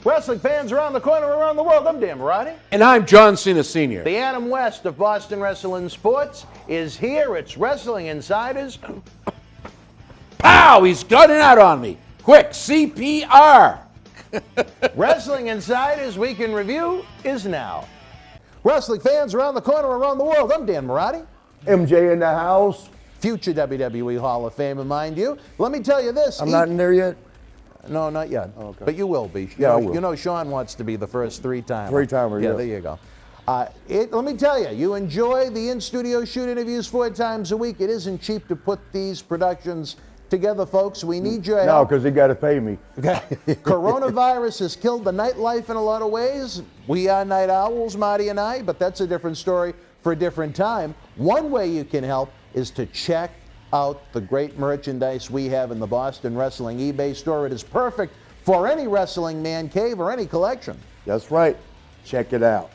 Wrestling fans around the corner, around the world, I'm Dan Marty. And I'm John Cena Sr. The Adam West of Boston Wrestling Sports is here. It's Wrestling Insiders. Pow! He's gunning out on me. Quick, CPR. Wrestling Insiders Week in Review is now. Wrestling fans around the corner, around the world, I'm Dan Marty. MJ in the house. Future WWE Hall of Famer, mind you. Let me tell you this. I'm not in there yet? No, not yet. Oh, okay. But you will be. Yeah, I will. You know Sean wants to be the first three-timer. Three-timer, yeah. yeah. There you go. Let me tell you, you enjoy the in-studio shoot interviews 4 times a week. It isn't cheap to put these productions together, folks. We need your No, help. because they got to pay me. Okay. Coronavirus has killed the nightlife in a lot of ways. We are night owls, Marty and I, but that's a different story for a different time. One way you can help is to check out the great merchandise we have in the Boston Wrestling eBay store. It is perfect for any wrestling man cave or any collection. That's right. Check it out.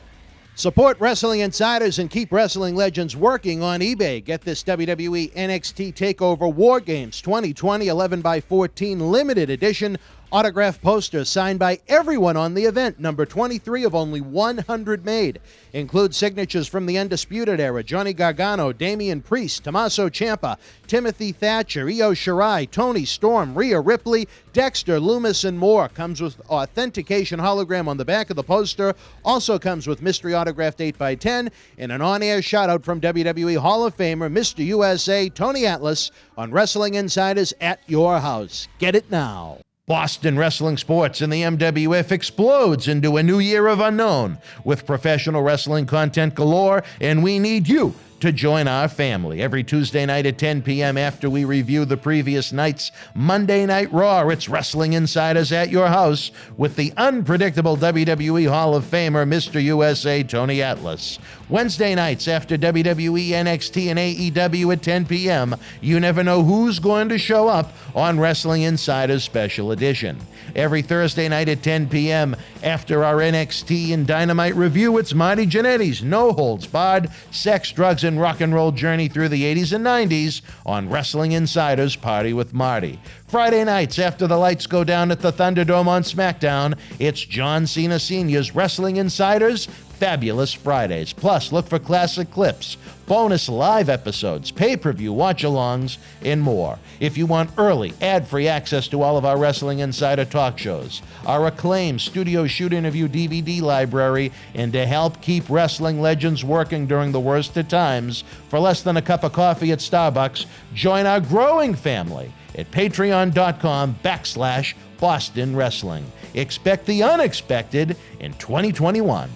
Support Wrestling Insiders and keep wrestling legends working on eBay. Get this WWE NXT TakeOver War Games 2020 11x14 limited edition autograph poster signed by everyone on the event, number 23 of only 100 made. Includes signatures from the Undisputed Era, Johnny Gargano, Damian Priest, Tommaso Ciampa, Timothy Thatcher, Io Shirai, Tony Storm, Rhea Ripley, Dexter, Loomis, and more. Comes with authentication hologram on the back of the poster. Also comes with mystery autographed 8x10 and an on-air shout-out from WWE Hall of Famer Mr. USA Tony Atlas on Wrestling Insiders at your house. Get it now. Boston Wrestling Sports and the MWF explodes into a new year of unknown with professional wrestling content galore, and we need you to join our family. Every Tuesday night at 10 p.m. after we review the previous night's Monday Night Raw, it's Wrestling Insiders at your house with the unpredictable WWE Hall of Famer, Mr. USA Tony Atlas. Wednesday nights after WWE, NXT, and AEW at 10 p.m., you never know who's going to show up on Wrestling Insiders Special Edition. Every Thursday night at 10 p.m. after our NXT and Dynamite review, it's Marty Jannetty's No Holds Barred Sex, Drugs, and Rock and Roll journey through the 80s and 90s on Wrestling Insiders Party with Marty. Friday nights after the lights go down at the Thunderdome on SmackDown, it's John Cena Sr.'s Wrestling Insiders Fabulous Fridays. Plus, look for classic clips, bonus live episodes, pay-per-view watch-alongs, and more. If you want early, ad-free access to all of our Wrestling Insider talk shows, our acclaimed studio shoot interview DVD library, and to help keep wrestling legends working during the worst of times, for less than a cup of coffee at Starbucks, join our growing family at patreon.com/Boston Wrestling. Expect the unexpected in 2021.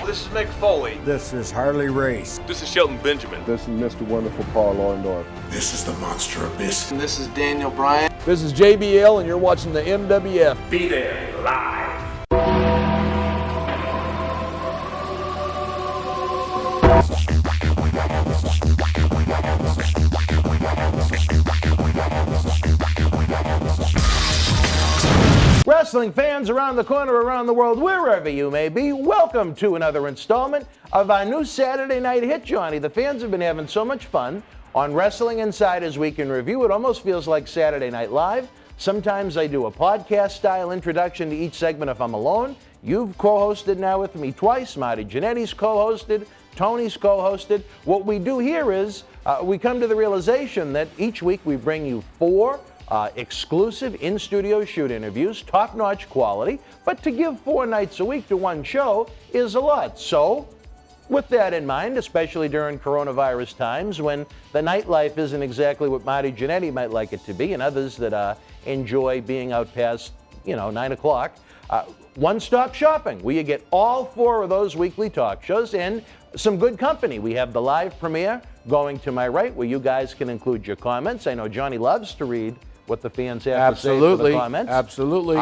This is Mick Foley. This is Harley Race. This is Shelton Benjamin. This is Mr. Wonderful Paul Orndorff. This is the Monster Abyss. And this is Daniel Bryan. This is JBL, and you're watching the MWF. Be there live. Wrestling fans around the corner, around the world, wherever you may be, welcome to another installment of our new Saturday night hit, Johnny. The fans have been having so much fun on Wrestling Insiders Week in Review. It almost feels like Saturday Night Live. Sometimes I do a podcast-style introduction to each segment if I'm alone. You've co-hosted now with me twice. Marty Jannetty's co-hosted. Tony's co-hosted. What we do here is we come to the realization that each week we bring you 4 exclusive in-studio shoot interviews, top-notch quality, but to give 4 nights a week to one show is a lot. So, with that in mind, especially during coronavirus times when the nightlife isn't exactly what Marty Jannetty might like it to be, and others that enjoy being out past, 9 o'clock, one-stop shopping, where you get all 4 of those weekly talk shows and some good company. We have the live premiere going to my right, where you guys can include your comments. I know Johnny loves to read what the fans have to say for the comments. Absolutely.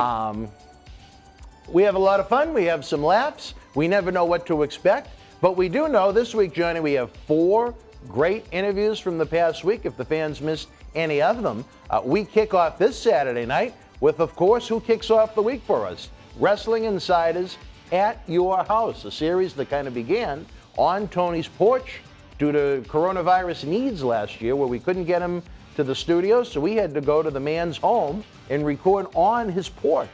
We have a lot of fun. We have some laughs. We never know what to expect. But we do know this week, Johnny, we have 4 great interviews from the past week. If the fans missed any of them, we kick off this Saturday night with, of course, who kicks off the week for us? Wrestling Insiders at Your House, a series that kind of began on Tony's porch due to coronavirus needs last year, where we couldn't get him to the studio, so we had to go to the man's home and record on his porch.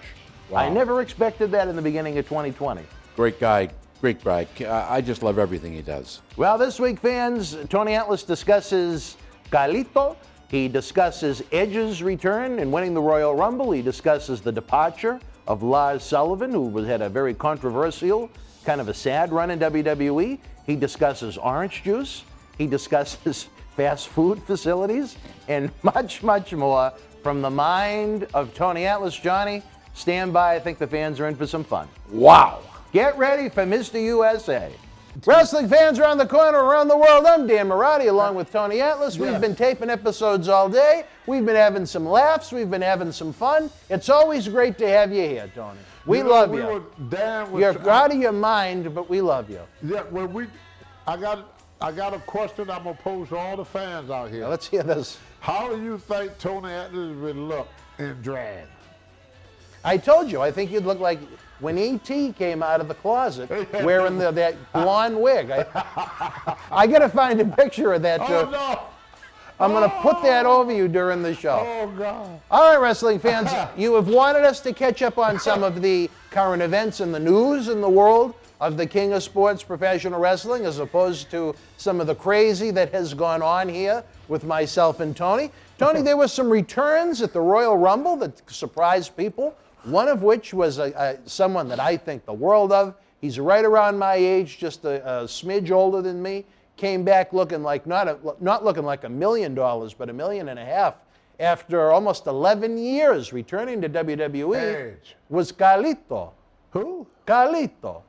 Wow. I never expected that in the beginning of 2020. Great guy. Great guy. I just love everything he does. Well, this week, fans, Tony Atlas discusses Carlito. He discusses Edge's return and winning the Royal Rumble. He discusses the departure of Lars Sullivan, who had a very controversial, kind of a sad run in WWE. He discusses orange juice. He discusses fast food facilities and much, much more from the mind of Tony Atlas. Johnny, stand by. I think the fans are in for some fun. Wow. Get ready for Mr. USA. Wrestling fans around the corner, around the world, I'm Dan Marati along with Tony Atlas. We've been taping episodes all day. We've been having some laughs. We've been having some fun. It's always great to have you here, Tony. We love you. You're out of your mind, but we love you. Yeah, well, I got a question I'm gonna pose to all the fans out here. Now, let's hear this. How do you think Tony Atlas would look in drag? I told you, I think you'd look like when E.T. came out of the closet wearing that blonde wig. I got to find a picture of that. Oh, no. I'm going to put that over you during the show. Oh, God. All right, wrestling fans, you have wanted us to catch up on some of the current events in the news in the world of the king of sports, professional wrestling, as opposed to some of the crazy that has gone on here with myself and Tony. Tony, there were some returns at the Royal Rumble that surprised people. One of which was someone that I think the world of. He's right around my age, just a smidge older than me. Came back looking like not looking like $1 million, but $1.5 million after almost 11 years returning to WWE. Was Carlito. Who? Carlito.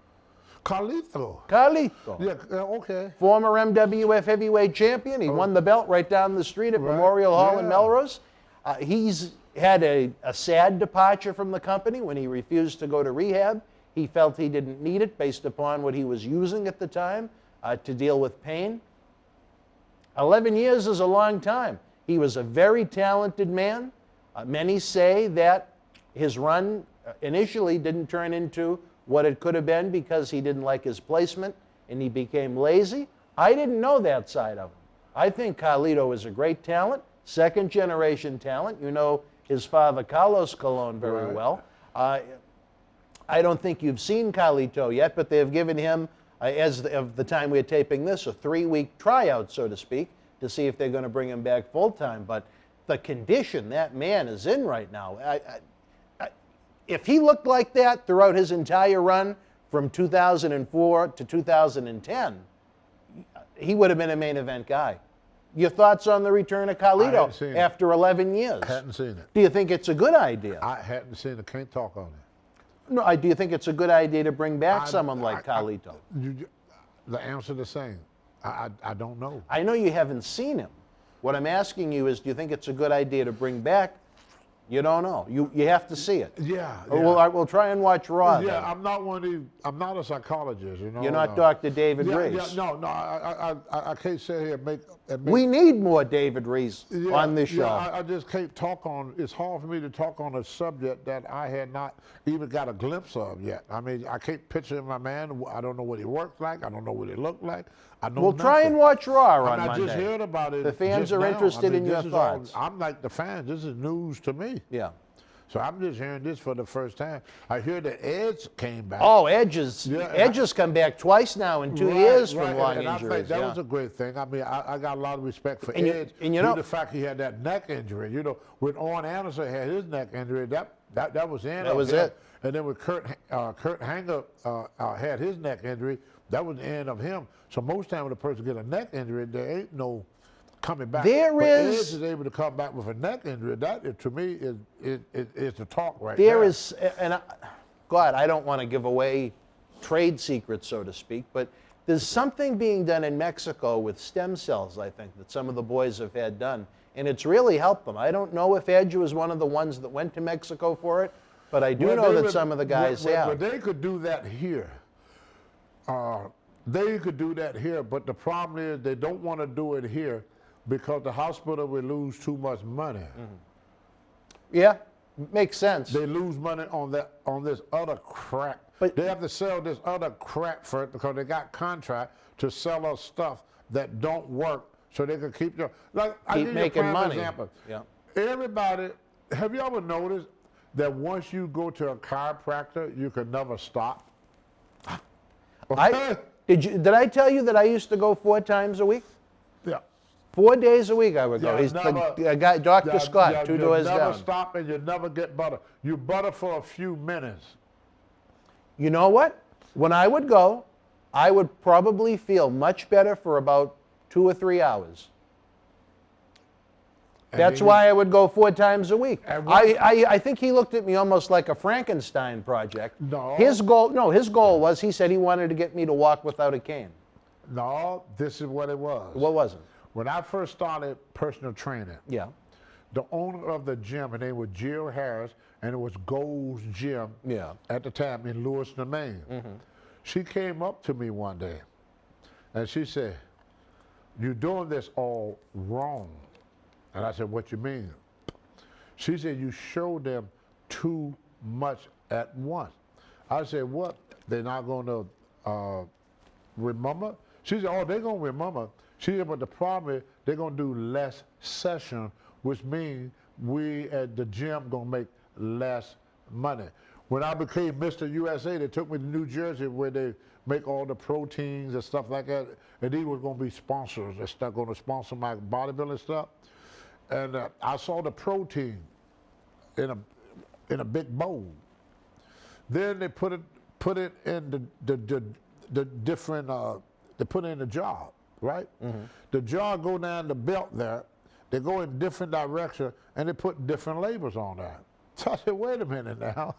Carlito. Carlito. Yeah, okay. Former MWF heavyweight champion. He won the belt right down the street at Memorial Hall in Melrose. He's had a sad departure from the company when he refused to go to rehab. He felt he didn't need it based upon what he was using at the time to deal with pain. 11 years is a long time. He was a very talented man. Many say that his run initially didn't turn into what it could have been because he didn't like his placement and he became lazy. I didn't know that side of him. I think Carlito is a great talent, second generation talent. You know his father, Carlos Colon, very well. I don't think you've seen Carlito yet, but they've given him, as of the time we're taping this, a 3-week tryout, so to speak, to see if they're going to bring him back full-time. But the condition that man is in right now, if he looked like that throughout his entire run from 2004 to 2010, he would have been a main event guy. Your thoughts on the return of Carlito after 11 years? I hadn't seen it. Do you think it's a good idea? I hadn't seen it. Can't talk on it. No, do you think it's a good idea to bring back someone like Carlito? The answer the same. I don't know. I know you haven't seen him. What I'm asking you is, do you think it's a good idea to bring back? You don't know. You have to see it. Yeah. We'll try and watch Raw. Yeah, then. I'm not one of these. I'm not a psychologist. You know. You're not Dr. David Reese. Yeah, no. I can't sit here and make. We need more David Reese on this show. I just can't talk on. It's hard for me to talk on a subject that I had not even got a glimpse of yet. I mean, I can't picture my man. I don't know what he works like. I don't know what he looked like. I know. We'll try and watch Raw on I Monday. just heard about it. The fans are now. interested in your thoughts. I'm like the fans. This is news to me. Yeah. So I'm just hearing this for the first time. I hear that Edge came back. Oh, Edge has come back twice now in 2 years from long and injuries. I think that was a great thing. I mean, I got a lot of respect for Edge. And you know, the fact he had that neck injury. You know, when Arn Anderson had his neck injury, that was the end. That was it. And then when Kurt Angle had his neck injury, that was the end of him. So most time when a person get a neck injury, there ain't no coming back. Edge is able to come back with a neck injury. That to me is the talk right there. There is, and God, I don't want to give away trade secrets, so to speak, but there's something being done in Mexico with stem cells, I think, that some of the boys have had done, and it's really helped them. I don't know if Edge was one of the ones that went to Mexico for it, but I do know that some of the guys have. But they could do that here. They could do that here, but the problem is they don't want to do it here because the hospital would lose too much money. Mm-hmm. Yeah, makes sense. They lose money on this other crap. But they have to sell this other crap for it because they got contract to sell us stuff that don't work. so they could keep like I Keep give making you a prime money. example. Yeah. Everybody, have you ever noticed that once you go to a chiropractor, you can never stop? Did I tell you that I used to go 4 times a week? Yeah. 4 days a week I would go. Yeah, He's never- the guy, Dr. Scott, 2 doors you never down. stop and you never get butter. You butter for a few minutes. You know what? When I would go, I would probably feel much better for about 2 or 3 hours. And That's then why I would go 4 times a week. And what- I think he looked at me almost like a Frankenstein project. No. His goal was, he said he wanted to get me to walk without a cane. No, this is what it was. What was it? When I first started personal training, Yeah. the owner of the gym, her name was Jill Harris, and it was Gold's Gym Yeah. at the time in Lewiston, Maine. She came up to me one day and she said, "You're doing this all wrong." And I said, "What you mean?" She said, "You show them too much at once." I said, "What? They're not going to remember?" She said, "Oh, they're going to remember." She said, "But the problem is they're going to do less session, which means we at the gym going to make less money." When I became Mr. USA, they took me to New Jersey where they make all the proteins and stuff like that. And these were going to be sponsors. They're going to sponsor my bodybuilding stuff. And I saw the protein in a big bowl. Then they put it in the different, they put it in the jar, right? The jar go down the belt there. They go in different directions, and they put different labels on there. So I said, "Wait a minute now.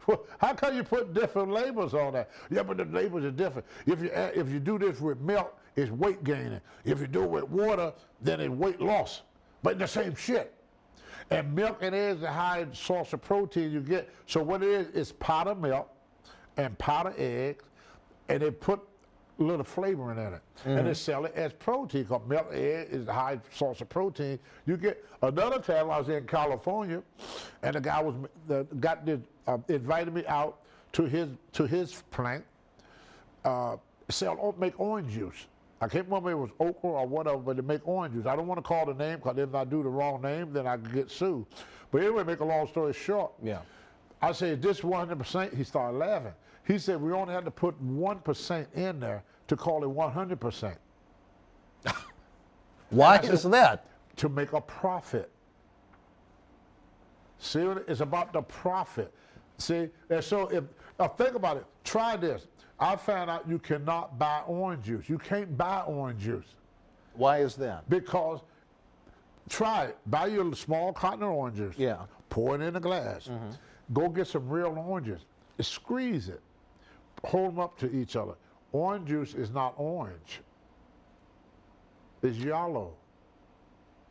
Well, how come you put different labels on that?" "Yeah, but the labels are different. If you do this with milk, it's weight gaining. If you do it with water, then it's weight loss. But the same shit." And milk and eggs are high source of protein you get. So what it is powdered milk and powdered eggs, and they put a little flavoring in it. And they sell it as protein, because milk and egg is a high source of protein. You get another time I was in California, and the guy invited me out to his plant, make orange juice. I can't remember if it was okra or whatever, but they make orange juice. I don't want to call the name, because if I do the wrong name, then I could get sued. But anyway, make a long story short. Yeah. I said, "This 100%, he started laughing. He said, "We only had to put 1% in there to call it 100%. Why is that? To make a profit. See, it's about the profit. See, and so think about it. Try this. I found out you cannot buy orange juice. You can't buy orange juice Why is that? because, try it. Buy your small cotton oranges. Yeah. Pour it in a glass. Go get some real oranges. Squeeze it. Hold them up to each other. Orange juice is not orange. It's yellow.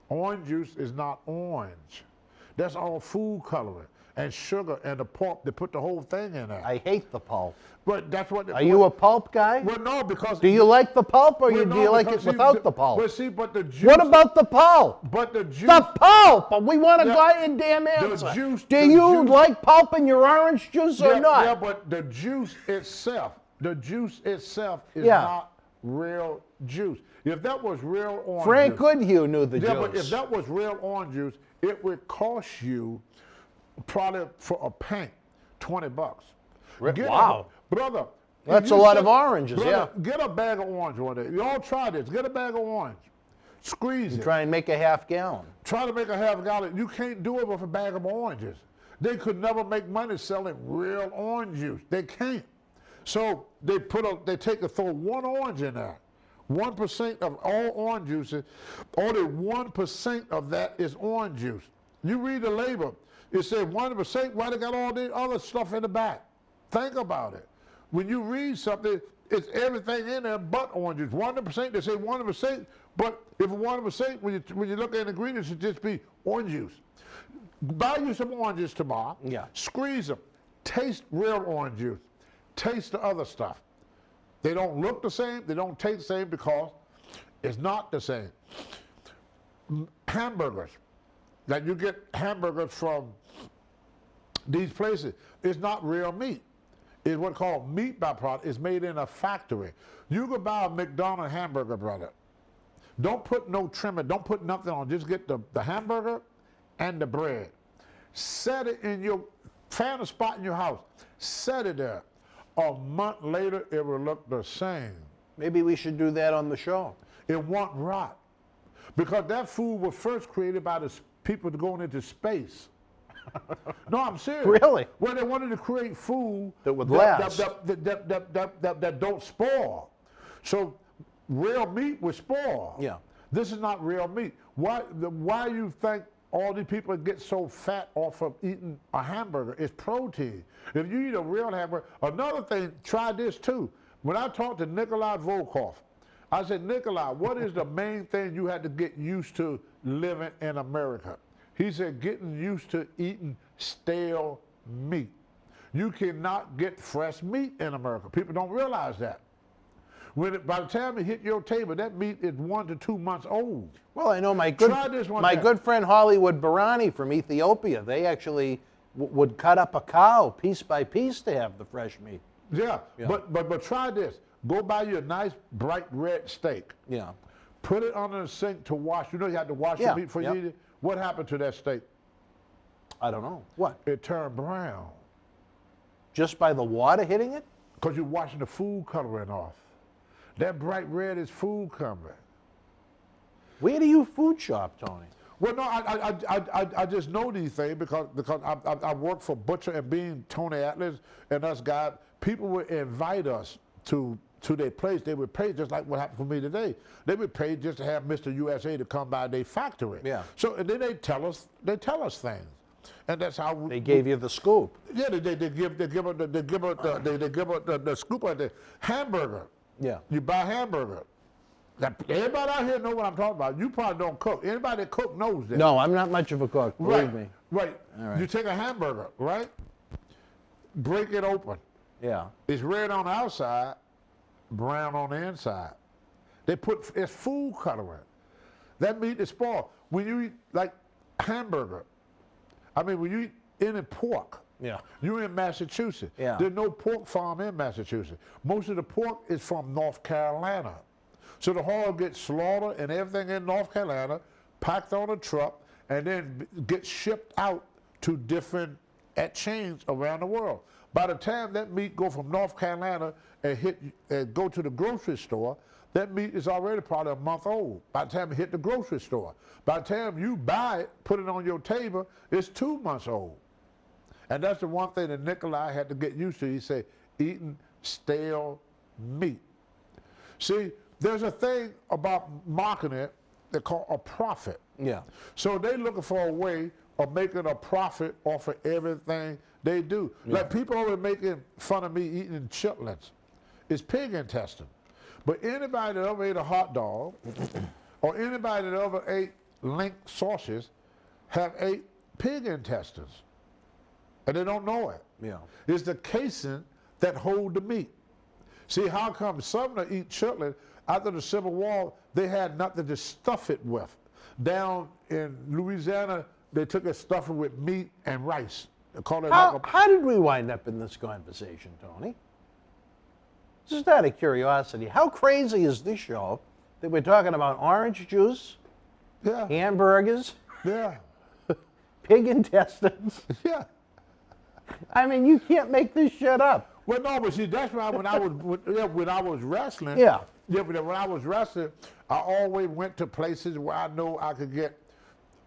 Orange juice is not orange. That's all food coloring and sugar and the pulp. They put the whole thing in there. I hate the pulp. But that's what. Are you a pulp guy? Well, no, because. Do you like the pulp, or well, do no, you like it because see, without the pulp? But see, but the juice. What about the pulp? But the juice. The pulp! We want a Yeah, goddamn answer. juice- Do the you juice- like pulp in your orange juice or Yeah, not? yeah, but the juice itself is Yeah. not real juice. If that was real orange Frank juice. Goodhue knew the Yeah, juice. but if that was real orange juice, it would cost you probably for a pint $20. Wow. Brother. That's if you a lot say- of oranges, brother, yeah. Get a bag of orange one day. Y'all try this. Get a bag of orange. Squeeze it. Try and make a half gallon. Try to make a half gallon. You can't do it with a bag of oranges. They could never make money selling real orange juice. They can't. So they throw one orange in there. 1% of all orange juices, only 1% of that is orange juice. You read the label, it says 1%, why they got all this other stuff in the back? Think about it. When you read something, it's everything in there but orange juice. 100%, they say 100%, but if 100%, when you look at the ingredients, it just be orange juice. Buy you some oranges tomorrow. Yeah. Squeeze them. Taste real orange juice. Taste the other stuff. They don't look the same. They don't taste the same because it's not the same. Hamburgers. Like you get hamburgers from these places. It's not real meat. It's what's called meat byproduct. It's made in a factory. You could buy a McDonald's hamburger, brother. Don't put no trimmer. Don't put nothing on. Just get the hamburger and the bread. Set it in your, find a spot in your house. Set it there. A month later, it will look the same. Maybe we should do that on the show. It won't rot. Because that food was first created by the people going into space. No, I'm serious. Really? Well, they wanted to create food That would last. that don't spoil. So real meat would spoil. Yeah. This is not real meat. Why you think all these people get so fat off of eating a hamburger? It's protein. If you eat a real hamburger, another thing, try this too. When I talked to Nikolai Volkov, I said, Nikolai, what is the main thing you had to get used to living in America? He said, getting used to eating stale meat. You cannot get fresh meat in America. People don't realize that. By the time it hit your table, that meat is 1 to 2 months old. Well, I know my Try this one day. good friend Hollywood Barani from Ethiopia, they actually would cut up a cow piece by piece to have the fresh meat. Yeah, Yeah. But try this. Go buy you a nice bright red steak. Yeah. Put it under the sink to wash. You know you have to wash Yeah, your meat before you eat it? What happened to that steak? I don't know. What? It turned brown. Just by the water hitting it? Because you're washing the food coloring off. That bright red is food coloring. Where do you food shop, Tony? Well, no, I just know these things because I work for Butcher and Bean, Tony Atlas, and us guys. People would invite us to their place. They would pay just like what happened for me today. They would pay just to have Mr. USA to come by their factory. Yeah. So and then they tell us things, and that's how They gave you the scoop. Yeah, they give us the scoop of the hamburger. Yeah. You buy a hamburger. Now, everybody out here know what I'm talking about. You probably don't cook. Anybody that cook knows that. No, I'm not much of a cook, believe Right. me. Right. All right. You take a hamburger, right? Break it open. Yeah. It's red on the outside, brown on the inside. It's food coloring. That meat is spoiled. When you eat like hamburger, when you eat any pork, Yeah. you're in Massachusetts. Yeah. There's no pork farm in Massachusetts. Most of the pork is from North Carolina. So the hog gets slaughtered and everything in North Carolina, packed on a truck, and then gets shipped out to different chains around the world. By the time that meat go from North Carolina and go to the grocery store, that meat is already probably a month old. By the time it hit the grocery store, by the time you buy it, put it on your table, it's 2 months old. And that's the one thing that Nikolai had to get used to. He said, eating stale meat. See, there's a thing about marketing they call a profit. Yeah. So they looking for a way of making a profit off of everything they do. Like people always making fun of me eating chitlins. It's pig intestine. But anybody that ever ate a hot dog or anybody that ever ate link sausages have ate pig intestines. And they don't know it. Yeah. It's the casing that hold the meat. See, how come some that eat chitlin, after the Civil War, they had nothing to stuff it with. Down in Louisiana, they took it, stuffed it with meat and rice. They call it How did we wind up in this conversation, Tony? Just out of curiosity, how crazy is this show that we're talking about orange juice, yeah, hamburgers, yeah, pig intestines? yeah. I mean, you can't make this shit up. Well, no, but see, that's why when I was wrestling, Yeah. but when I was wrestling, I always went to places where I know I could get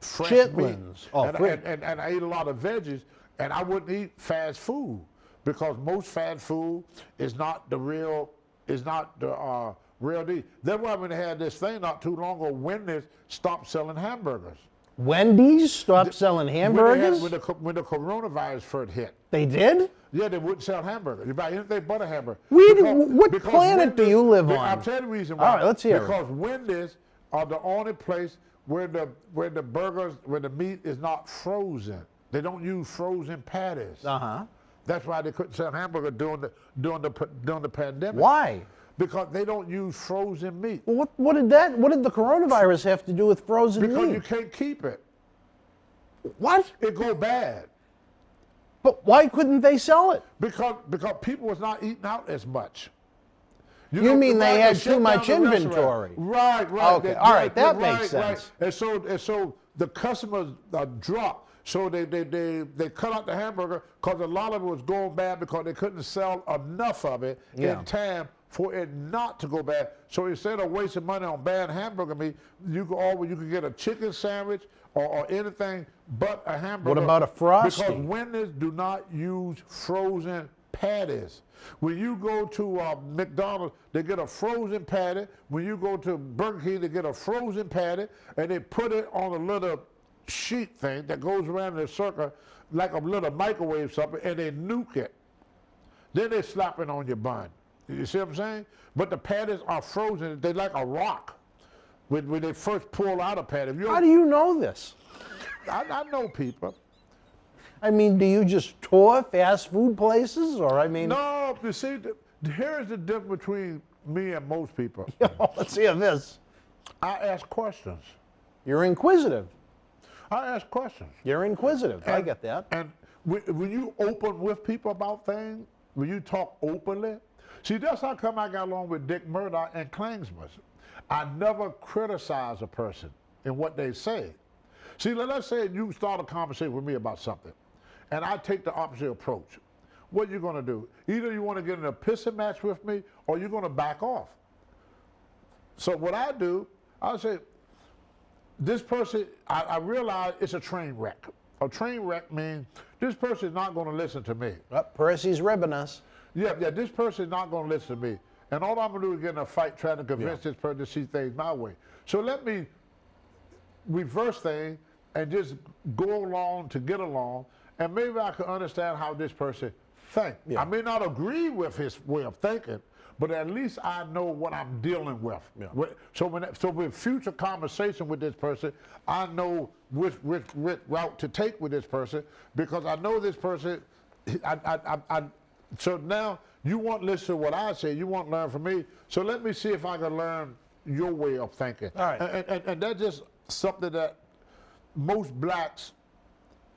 fresh meat. Chitlins. Oh, and I ate a lot of veggies, and I wouldn't eat fast food because most fast food is not the real deal. That's why when they had this thing not too long ago, Wendy's stopped selling hamburgers. Wendy's stopped selling hamburgers? When the coronavirus first hit. They did? Yeah, they wouldn't sell hamburgers. You buy anything but a hamburger. What planet do you live on? I'll tell you the reason why. All right, let's hear it. Because Wendy's are the only place where the meat is not frozen. They don't use frozen patties. Uh-huh. That's why they couldn't sell hamburger during the pandemic. Why? Because they don't use frozen meat. Well, what did the coronavirus have to do with frozen Because meat? you can't keep it. What? It go bad. But why couldn't they sell it? Because people was not eating out as much. You mean they had too shut much down the restaurant. inventory? Right. Okay, all right, that makes sense. And so the customers dropped. So they cut out the hamburger because a lot of it was going bad because they couldn't sell enough of it in time for it not to go bad. So instead of wasting money on bad hamburger meat, you could get a chicken sandwich or anything but a hamburger. What about a Frosty? Because Wendy's do not use frozen patties. When you go to McDonald's, they get a frozen patty. When you go to Burger King, they get a frozen patty, and they put it on a little sheet thing that goes around in a circle like a little microwave something, and they nuke it. Then they slap it on your bun. You see what I'm saying? But the patties are frozen. They're like a rock when they first pull out a patty. How do you know this? I know people. I mean, do you just tour fast food places, or I mean? No, you see, here's the difference between me and most people. Let's hear this. I ask questions. You're inquisitive. I ask questions. You're inquisitive. I get that. And when you open with people about things, when you talk openly, see, that's how come I got along with Dick Murdoch and Klansman. I never criticize a person in what they say. See, let's say you start a conversation with me about something, and I take the opposite approach. What are you going to do? Either you want to get in a pissing match with me, or you're going to back off. So what I do, I say, this person, I realize it's a train wreck. A train wreck means this person is not going to listen to me. Percy's ribbing us. Yeah, this person is not going to listen to me. And all I'm going to do is get in a fight trying to convince this person to see things my way. So let me reverse things and just go along to get along, and maybe I can understand how this person thinks. Yeah. I may not agree with his way of thinking, but at least I know what I'm dealing with. Yeah. So with future conversation with this person, I know which route to take with this person, because I know this person. So now you won't listen to what I say. You won't learn from me. So let me see if I can learn your way of thinking. All right. And that's just something that most blacks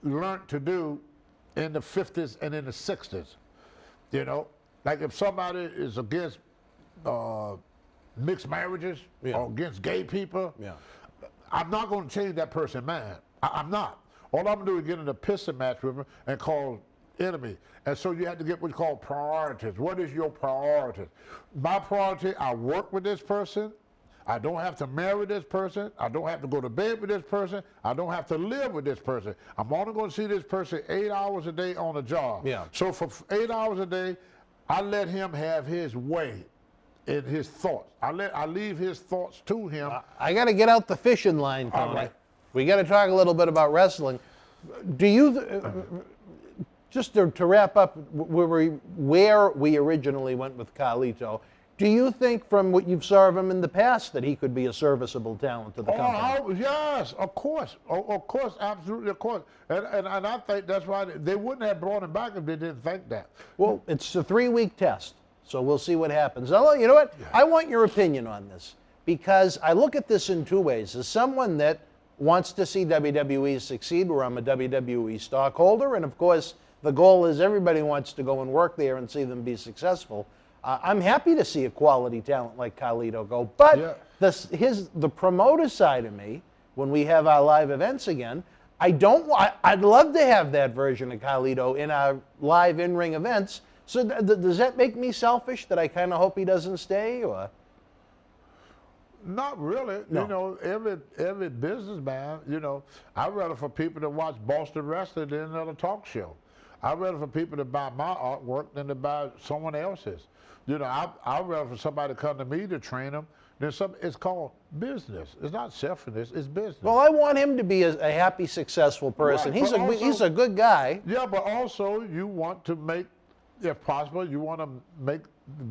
learned to do in the 50s and in the 60s. You know, like if somebody is against mixed marriages or against gay people, I'm not going to change that person's mind. I'm not. All I'm going to do is get in a pissing match with them and call enemy. And so you have to get what's called priorities. What is your priority? My priority, I work with this person. I don't have to marry this person. I don't have to go to bed with this person. I don't have to live with this person. I'm only going to see this person 8 hours a day on a job. Yeah. So for 8 hours a day, I let him have his way in his thoughts. I leave his thoughts to him. I got to get out the fishing line, Tony. All right. We got to talk a little bit about wrestling. Do you, just to wrap up where we originally went with Carlito, do you think from what you've saw of him in the past that he could be a serviceable talent to the company? Yes, of course. Of course, absolutely, of course. And I think that's why they wouldn't have brought him back if they didn't think that. Well, it's a 3-week test, so we'll see what happens. Now, you know what? I want your opinion on this, because I look at this in two ways. As someone that wants to see WWE succeed, where I'm a WWE stockholder, and of course, the goal is everybody wants to go and work there and see them be successful. I'm happy to see a quality talent like Carlito go, but the promoter side of me, when we have our live events again, I'd love to have that version of Carlito in our live in-ring events. So does that make me selfish that I kind of hope he doesn't stay, or? Not really. No. You know, every businessman, you know, I'd rather for people to watch Boston wrestling than another talk show. I'd rather for people to buy my artwork than to buy someone else's. You know, I'd rather for somebody to come to me to train them than it's called business. It's not selfishness, it's business. Well, I want him to be a happy, successful person. Right, He's a good guy. Yeah, but also you want to make, if possible, you want to make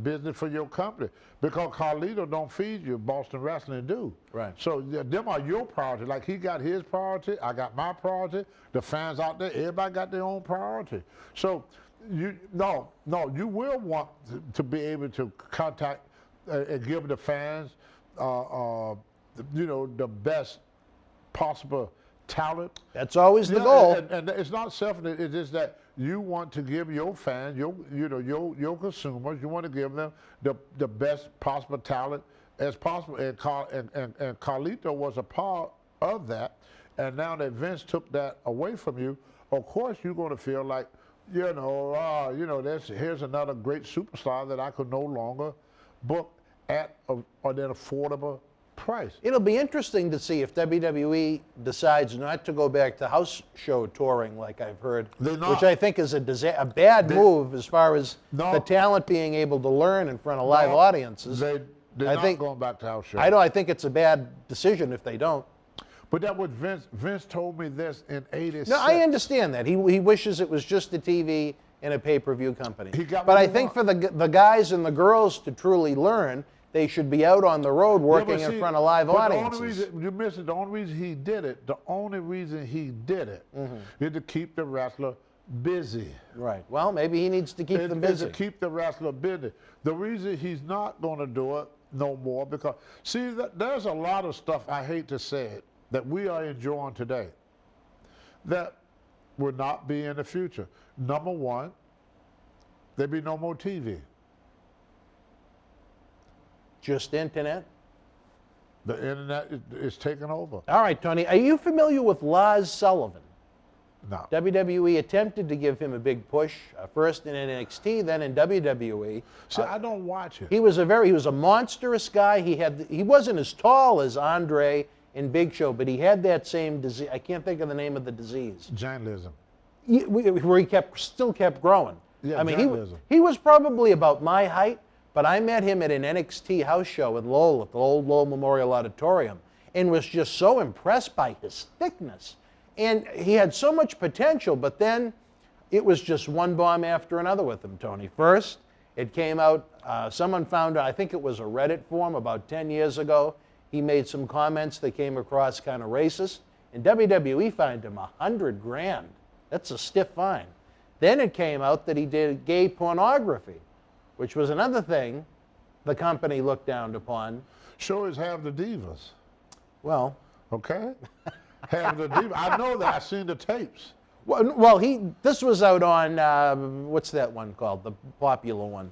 business for your company, because Carlito don't feed you, Boston Wrestling do. Right. So them are your priority. Like he got his priority, I got my priority. The fans out there, everybody got their own priority. So you will want to be able to contact and give the fans, you know, the best possible talent. That's always the Yeah, goal. and it's not selfish. It's just that you want to give your fans, your consumers, you want to give them the best possible talent as possible. And Carlito was a part of that. And now that Vince took that away from you, of course you're going to feel like, here's another great superstar that I could no longer book at an affordable price. It'll be interesting to see if WWE decides not to go back to house show touring like I've heard, which I think is a bad move as far as the talent being able to learn in front of live audiences. They're not going back to house show. I think it's a bad decision if they don't. But that was Vince told me this in '86. No, I understand that. He wishes it was just a TV and a pay-per-view company. But I think for the guys and the girls to truly learn, they should be out on the road working in front of live audiences. The only reason, you missed it, the only reason he did it is to keep the wrestler busy. Right. Well, maybe he needs to keep them busy. To keep the wrestler busy. The reason he's not going to do it no more, because, see, there's a lot of stuff, I hate to say it, that we are enjoying today that will not be in the future. Number one, there'll be no more TV. Just internet? The internet is taking over. All right, Tony. Are you familiar with Lars Sullivan? No. WWE attempted to give him a big push, first in NXT, then in WWE. See, I don't watch it. He was a monstrous guy. He wasn't as tall as Andre and Big Show, but he had that same disease. I can't think of the name of the disease. Journalism. Where he still kept growing. Yeah, I mean, journalism. he was probably about my height, but I met him at an NXT house show in Lowell at the old Lowell Memorial Auditorium and was just so impressed by his thickness. And he had so much potential, but then it was just one bomb after another with him, Tony. First, it came out, someone found out, I think it was a Reddit forum about 10 years ago. He made some comments that came across kind of racist, and WWE fined him $100,000. That's a stiff fine. Then it came out that he did gay pornography, which was another thing the company looked down upon. Shows have the divas. Well, okay. Have the divas. I know that. I've seen the tapes. Well, this was out on, what's that one called? The popular one.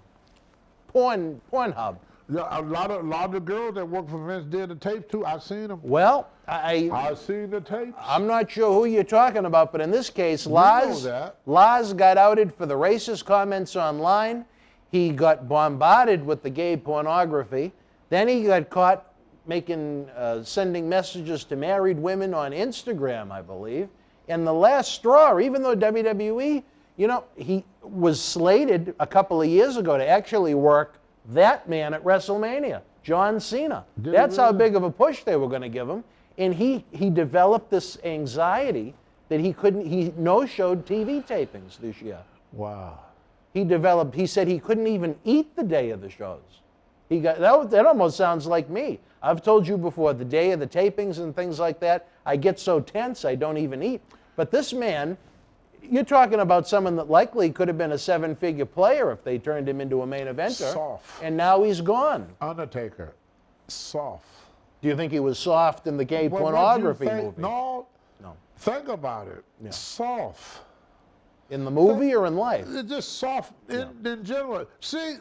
Pornhub. Yeah, a lot of the girls that work for Vince did the tapes too. I've seen them. Well, I've seen the tapes. I'm not sure who you're talking about, but in this case, Lars got outed for the racist comments online. He got bombarded with the gay pornography. Then he got caught sending messages to married women on Instagram, I believe. And the last straw, even though WWE, he was slated a couple of years ago to actually work that man at WrestleMania, John Cena. That's how big of a push they were going to give him. And he developed this anxiety that he no-showed TV tapings this year. Wow. He said he couldn't even eat the day of the shows. That almost sounds like me. I've told you before, the day of the tapings and things like that, I get so tense I don't even eat. But this man, you're talking about someone that likely could have been a seven-figure player if they turned him into a main eventer. Soft. And now he's gone. Undertaker, soft. Do you think he was soft in the gay pornography movie? No. Think about it. Yeah. Soft. In the movie or in life? It's just soft in general. See,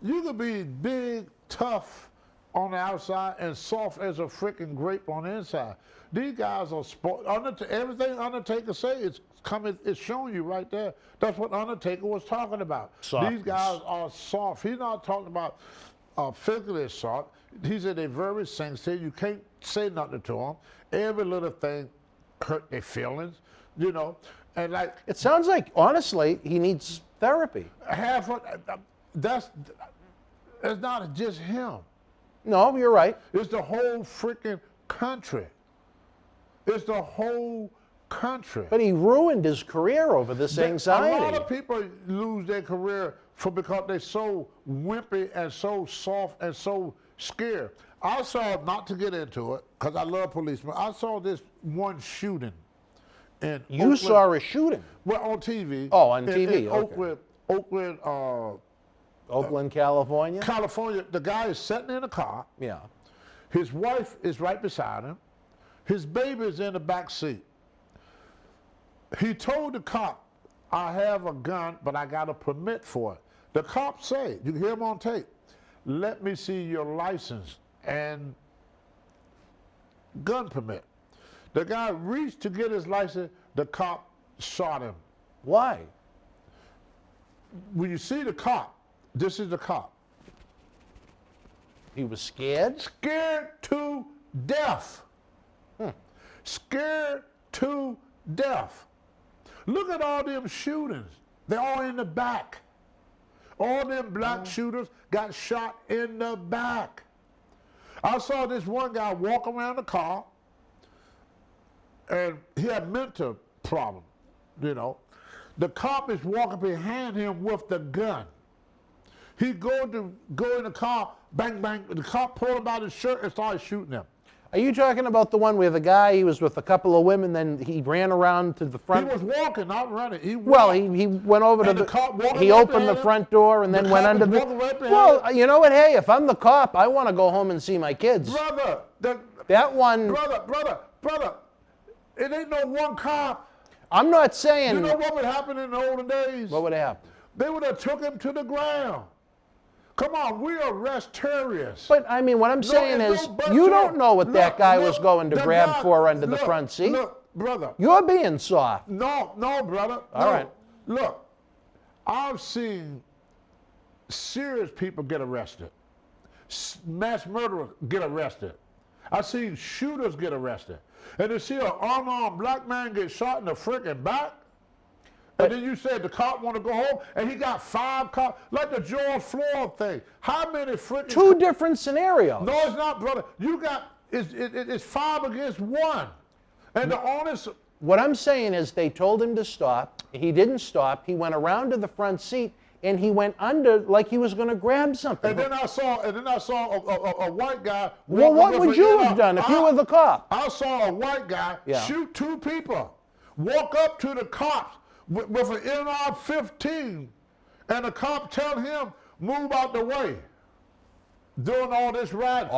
you could be big, tough on the outside and soft as a freaking grape on the inside. These guys are everything Undertaker says, it's showing you right there. That's what Undertaker was talking about. Softness. These guys are soft. He's not talking about physically soft. He's at a very sensitive. You can't say nothing to him. Every little thing hurt their feelings, And it sounds like, honestly, he needs therapy. It's not just him. No, you're right. It's the whole freaking country. It's the whole country. But he ruined his career over this anxiety. A lot of people lose their career because they're so wimpy and so soft and so scared. I saw, not to get into it, because I love policemen, I saw this one shooting. You saw a shooting? Well, on TV. Oh, on TV, okay. Oakland, California? California. The guy is sitting in a car. Yeah. His wife is right beside him. His baby's in the back seat. He told the cop, I have a gun, but I got a permit for it. The cop said, you can hear him on tape, let me see your license and gun permit. The guy reached to get his license, the cop shot him. Why? When you see the cop, this is the cop. He was scared? Scared to death. Scared to death. Look at all them shootings. They're all in the back. All them black shooters got shot in the back. I saw this one guy walk around the car, and he had mental problem, you know. The cop is walking behind him with the gun. He go in the car, bang, bang. The cop pulled him out his shirt and started shooting him. Are you talking about the one where the guy, he was with a couple of women, then he ran around to the front? He was walking, not running. He went over to and the cop walking he right opened the behind him. front door and then The went cop under was the. walking right behind Well, him. you know what? Hey, if I'm the cop, I want to go home and see my kids. Brother, That one. brother, it ain't no one cop. I'm not saying. You know what would happen in the olden days? What would happen? They would have took him to the ground. Come on, we arrest terrorists. But I mean, what I'm saying it's is, no but you to don't know what it. that guy Look, was going to the grab guy- for under the look, front seat. Look, brother. You're being soft. No, brother. All no. right. Look, I've seen serious people get arrested. Mass murderers get arrested. I've seen shooters get arrested. And to see an unarmed black man get shot in the freaking back, and then you said the cop want to go home, and he got 5 cops, like the George Floyd thing. How many freaking... Two different scenarios. No, it's not, brother. You got, it's 5 against 1. And the honest... What I'm saying is they told him to stop. He didn't stop. He went around to the front seat and he went under like he was going to grab something. And then I saw a white guy... Well, what walking would with you an have done if you were the cop? I saw a white guy Yeah. shoot 2 people, walk up to the cops with an NR-15, and the cop tell him, move out the way, doing all this riding.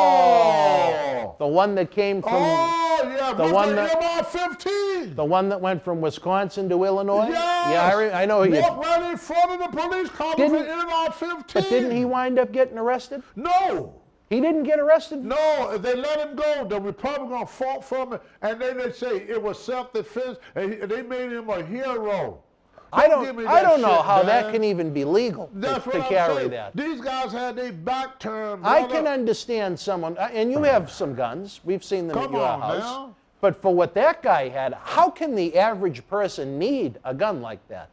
Oh! The one that came from... Oh, yeah, the with one the that- NR-15. The one that went from Wisconsin to Illinois? Yes. Yeah, I know he... Walked right in front of the police car with Didn't- an NR-15. But didn't he wind up getting arrested? No. He didn't get arrested? No, if they let him go, the Republicans fought from it, and then they say it was self-defense, and they made him a hero. I give me don't that know shit, how man. that can even be legal That's to what I'm carry saying. that. These guys had their back turned. I brother. can understand someone, and you have some guns. We've seen them at Come your on, house. now. But for what that guy had, how can the average person need a gun like that?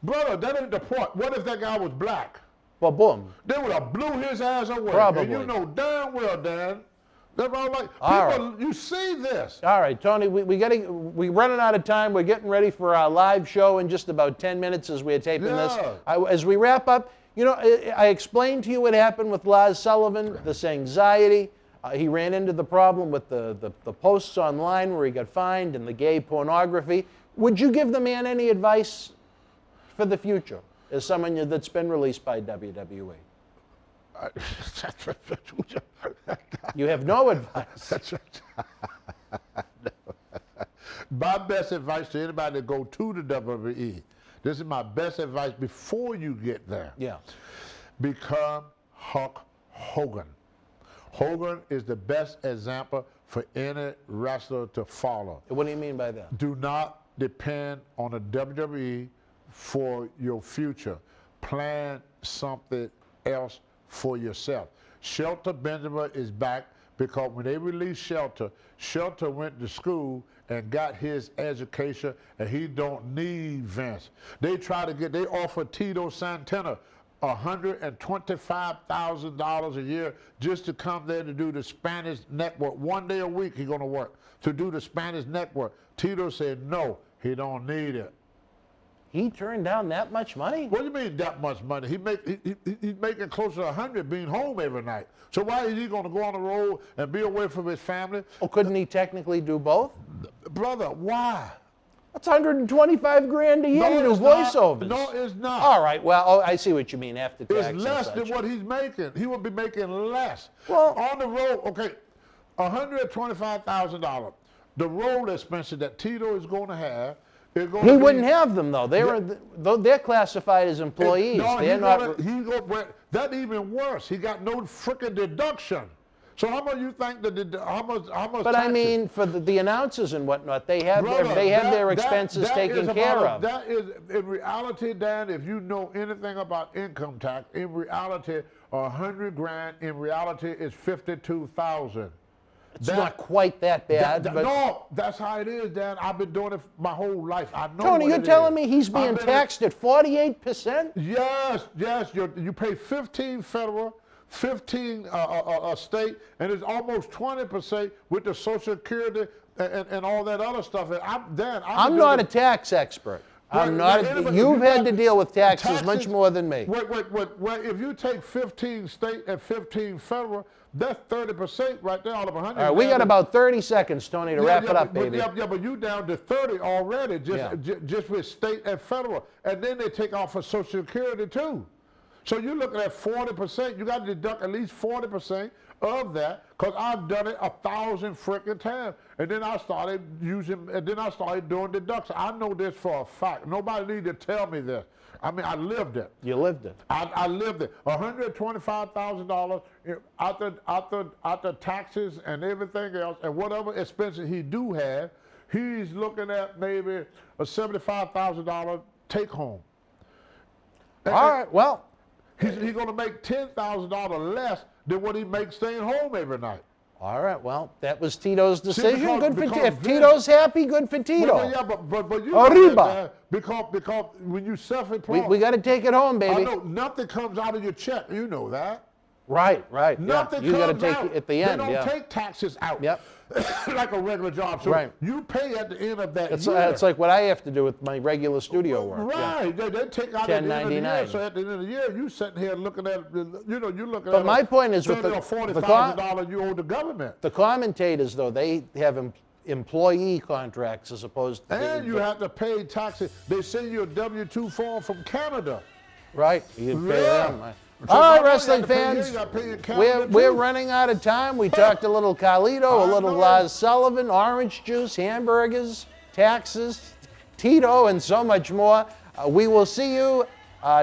Brother, that ain't the point. What if that guy was black? Well, boom. They would have blew his ass away. Probably. And you know damn well, Dan. That's all like. All People, you see this. All right, Tony, we're running out of time. We're getting ready for our live show in just about 10 minutes as we're taping this. As we wrap up, you know, I explained to you what happened with Lars Sullivan, this anxiety. He ran into the problem with the posts online where he got fined and the gay pornography. Would you give the man any advice for the future as someone that's been released by WWE? You have no advice. My best advice to anybody that go to the WWE, this is my best advice before you get there. Yeah. Become Hulk Hogan. Hogan is the best example for any wrestler to follow. What do you mean by that? Do not depend on the WWE for your future. Plan something else for yourself. Shelter Benjamin is back because when they released Shelter, Shelter went to school and got his education, and he don't need Vince. They offered Tito Santana $125,000 a year just to come there to do the Spanish network. 1 day a week he's gonna work to do the Spanish network. Tito said no, he don't need it. He turned down that much money? What do you mean that much money? He's making close to 100 being home every night. So why is he going to go on the road and be away from his family? Well, couldn't he technically do both? Brother, why? That's $125,000 a year to do it's not. voiceovers. No, it's not. All right, well, I see what you mean after tax. It's less and than such. what he's making. He would be making less. Well- on the road, okay, $125,000. The road expenses that Tito is going to have. He wouldn't have them though. They're classified as employees. They're not. That even worse. He got no freaking deduction. So how much you think how much? But I mean, for the announcers and whatnot, they have their expenses taken care of. That is, in reality, Dan. If you know anything about income tax, in reality, $100,000 in reality is $52,000. It's not quite that bad. But no, that's how it is, Dan. I've been doing it my whole life. I know. Tony, you're telling me he's being taxed at 48%? Yes. You pay 15 federal, 15 state, and it's almost 20% with the Social Security and all that other stuff. I'm not a tax expert. I'm not. You've had to deal with taxes much more than me. Wait. If you take 15 state and 15 federal, that's 30% right there out of 100. All right, we got about 30 seconds, Tony, to wrap it up, baby. But you down to 30 already, just with state and federal. And then they take off for Social Security, too. So you're looking at 40%. You got to deduct at least 40% of that, because I've done it 1,000 freaking times. And then I started doing deductions. I know this for a fact. Nobody need to tell me this. I mean, I lived it. You lived it. I lived it. $125,000 after taxes and everything else, and whatever expenses he do have, he's looking at maybe a $75,000 take home. All right, well. He's going to make $10,000 less than what he makes staying home every night. All right, well, that was Tito's decision. Good for Tito. If Tito's happy, good for Tito. But you Arriba. Because when you self-employed, we got to take it home, baby. I know nothing comes out of your check. You know that. Right. Nothing You got to comes take out. it at the end. They don't take taxes out. Yep. Like a regular job. So you pay at the end of that year. It's like what I have to do with my regular studio work. Right. Yeah. They take out at the end of the year. So at the end of the year, you sitting here looking at, you're looking at. But my point is, with $30,000 or $40,000 you owe the government. The commentators, though, they have employee contracts as opposed to. And you have to pay taxes. They send you a W-2 form from Canada. Right. You pay them. All right, wrestling fans, we're running out of time. We talked a little Carlito, a little Lars Sullivan, orange juice, hamburgers, taxes, Tito, and so much more. We will see you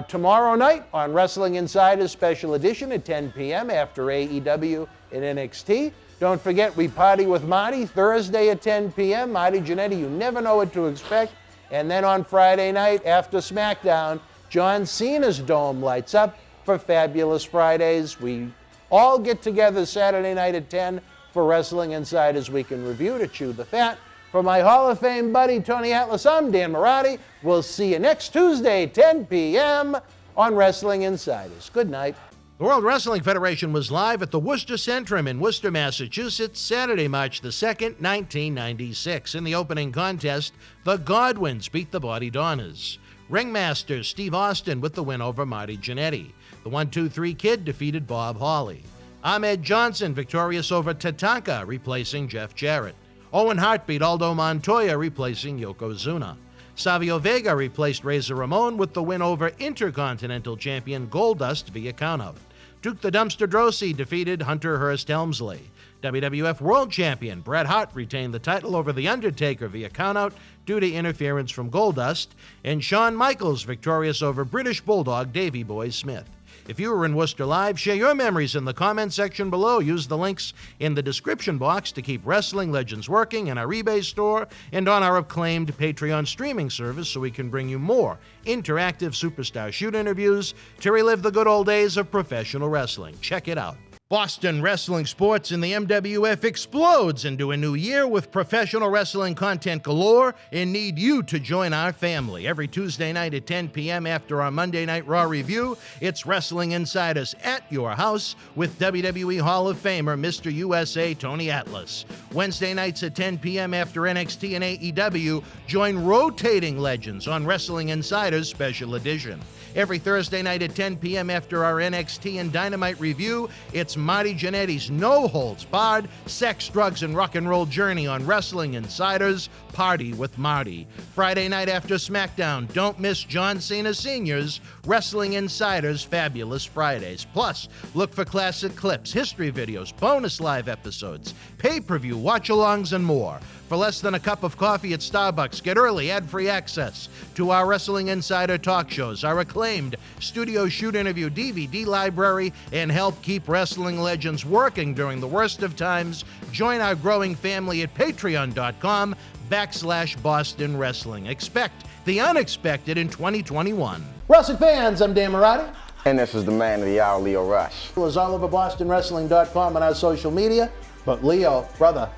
tomorrow night on Wrestling Insider's Special Edition at 10 p.m. after AEW and NXT. Don't forget, we party with Marty Thursday at 10 p.m. Marty Jannetty, you never know what to expect. And then on Friday night after SmackDown, John Cena's dome lights up for Fabulous Fridays. We all get together Saturday night at 10 for Wrestling Insiders Weekend Review to chew the fat. For my Hall of Fame buddy, Tony Atlas, I'm Dan Marati. We'll see you next Tuesday, 10 p.m. on Wrestling Insiders. Good night. The World Wrestling Federation was live at the Worcester Centrum in Worcester, Massachusetts, Saturday, March the 2nd, 1996. In the opening contest, the Godwins beat the Body Donners. Ringmaster Steve Austin with the win over Marty Jannetty. The 1-2-3 Kid defeated Bob Hawley. Ahmed Johnson victorious over Tatanka, replacing Jeff Jarrett. Owen Hart beat Aldo Montoya, replacing Yokozuna. Savio Vega replaced Razor Ramon with the win over Intercontinental Champion Goldust via countout. Duke the Dumpster Droese defeated Hunter Hearst Helmsley. WWF World Champion Bret Hart retained the title over The Undertaker via countout due to interference from Goldust, and Shawn Michaels victorious over British Bulldog Davey Boy Smith. If you were in Worcester Live, share your memories in the comment section below. Use the links in the description box to keep Wrestling Legends working in our eBay store and on our acclaimed Patreon streaming service so we can bring you more interactive Superstar Shoot interviews to relive the good old days of professional wrestling. Check it out. Boston Wrestling Sports in the MWF explodes into a new year with professional wrestling content galore and need you to join our family. Every Tuesday night at 10 p.m. after our Monday Night Raw review, it's Wrestling Insiders at your house with WWE Hall of Famer Mr. USA Tony Atlas. Wednesday nights at 10 p.m. after NXT and AEW, join rotating legends on Wrestling Insiders Special Edition. Every Thursday night at 10 p.m. after our NXT and Dynamite review, it's Marty Jannetty's no-holds-barred sex, drugs, and rock and roll journey on Wrestling Insider's Party with Marty. Friday night after SmackDown, don't miss John Cena Sr.'s Wrestling Insider's Fabulous Fridays. Plus, look for classic clips, history videos, bonus live episodes, pay-per-view watch-alongs, and more. For less than a cup of coffee at Starbucks, get early ad-free access to our Wrestling Insider talk shows, our acclaimed studio shoot interview DVD library, and help keep wrestling legends working during the worst of times. Join our growing family at patreon.com/Boston Wrestling. Expect the unexpected in 2021. Wrestling fans, I'm Dan Marty. And this is the man of the hour, Leo Rush. Is all over BostonWrestling.com and our social media. But Leo, brother,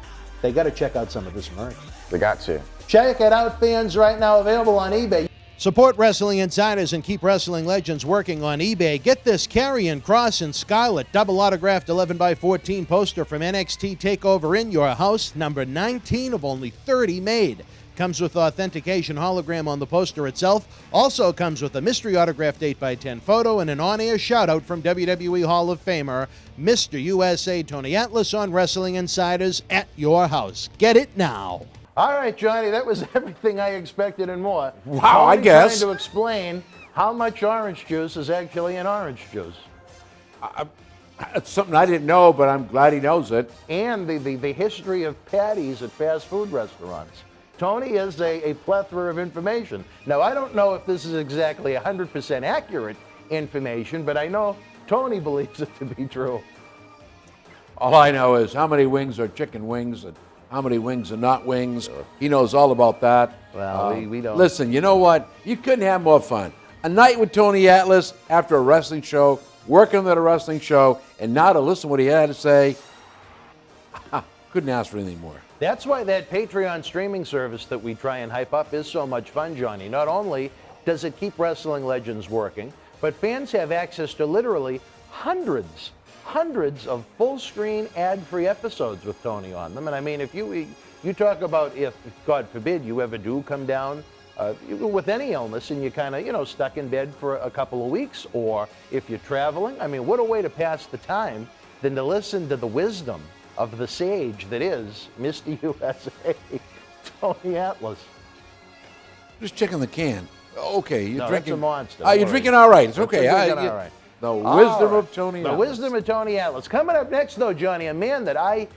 they got to check out some of this merch. They got to. Check it out, fans, right now available on eBay. Support Wrestling Insiders and keep wrestling legends working on eBay. Get this Karrion Kross and Scarlett double autographed 11x14 poster from NXT TakeOver in your house, number 19 of only 30 made. Comes with authentication hologram on the poster itself. Also comes with a mystery autographed 8x10 photo and an on-air shout-out from WWE Hall of Famer Mr. USA Tony Atlas on Wrestling Insiders at your house. Get it now. All right, Johnny, that was everything I expected and more. Wow, I guess. Trying to explain how much orange juice is actually in orange juice. It's something I didn't know, but I'm glad he knows it. And the history of patties at fast food restaurants. Tony has a plethora of information. Now, I don't know if this is exactly 100% accurate information, but I know Tony believes it to be true. All I know is how many wings are chicken wings and how many wings are not wings. He knows all about that. Well, we don't. Listen, you know what? You couldn't have more fun. A night with Tony Atlas after a wrestling show, working at a wrestling show, and now to listen to what he had to say, couldn't ask for anything more. That's why that Patreon streaming service that we try and hype up is so much fun, Johnny. Not only does it keep wrestling legends working, but fans have access to literally hundreds of full-screen ad-free episodes with Tony on them. And I mean, if you talk about if, God forbid, you ever do come down with any illness and you kind of, stuck in bed for a couple of weeks, or if you're traveling, I mean, what a way to pass the time than to listen to the wisdom of the sage that is Mr. USA, Tony Atlas. Just checking the can. Okay, you're drinking. That's a monster. You're drinking all right. It's okay. All right. The wisdom of Tony Atlas. The wisdom of Tony Atlas. Coming up next, though, Johnny, a man that I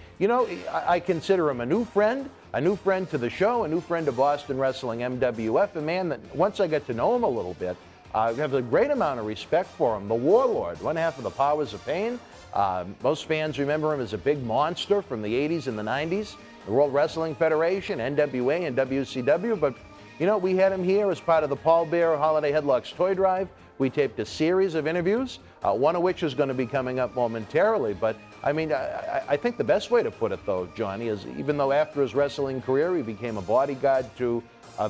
consider him a new friend to the show, a new friend to Boston Wrestling MWF, a man that once I get to know him a little bit, I have a great amount of respect for him. The Warlord, one half of the Powers of Pain. Most fans remember him as a big monster from the 80s and the 90s, the World Wrestling Federation, NWA, and WCW. But, we had him here as part of the Paul Bearer Holiday Headlocks Toy Drive. We taped a series of interviews, one of which is going to be coming up momentarily. But, I mean, I think the best way to put it, though, Johnny, is even though after his wrestling career he became a bodyguard to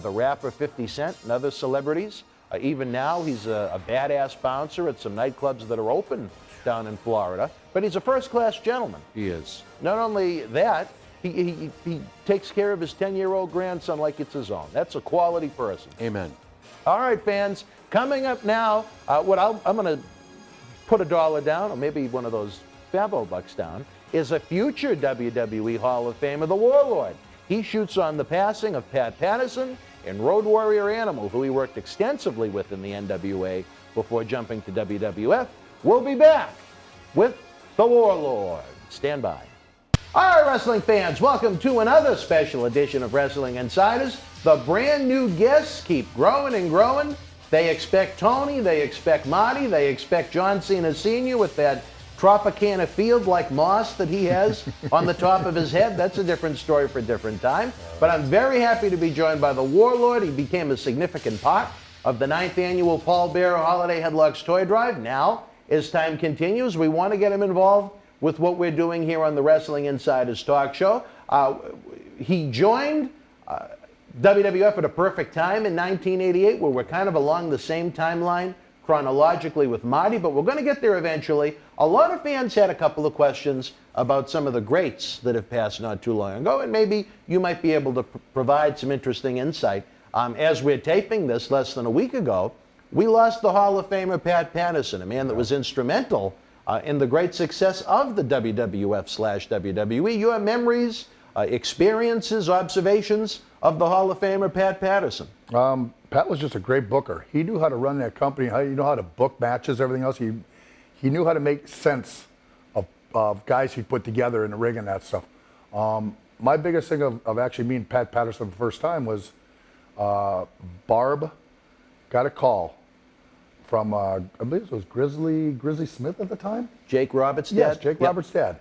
the rapper 50 Cent and other celebrities, even now he's a badass bouncer at some nightclubs that are open down in Florida. But he's a first-class gentleman. He is. Not only that, he takes care of his 10-year-old grandson like it's his own. That's a quality person. Amen. All right, fans. Coming up now, I'm going to put $1 down, or maybe one of those Fabo bucks down, is a future WWE Hall of Famer, the Warlord. He shoots on the passing of Pat Patterson and Road Warrior Animal, who he worked extensively with in the NWA before jumping to WWF. We'll be back with the Warlord. Stand by. All right, wrestling fans, welcome to another special edition of Wrestling Insiders. The brand new guests keep growing and growing. They expect Tony, they expect Marty, they expect John Cena Sr. with that Tropicana field-like moss that he has on the top of his head. That's a different story for a different time. But I'm very happy to be joined by the Warlord. He became a significant part of the 9th annual Paul Bearer Holiday Headlocks Toy Drive. Now, as time continues, we want to get him involved with what we're doing here on the Wrestling Insiders Talk Show. He joined WWF at a perfect time in 1988, where we're kind of along the same timeline chronologically with Marty, but we're going to get there eventually. A lot of fans had a couple of questions about some of the greats that have passed not too long ago, and maybe you might be able to provide some interesting insight. As we're taping this less than a week ago, we lost the Hall of Famer Pat Patterson, a man that was instrumental in the great success of the WWF/WWE. Your memories, experiences, observations of the Hall of Famer Pat Patterson. Pat was just a great booker. He knew how to run that company. He knew how to book matches, everything else. He knew how to make sense of guys he put together in the ring and that stuff. My biggest thing of actually meeting Pat Patterson the first time was Barb got a call from, I believe it was Grizzly Smith at the time? Jake Roberts' dad? Yes, Jake Roberts' dad.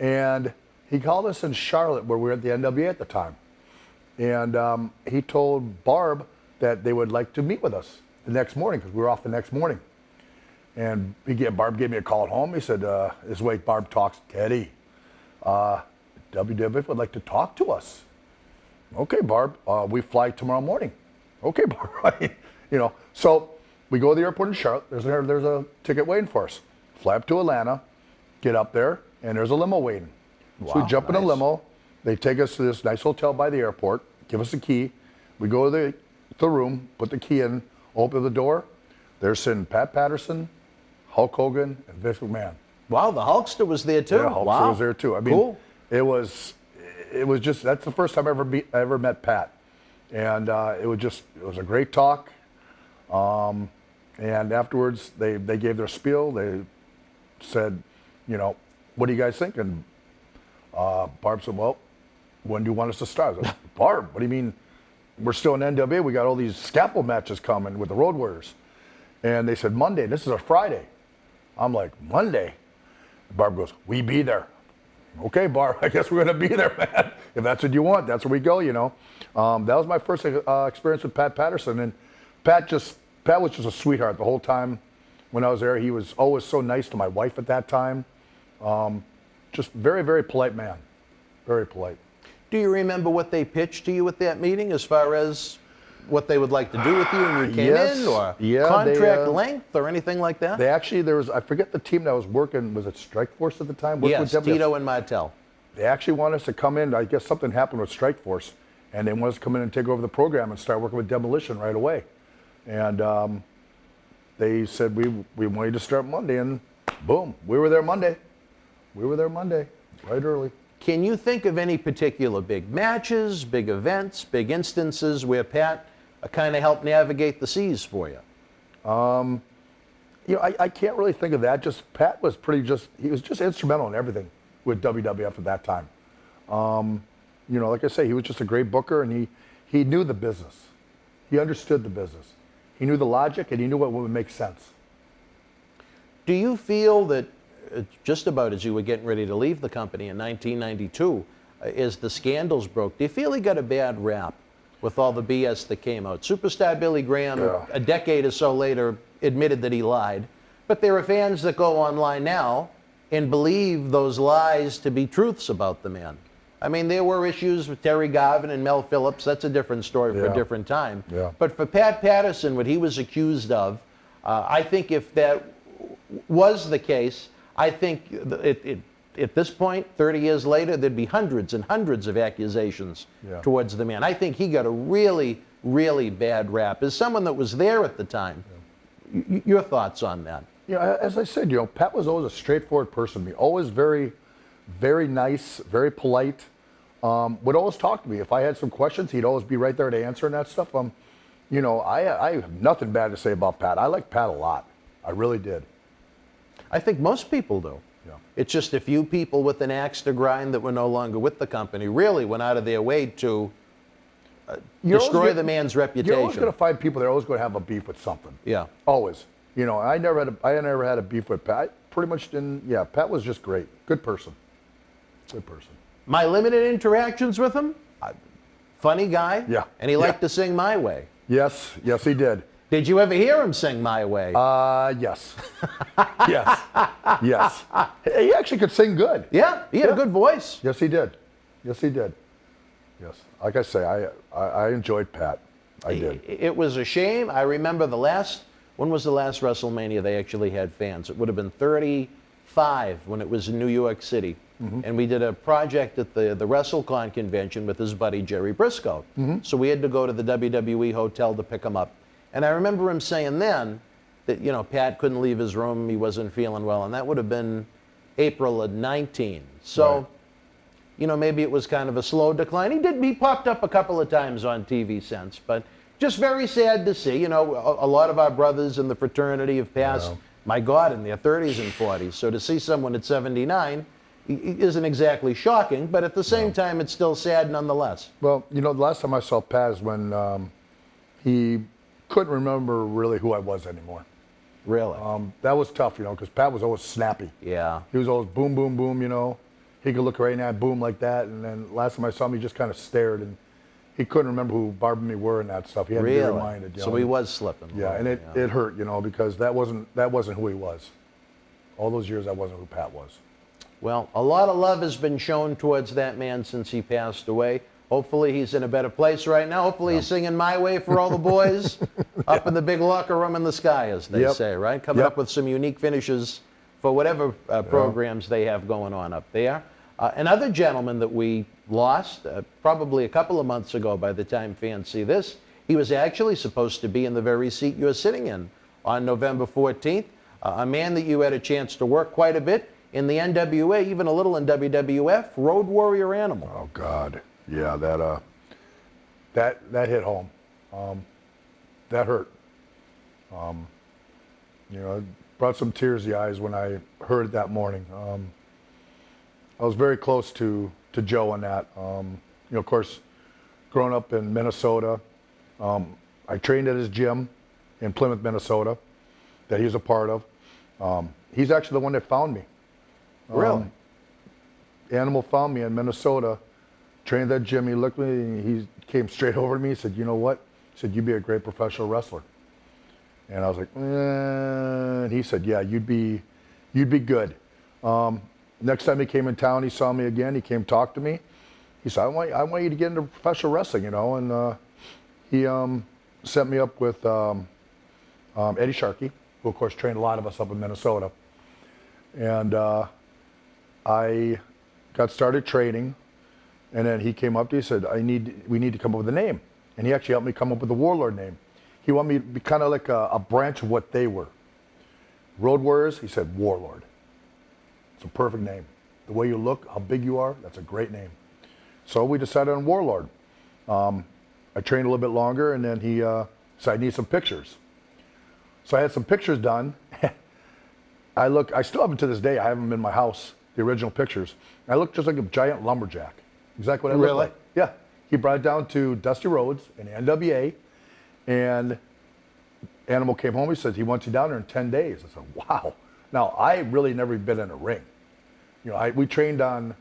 And he called us in Charlotte where we were at the NWA at the time. And he told Barb that they would like to meet with us the next morning because we were off the next morning. And Barb gave me a call at home. He said, this is the way Barb talks, Teddy, WWF would like to talk to us. Okay, Barb, we fly tomorrow morning. Okay, Barb. So we go to the airport in Charlotte. There's a ticket waiting for us. Fly up to Atlanta, get up there, and there's a limo waiting. Wow, so we jump in a nice. limo. They take us to this nice hotel by the airport, give us a key. We go to the room, put the key in, open the door. There's sitting Pat Patterson, Hulk Hogan, and Vince McMahon. Wow, the Hulkster was there too. Yeah, Hulkster wow. was there too. I mean, cool. it was just, that's the first time I ever met Pat. And it was a great talk. And afterwards, they gave their spiel. They said, what do you guys think? And Barb said, well, when do you want us to start? I was like, Barb, what do you mean? We're still in NWA. We got all these scaffold matches coming with the Road Warriors. And they said, Monday. This is a Friday. I'm like, Monday? Barb goes, we be there. Okay, Barb, I guess we're going to be there, man. If that's what you want, that's where we go, That was my first experience with Pat Patterson. And Pat was just a sweetheart the whole time when I was there. He was always so nice to my wife at that time. Just very, very polite man. Very polite. Do you remember what they pitched to you at that meeting as far as what they would like to do with you when you came Yes. in, or Yeah, contract they, length or anything like that? They actually, I forget the team that was working, was it Strikeforce at the time? Working Yes, with them? Tito and Martel. They actually wanted us to come in. I guess something happened with Strikeforce, and they wanted us to come in and take over the program and start working with Demolition right away. And they said, we want you to start Monday, and boom, we were there Monday. Right early. Can you think of any particular big matches, big events, big instances where Pat kind of helped navigate the seas for you? I can't really think of that. Just Pat was he was just instrumental in everything with WWF at that time. Like I say, he was just a great booker, and he knew the business. He understood the business. He knew the logic, and he knew what would make sense. Do you feel that just about as you were getting ready to leave the company in 1992, as the scandals broke, do you feel he got a bad rap with all the BS that came out? Superstar Billy Graham, a decade or so later, admitted that he lied. But there are fans that go online now and believe those lies to be truths about the man. I mean, there were issues with Terry Garvin and Mel Phillips. That's a different story for a different time. Yeah. But for Pat Patterson, what he was accused of, I think if that was the case, I think at this point, 30 years later, there'd be hundreds and hundreds of accusations towards the man. I think he got a really, really bad rap. As someone that was there at the time, your thoughts on that? Yeah, as I said, Pat was always a straightforward person to me. Always very, very nice, very polite. Would always talk to me. If I had some questions, he'd always be right there to answer and that stuff. I have nothing bad to say about Pat. I like Pat a lot. I really did. I think most people do. Yeah. It's just a few people with an axe to grind that were no longer with the company really went out of their way to destroy the man's reputation. You're always going to find people that are always going to have a beef with something. Yeah. Always. I never had a beef with Pat. I pretty much didn't. Yeah, Pat was just great. Good person. Good person. My limited interactions with him, funny guy. Yeah. And he liked to sing My Way. Yes, he did. Did you ever hear him sing My Way? Yes. Yes. He actually could sing good. Yeah, he had a good voice. Yes, he did. Yes. Like I say, I enjoyed Pat. I did. It was a shame. I remember when was the last WrestleMania they actually had fans? It would have been 35 when it was in New York City. Mm-hmm. And we did a project at the WrestleCon convention with his buddy Jerry Briscoe. Mm-hmm. So we had to go to the WWE hotel to pick him up. And I remember him saying then that, you know, Pat couldn't leave his room, he wasn't feeling well, and that would have been April of 19. So, Right. you know, maybe it was kind of a slow decline. He popped up a couple of times on TV since, but just very sad to see. You know, a lot of our brothers in the fraternity have passed, my God, in their 30s and 40s. So to see someone at 79 isn't exactly shocking, but at the same time, it's still sad nonetheless. Well, you know, the last time I saw Paz when he couldn't remember really who I was anymore. Really? That was tough, you know, because Pat was always snappy. Yeah. He was always boom, boom, boom, you know. He could look right now, boom like that, and then last time I saw him, he just kind of stared, and he couldn't remember who Barb and me were and that stuff. He had to be reminded. You So know? he was slipping. Yeah, and it hurt, you know, because that wasn't who he was. All those years, that wasn't who Pat was. Well, a lot of love has been shown towards that man since he passed away. Hopefully he's in a better place right now. Hopefully he's singing My Way for all the boys up in the big locker room in the sky, as they say, right? Coming up with some unique finishes for whatever programs they have going on up there. Another gentleman that we lost probably a couple of months ago by the time fans see this, he was actually supposed to be in the very seat you're sitting in on November 14th. A man that you had a chance to work quite a bit in the NWA, even a little in WWF, Road Warrior Animal. Oh, God. Yeah, that hit home. That hurt. You know, it brought some tears to the eyes when I heard it that morning. I was very close to Joe on that. You know, of course, growing up in Minnesota, I trained at his gym in Plymouth, Minnesota, that he was a part of. He's actually the one that found me. Really? Animal found me in Minnesota, trained at that gym. He looked at me and he came straight over to me. He said, "You know what?" He said, "You'd be a great professional wrestler." And I was like, and he said, "Yeah, you'd be good." Next time he came in town, he saw me again. He came talk to me. He said, I want you to get into professional wrestling, you know. And he set me up with Eddie Sharkey, who of course trained a lot of us up in Minnesota. And I got started training, and then he came up to me and said, we need to come up with a name. And he actually helped me come up with the Warlord name. He wanted me to be kind of like a branch of what they were. Road Warriors, he said, Warlord. It's a perfect name. The way you look, how big you are, that's a great name. So we decided on Warlord. I trained a little bit longer, and then he said, I need some pictures. So I had some pictures done. I still have them to this day. I have them in my house, the original pictures. I look just like a giant lumberjack. Exactly what I look like. Yeah. He brought it down to Dusty Rhodes in the NWA, and Animal came home. He said, he wants you down there in 10 days. I said, wow. Now, I really never been in a ring. You know, we trained in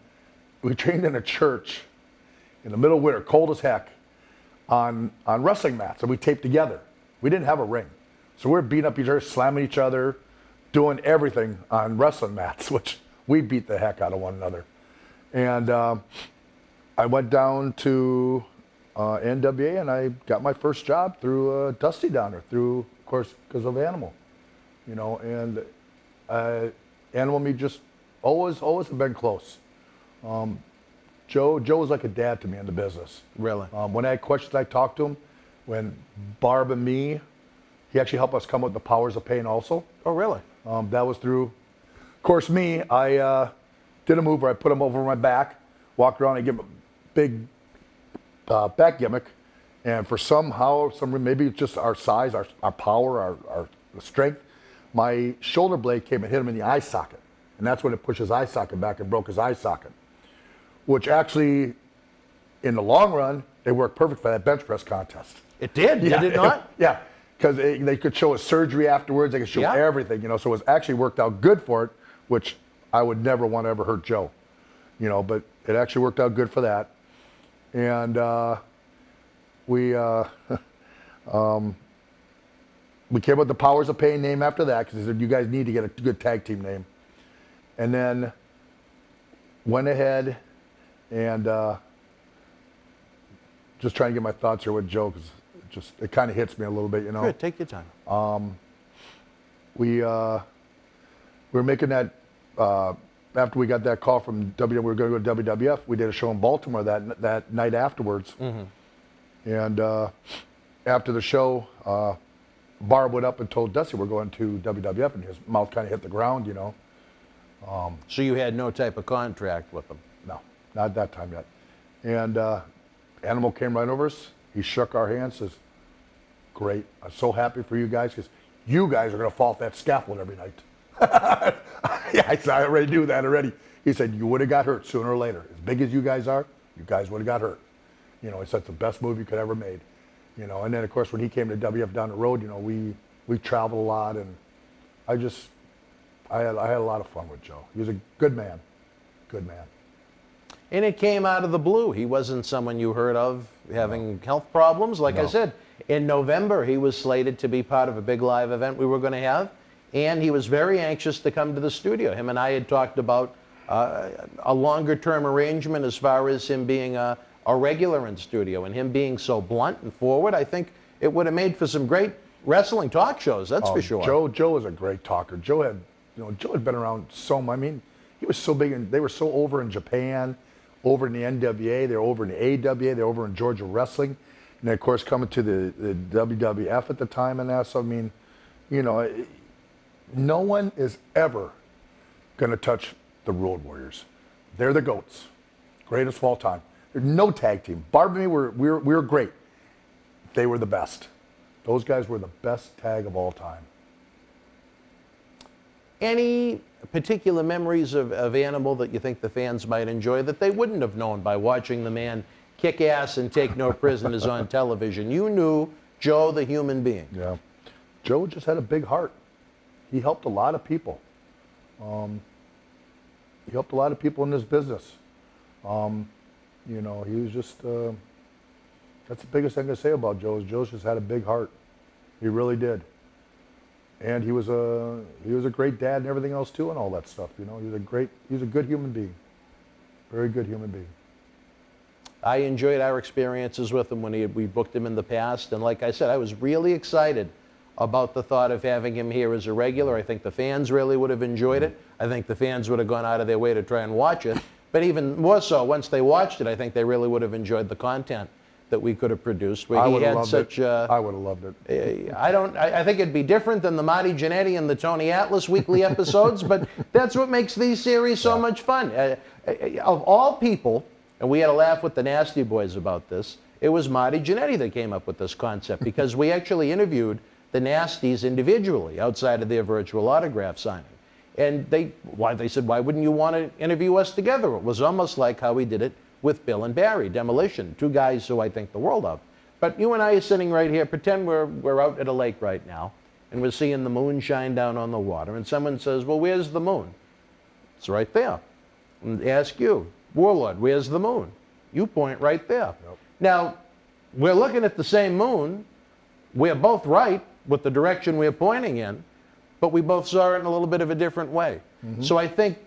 a church in the middle of winter, cold as heck, on wrestling mats, and we taped together. We didn't have a ring. So we were beating up each other, slamming each other, doing everything on wrestling mats, which we beat the heck out of one another. And I went down to NWA, and I got my first job through Dusty down there, through, of course, because of Animal. You know, and Animal and me just always have been close. Joe was like a dad to me in the business. Really? When I had questions, I talked to him. When Barb and me, he actually helped us come up with the Powers of Pain also. Oh, really? That was through, of course, me. I did a move where I put him over my back, walked around, and gave him a big back gimmick. And for maybe it's just our size, our power, our strength, my shoulder blade came and hit him in the eye socket. And that's when it pushed his eye socket back and broke his eye socket. Which actually, in the long run, it worked perfect for that bench press contest. It did? Yeah. Did it not? Yeah, because they could show us surgery afterwards. They could show everything, you know. So it was actually worked out good for it, which I would never want to ever hurt Joe, you know. But it actually worked out good for that. And we came up with the Powers of Pain name after that because they said, you guys need to get a good tag team name. And then went ahead and just trying to get my thoughts here with Joe because it kind of hits me a little bit, you know. Good, take your time. We were making that after we got that call from we were going to go to WWF. We did a show in Baltimore that night afterwards. Mm-hmm. And after the show, Barb went up and told Dusty we're going to WWF, and his mouth kind of hit the ground, you know. So you had no type of contract with them? No, not at that time yet. And Animal came right over us. He shook our hands, says, great. I'm so happy for you guys because you guys are going to fall off that scaffold every night. Yeah, I said, I already knew that already. He said, you would have got hurt sooner or later. As big as you guys are, you guys would have got hurt. You know, he said it's the best move you could ever made. You know, and then of course when he came to WF down the road, you know, we traveled a lot, and I had a lot of fun with Joe. He was a good man. Good man. And it came out of the blue. He wasn't someone you heard of having health problems. Like I said, in November, he was slated to be part of a big live event we were going to have, and he was very anxious to come to the studio. Him and I had talked about a longer-term arrangement as far as him being a regular in studio, and him being so blunt and forward. I think it would have made for some great wrestling talk shows, that's for sure. Joe was a great talker. Joe had been around so much. I mean, he was so big, and they were so over in Japan, over in the NWA, they were over in the AWA, they were over in Georgia Wrestling, and then, of course, coming to the WWF at the time and that. So, I mean, you know, no one is ever going to touch the Road Warriors. They're the GOATs, greatest of all time. There's no tag team. Barb and me we were great. They were the best. Those guys were the best tag of all time. Any particular memories of Animal that you think the fans might enjoy that they wouldn't have known by watching the man kick ass and take no prisoners on television? You knew Joe, the human being. Yeah. Joe just had a big heart. He helped a lot of people. He helped a lot of people in this business. You know, he was just, that's the biggest thing I say about Joe, is Joe just had a big heart. He really did. And he was a great dad and everything else too, and all that stuff. You know, he was a good human being. Very good human being. I enjoyed our experiences with him when we booked him in the past, and like I said, I was really excited about the thought of having him here as a regular. I think the fans really would have enjoyed it. I think the fans would have gone out of their way to try and watch it. But even more so, once they watched it, I think they really would have enjoyed the content that we could have produced. I would have loved it. I would have loved it. I think it'd be different than the Marty Jannetty and the Tony Atlas weekly episodes, but that's what makes these series so much fun. Of all people, and we had a laugh with the Nasty Boys about this, it was Marty Jannetty that came up with this concept, because we actually interviewed the Nasties individually outside of their virtual autograph signing. And they said, why wouldn't you want to interview us together? It was almost like how we did it with Bill and Barry, Demolition, two guys who I think the world of. But you and I are sitting right here, pretend we're out at a lake right now, and we're seeing the moon shine down on the water, and someone says, well, where's the moon? It's right there. And ask you, Warlord, where's the moon? You point right there. Yep. Now, we're looking at the same moon. We're both right with the direction we're pointing in, but we both saw it in a little bit of a different way. Mm-hmm. So I think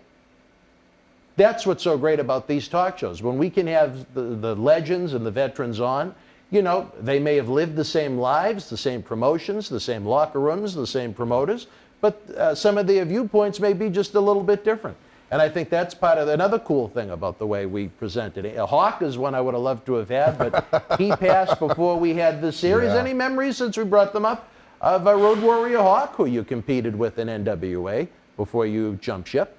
that's what's so great about these talk shows. When we can have the legends and the veterans on, you know, they may have lived the same lives, the same promotions, the same locker rooms, the same promoters, but some of their viewpoints may be just a little bit different. And I think that's part of another cool thing about the way we presented it. Hawk is one I would have loved to have had, but he passed before we had this series. Yeah. Any memories, since we brought them up, of Road Warrior Hawk, who you competed with in NWA before you jumped ship?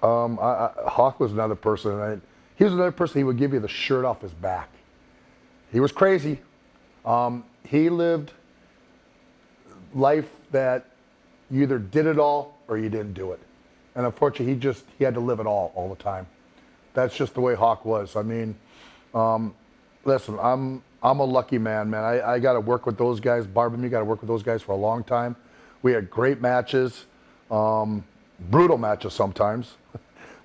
Hawk was another person. He was another person, he would give you the shirt off his back. He was crazy. He lived life that you either did it all or you didn't do it. And unfortunately, he had to live it all the time. That's just the way Hawk was. I mean, listen, I'm a lucky man. I got to work with those guys. Barb and me got to work with those guys for a long time. We had great matches, brutal matches sometimes,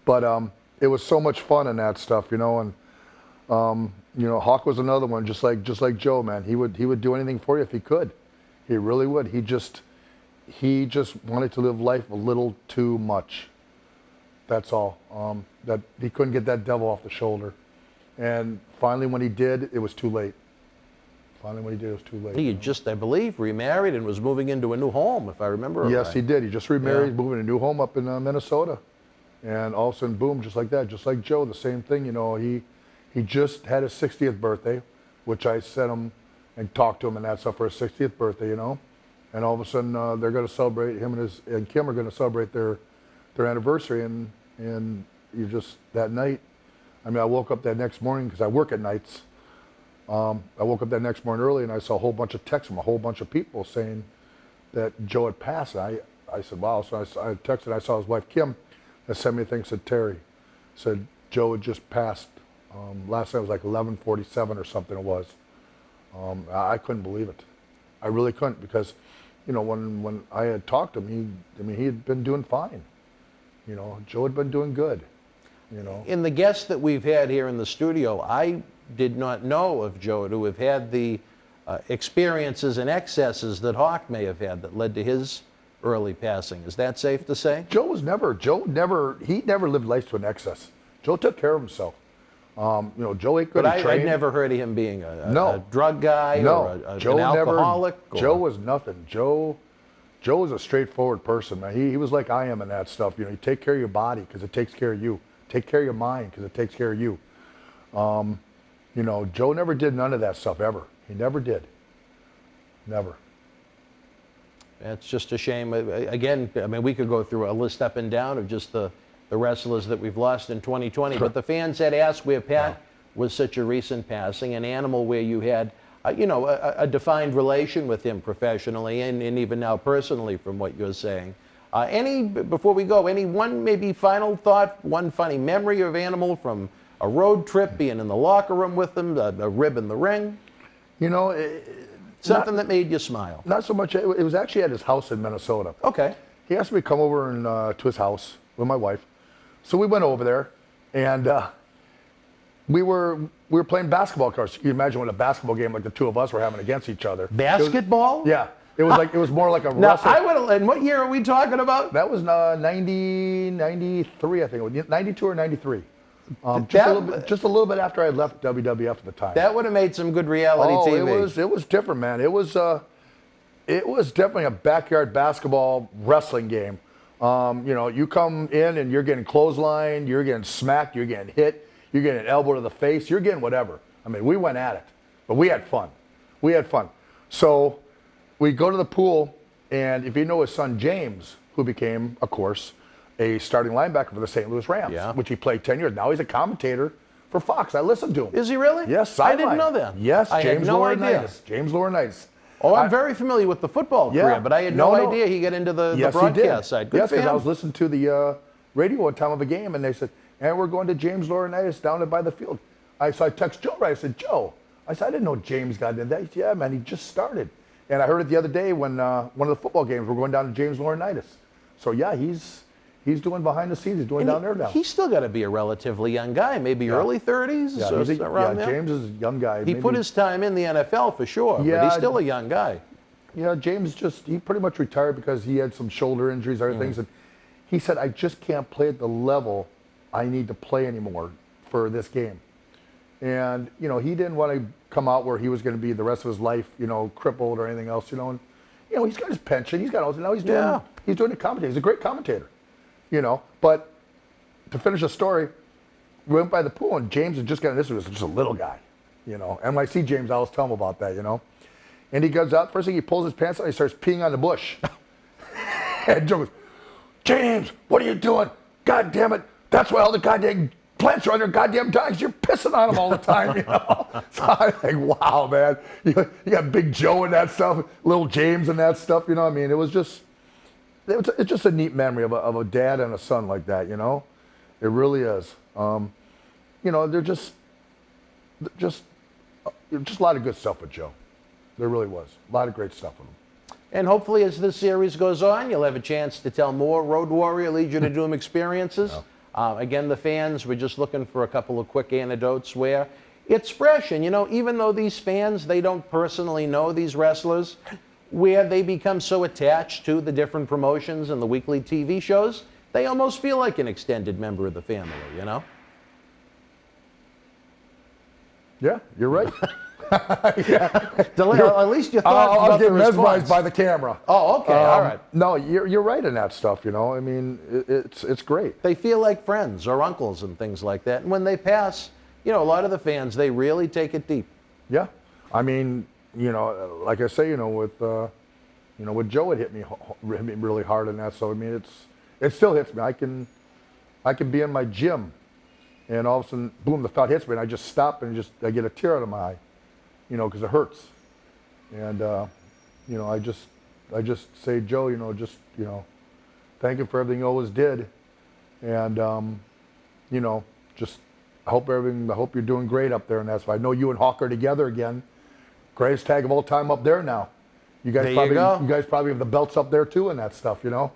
but it was so much fun in that stuff, you know. And you know, Hawk was another one, just like Joe, man. He would do anything for you if he could. He really would. He just wanted to live life a little too much. That's all. That he couldn't get that devil off the shoulder. And finally, when he did, it was too late. Finally, when he did, it was too late. He had just, I believe, remarried and was moving into a new home, if I remember right. Yes, he did. He just remarried, moving to a new home up in Minnesota. And all of a sudden, boom, just like that. Just like Joe, the same thing. You know, he just had his 60th birthday, which I sent him and talked to him and that stuff for his 60th birthday, you know. and all of a sudden they're going to celebrate, him and Kim are going to celebrate their anniversary, and you just, that night, I mean, I woke up that next morning because I work at nights. I woke up that next morning early and I saw a whole bunch of texts from a whole bunch of people saying that Joe had passed. I said, wow. So I texted, I saw his wife Kim that sent me a thing, said, Terry, said Joe had just passed. Last night was like 11:47 or something it was. I couldn't believe it. I really couldn't, because, you know, when I had talked to him, he had been doing fine. You know, Joe had been doing good, you know. In the guests that we've had here in the studio, I did not know of Joe to have had the experiences and excesses that Hawk may have had that led to his early passing. Is that safe to say? Joe never lived life to an excess. Joe took care of himself. You know, Joe ate good. But I'd never heard of him being a drug guy or an Joe alcoholic. Joe was nothing. Joe was a straightforward person, man. He was like I am in that stuff. You know, you take care of your body because it takes care of you. Take care of your mind because it takes care of you. You know, Joe never did none of that stuff ever. He never did. Never. That's just a shame. Again, I mean, we could go through a list up and down of just the wrestlers that we've lost in 2020. But the fans had asked where Pat was such a recent passing, an animal where you had, you know, a defined relation with him professionally and even now personally from what you're saying. Before we go, any one maybe final thought, one funny memory of Animal from a road trip, being in the locker room with him, a rib in the ring? You know, something that made you smile. Not so much. It was actually at his house in Minnesota. Okay. He asked me to come over and to his house with my wife. So we went over there, and we were playing basketball cards. You can imagine what a basketball game like the two of us were having against each other. Basketball? It was more like a now, wrestle. And what year are we talking about? That was 93, I think it was 92 or 93. Just a little bit after I had left WWF at the time. That would have made some good reality TV. It was different, man. It was definitely a backyard basketball wrestling game. You know, you come in and you're getting clotheslined, you're getting smacked, you're getting hit, you're getting an elbow to the face, you're getting whatever. I mean, we went at it, but we had fun. So we go to the pool, and if you know his son James, who became, of course, a starting linebacker for the St. Louis Rams, which he played 10 years. Now he's a commentator for Fox. I listened to him. Is he really? Yes, sideline. I didn't know that. Yes, I James had no idea. James Laurinaitis. Oh, I'm very familiar with the football career, but I had no idea he got into the broadcast side. Good yes, for because him. I was listening to the radio one time of a game, and they said, and we're going to James Laurinaitis down by the field. So I text Joe, right? I said, Joe, I said, I didn't know James got into that. He said, yeah, man, he just started. And I heard it the other day when one of the football games, we're going down to James Laurinaitis. So yeah, he's doing behind the scenes. He's doing down there now. He's still got to be a relatively young guy, maybe early 30s. Yeah, James is a young guy. He put his time in the NFL for sure, but he's still a young guy. Yeah, James he pretty much retired because he had some shoulder injuries, other things. And he said, I just can't play at the level I need to play anymore for this game. And, you know, he didn't want to come out where he was going to be the rest of his life, you know, crippled or anything else, you know. And, you know, he's got his pension. He's got all, now he's doing the commentator. He's a great commentator, you know. But to finish the story, we went by the pool, and James had just gotten, this was just a little guy, you know. And when I see James, I always tell him about that, you know. And he goes out, first thing he pulls his pants out, he starts peeing on the bush. And Joe goes, James, what are you doing? God damn it. That's why all the goddamn plants are on their goddamn dogs. You're pissing on them all the time, you know. So I think, wow, man. You got Big Joe and that stuff, little James and that stuff, you know what I mean? It's just a neat memory of a dad and a son like that, you know. It really is. You know, they're just a lot of good stuff with Joe. There really was. A lot of great stuff with him. And hopefully as this series goes on, you'll have a chance to tell more Road Warrior Legion of Doom experiences. Again, the fans, we're just looking for a couple of quick anecdotes where it's fresh. And, you know, even though these fans, they don't personally know these wrestlers, where they become so attached to the different promotions and the weekly TV shows, they almost feel like an extended member of the family, you know? Yeah, you're right. At least you thought I was getting mesmerized response. by the camera. Oh, okay, all right. No, you're right in that stuff, you know. I mean, it's great. They feel like friends or uncles and things like that. And when they pass, you know, a lot of the fans, they really take it deep. Yeah. I mean, you know, like I say, you know, with You know, with Joe, it hit me really hard on that. So I mean, it still hits me. I can be in my gym, and all of a sudden, boom, the thought hits me, and I just stop and I get a tear out of my eye, you know, because it hurts. And you know, I just say, Joe, you know, thank you for everything you always did, and you know, I hope you're doing great up there, and that's why I know you and Hawk are together again. Greatest tag of all time up there now. You guys probably have the belts up there too and that stuff, you know.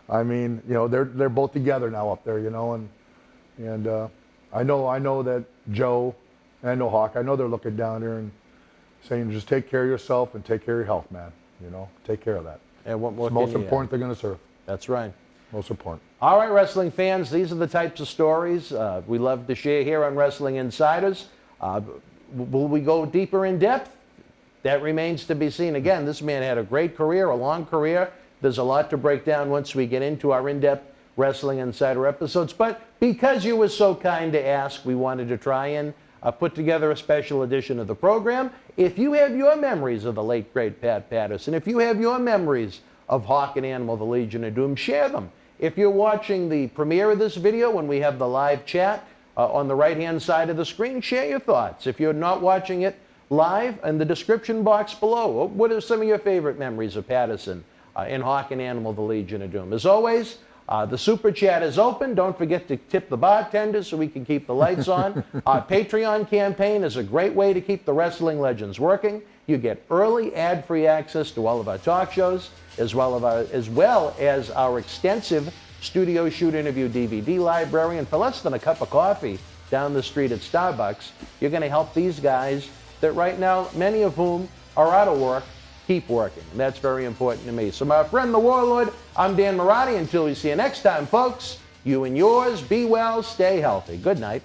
I mean, you know, they're both together now up there, you know, and I know that Joe and I know Hawk, I know they're looking down there and saying, just take care of yourself and take care of your health, man. You know, take care of that. And what more it's the most important thing in the surf. That's right. Most important. All right, wrestling fans, these are the types of stories we love to share here on Wrestling Insiders. Will we go deeper in depth? That remains to be seen. Again, this man had a great career, a long career. There's a lot to break down once we get into our in-depth Wrestling Insider episodes. But because you were so kind to ask, we wanted to try and put together a special edition of the program. If you have your memories of the late, great Pat Patterson, if you have your memories of Hawk and Animal, the Legion of Doom, share them. If you're watching the premiere of this video when we have the live chat on the right-hand side of the screen, share your thoughts. If you're not watching it live, in the description box below, what are some of your favorite memories of Patterson in Hawk and Animal, the Legion of Doom? As always, the super chat is open. Don't forget to tip the bartenders so we can keep the lights on. Our Patreon campaign is a great way to keep the wrestling legends working. You get early ad-free access to all of our talk shows, as well as our extensive studio shoot interview DVD library. And for less than a cup of coffee down the street at Starbucks, you're going to help these guys that right now, many of whom are out of work, keep working. And that's very important to me. So my friend the Warlord, I'm Dan Marati. Until we see you next time, folks, you and yours, be well, stay healthy. Good night.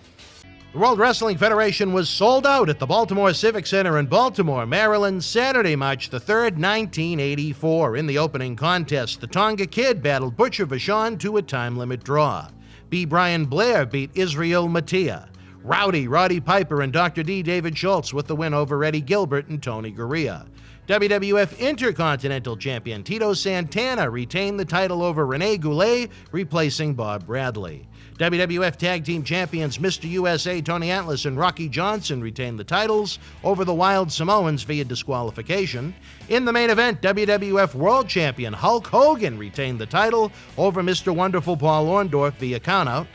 The World Wrestling Federation was sold out at the Baltimore Civic Center in Baltimore, Maryland, Saturday, March the 3rd, 1984. In the opening contest, the Tonga Kid battled Butcher Vachon to a time-limit draw. B. Brian Blair beat Israel Mattia. Rowdy Roddy Piper and Dr. D. David Schultz with the win over Eddie Gilbert and Tony Gurria. WWF Intercontinental Champion Tito Santana retained the title over Rene Goulet, replacing Bob Bradley. WWF Tag Team Champions Mr. USA Tony Atlas and Rocky Johnson retained the titles over the Wild Samoans via disqualification. In the main event, WWF World Champion Hulk Hogan retained the title over Mr. Wonderful Paul Orndorff via countout.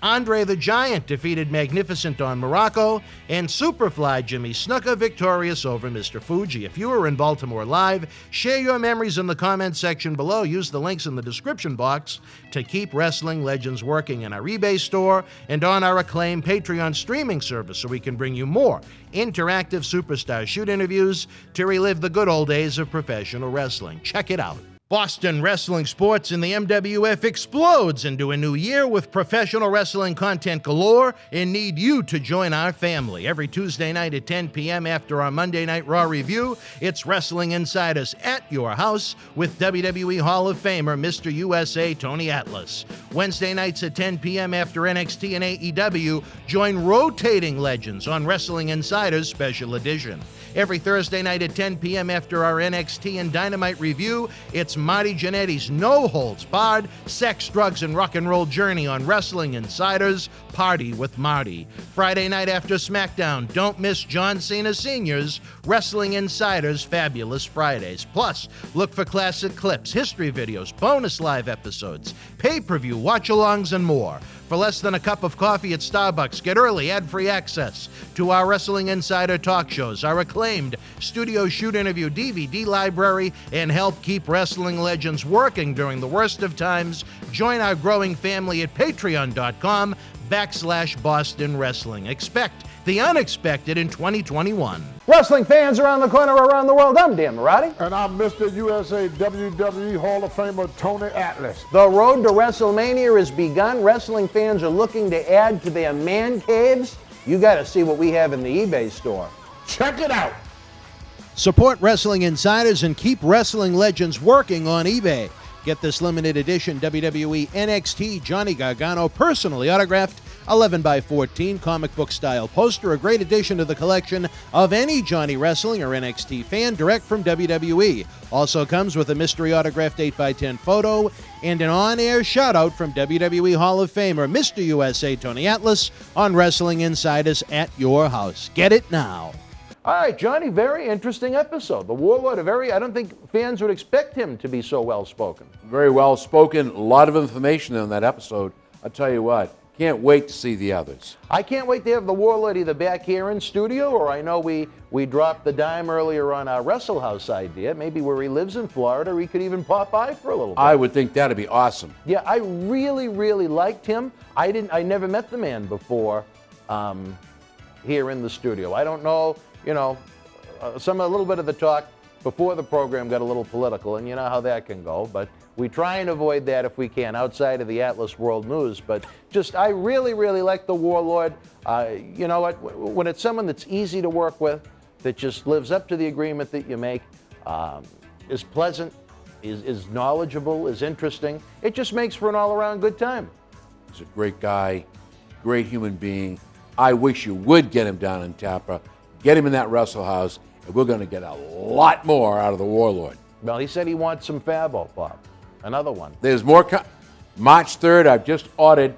Andre the Giant defeated Magnificent Don Morocco, and Superfly Jimmy Snuka victorious over Mr. Fuji. If you were in Baltimore live, share your memories in the comments section below. Use the links in the description box to keep wrestling legends working in our eBay store and on our acclaimed Patreon streaming service so we can bring you more interactive superstar shoot interviews to relive the good old days of professional wrestling. Check it out. Boston Wrestling Sports in the MWF explodes into a new year with professional wrestling content galore and need you to join our family. Every Tuesday night at 10 p.m. after our Monday Night Raw review, it's Wrestling Insiders at your house with WWE Hall of Famer Mr. USA Tony Atlas. Wednesday nights at 10 p.m. after NXT and AEW, join rotating legends on Wrestling Insiders Special Edition. Every Thursday night at 10 p.m. after our NXT and Dynamite review, it's Marty Jannetty's no-holds-barred sex, drugs, and rock and roll journey on Wrestling Insiders Party with Marty. Friday night after SmackDown, don't miss John Cena Sr.'s Wrestling Insiders Fabulous Fridays. Plus, look for classic clips, history videos, bonus live episodes, pay-per-view, watch-alongs, and more. For less than a cup of coffee at Starbucks, get early ad-free access to our Wrestling Insider talk shows, our acclaimed studio shoot interview DVD library, and help keep wrestling legends working during the worst of times. Join our growing family at patreon.com/Boston Wrestling. Expect the unexpected in 2021. Wrestling fans around the corner, around the world, I'm Dan Marati. And I'm Mr. USA WWE Hall of Famer Tony Atlas. The road to WrestleMania has begun. Wrestling fans are looking to add to their man caves. You got to see what we have in the eBay store. Check it out. Support Wrestling Insiders and keep wrestling legends working on eBay. Get this limited edition WWE NXT Johnny Gargano personally autographed 11 by 14 comic book style poster, a great addition to the collection of any Johnny Wrestling or NXT fan direct from WWE. Also comes with a mystery autographed 8 by 10 photo and an on-air shout-out from WWE Hall of Famer Mr. USA Tony Atlas on Wrestling Insiders at your house. Get it now. All right, Johnny, very interesting episode. The Warlord, I don't think fans would expect him to be so well-spoken. Very well spoken. A lot of information in that episode. I'll tell you what, can't wait to see the others. I can't wait to have the Warlord either back here in studio, or I know we dropped the dime earlier on our Wrestle House idea. Maybe where he lives in Florida, he could even pop by for a little bit. I would think that'd be awesome. Yeah, I really, really liked him. I never met the man before here in the studio. I don't know, a little bit of the talk before the program got a little political, and you know how that can go, but we try and avoid that if we can outside of the Atlas World News. But I really, really like the Warlord. You know what? When it's someone that's easy to work with, that just lives up to the agreement that you make, is pleasant, is knowledgeable, is interesting, it just makes for an all-around good time. He's a great guy, great human being. I wish you would get him down in Tampa, get him in that Wrestle House, and we're going to get a lot more out of the Warlord. Well, he said he wants some Fabo Pop. Another one. There's more. March 3rd, I've just ordered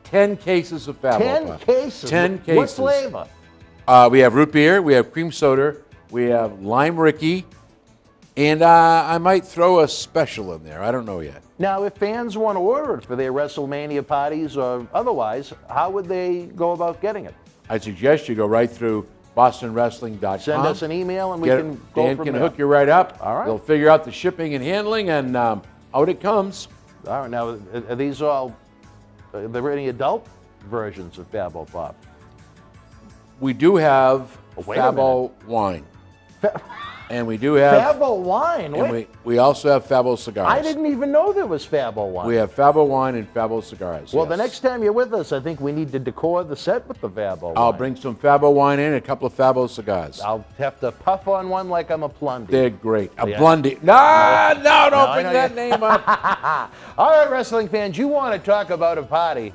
10 cases of Fabo 10 Pop. cases? 10 cases. What flavor? We have root beer, we have cream soda, we have lime Ricky, and I might throw a special in there. I don't know yet. Now, if fans want to order it for their WrestleMania parties or otherwise, how would they go about getting it? I suggest you go right through BostonWrestling.com. Send us an email and we can go Dan from can there. hook you right up. All right. They'll figure out the shipping and handling and out it comes. All right. Now, are these all, are there any adult versions of Fabo Pop? We do have Wait a Fabo wine. And we do have Fabo wine? and Wait, we also have Fabo cigars. I didn't even know there was Fabo wine. We have Fabo wine and Fabo cigars. Well, yes. the next time you're with us, I think we need to decor the set with the Fabo wine. I'll bring some Fabo wine in and a couple of Fabo cigars. I'll have to puff on one like I'm a Plundy. They're great. A Yeah. Blondie. No, don't I bring know that you- name up. All right, wrestling fans, you want to talk about a party.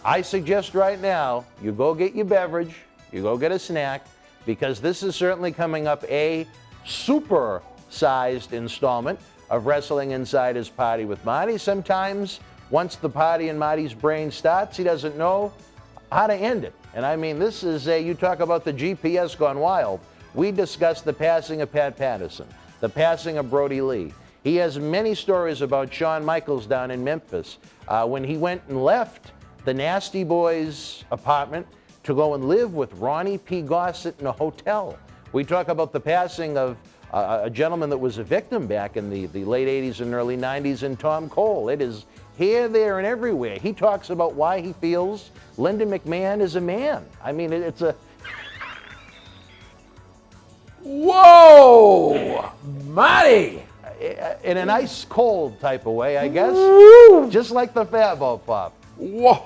I suggest right now you go get your beverage, you go get a snack, because this is certainly coming up a super-sized installment of Wrestling Insider's Party with Marty. Sometimes, once the party in Marty's brain starts, he doesn't know how to end it. And I mean, this is you talk about the GPS gone wild. We discussed the passing of Pat Patterson, the passing of Brody Lee. He has many stories about Shawn Michaels down in Memphis when he went and left the Nasty Boys apartment to go and live with Ronnie P. Gossett in a hotel. We talk about the passing of a gentleman that was a victim back in the late 80s and early 90s in Tom Cole. It is here, there, and everywhere. He talks about why he feels Lyndon McMahon is a man. I mean, it's a... Whoa! Marty! In a nice cold type of way, I guess. Just like the Fabo Pop. Whoa!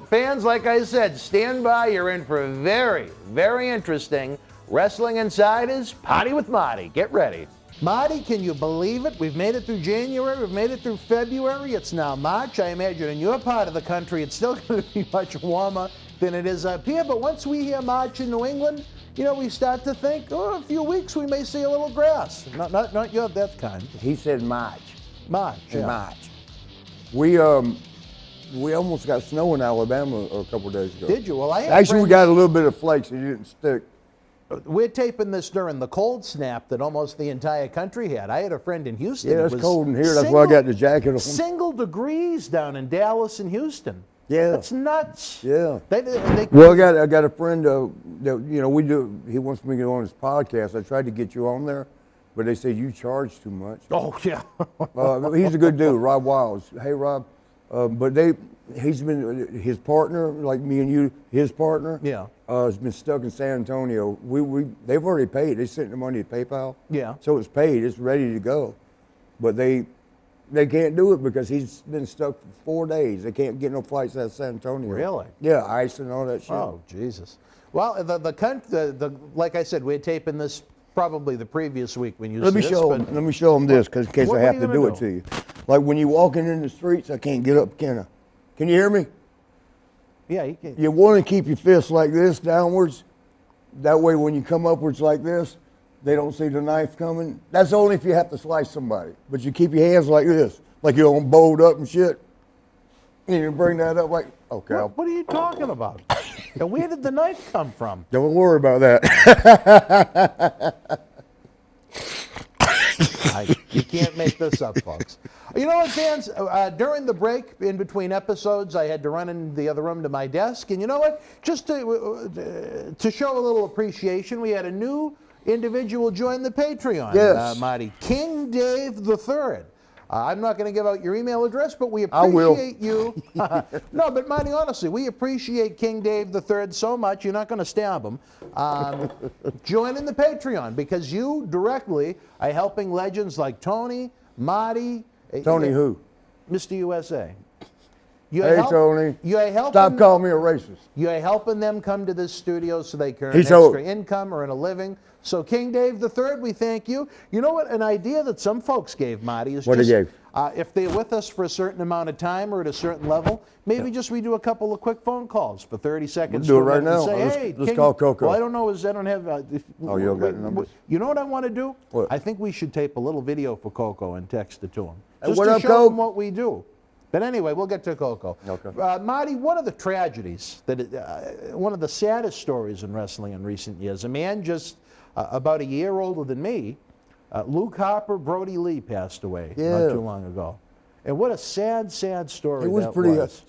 Fans, like I said, stand by. You're in for a very, very interesting Wrestling Insiders Party with Marty. Get ready. Marty, can you believe it? We've made it through January. We've made it through February. It's now March. I imagine in your part of the country, it's still going to be much warmer than it is up here. But once we hear March in New England, we start to think, a few weeks we may see a little grass. Not your that kind. He said March. March. Yeah. March. We almost got snow in Alabama a couple days ago. Did you? Well, I had Actually, we friends- got a little bit of flakes. It didn't stick. We're taping this during the cold snap that almost the entire country had. I had a friend in Houston. Yeah, It it's was cold in here. That's why I got the jacket on. Single degrees down in Dallas and Houston. Yeah. That's nuts. Yeah. They, Well, I got a friend that we do. He wants me to get on his podcast. I tried to get you on there, but they said you charge too much. oh, yeah. He's a good dude, Rob Wiles. Hey, Rob. But he's been his partner, like me and you, his partner. Yeah. Has been stuck in San Antonio. They've already paid. They sent the money to PayPal. Yeah. So it's paid. It's ready to go, but they can't do it because he's been stuck for 4 days. They can't get no flights out of San Antonio. Really? Yeah, ice and all that shit. Oh, Jesus. Well, like I said, we're taping this probably the previous week when you Let me see show this, them. Let me show them this, in case What I are have you to gonna do it do? to you. Like when you walking in the streets, I can't get up, can I? Can you hear me? Yeah, he can. You want to keep your fists like this downwards. That way when you come upwards like this, they don't see the knife coming. That's only if you have to slice somebody. But you keep your hands like this, like you're on bowled up and shit. And you bring that up like, okay. What are you talking about? And where did the knife come from? Don't worry about that. You can't make this up, folks. You know what, fans? During the break, in between episodes, I had to run in the other room to my desk. And you know what? Just to show a little appreciation, we had a new individual join the Patreon, Yes. Marty. King Dave III. I'm not going to give out your email address, but we I will. appreciate you. No, but Marty, honestly, we appreciate King Dave III so much. You're not going to stab him. Join in the Patreon because you directly are helping legends like Tony, Marty. Tony who? Mr. USA. Hey, Tony. You're helping, Stop calling me a racist. You're helping them come to this studio so they can earn He's extra old. income or earn a living. So King Dave III, we thank you. You know what? An idea that some folks gave, Marty, is What just they gave? if they're with us for a certain amount of time or at a certain level, maybe just we do a couple of quick phone calls for 30 seconds. We'll do it to right and now. Say, Let's- hey, let's King, call Coco. Well, I don't know. I don't have. Oh, you don't got the numbers? You know what I want to do? What? I think we should tape a little video for Coco and text it to him. Hey, Just what to up, show Coke? him what we do. But anyway, we'll get to Coco. Okay. Marty, one of the tragedies, one of the saddest stories in wrestling in recent years, a man just about a year older than me, Luke Harper, Brody Lee passed away not too long ago. And what a sad, sad story It was that pretty. was.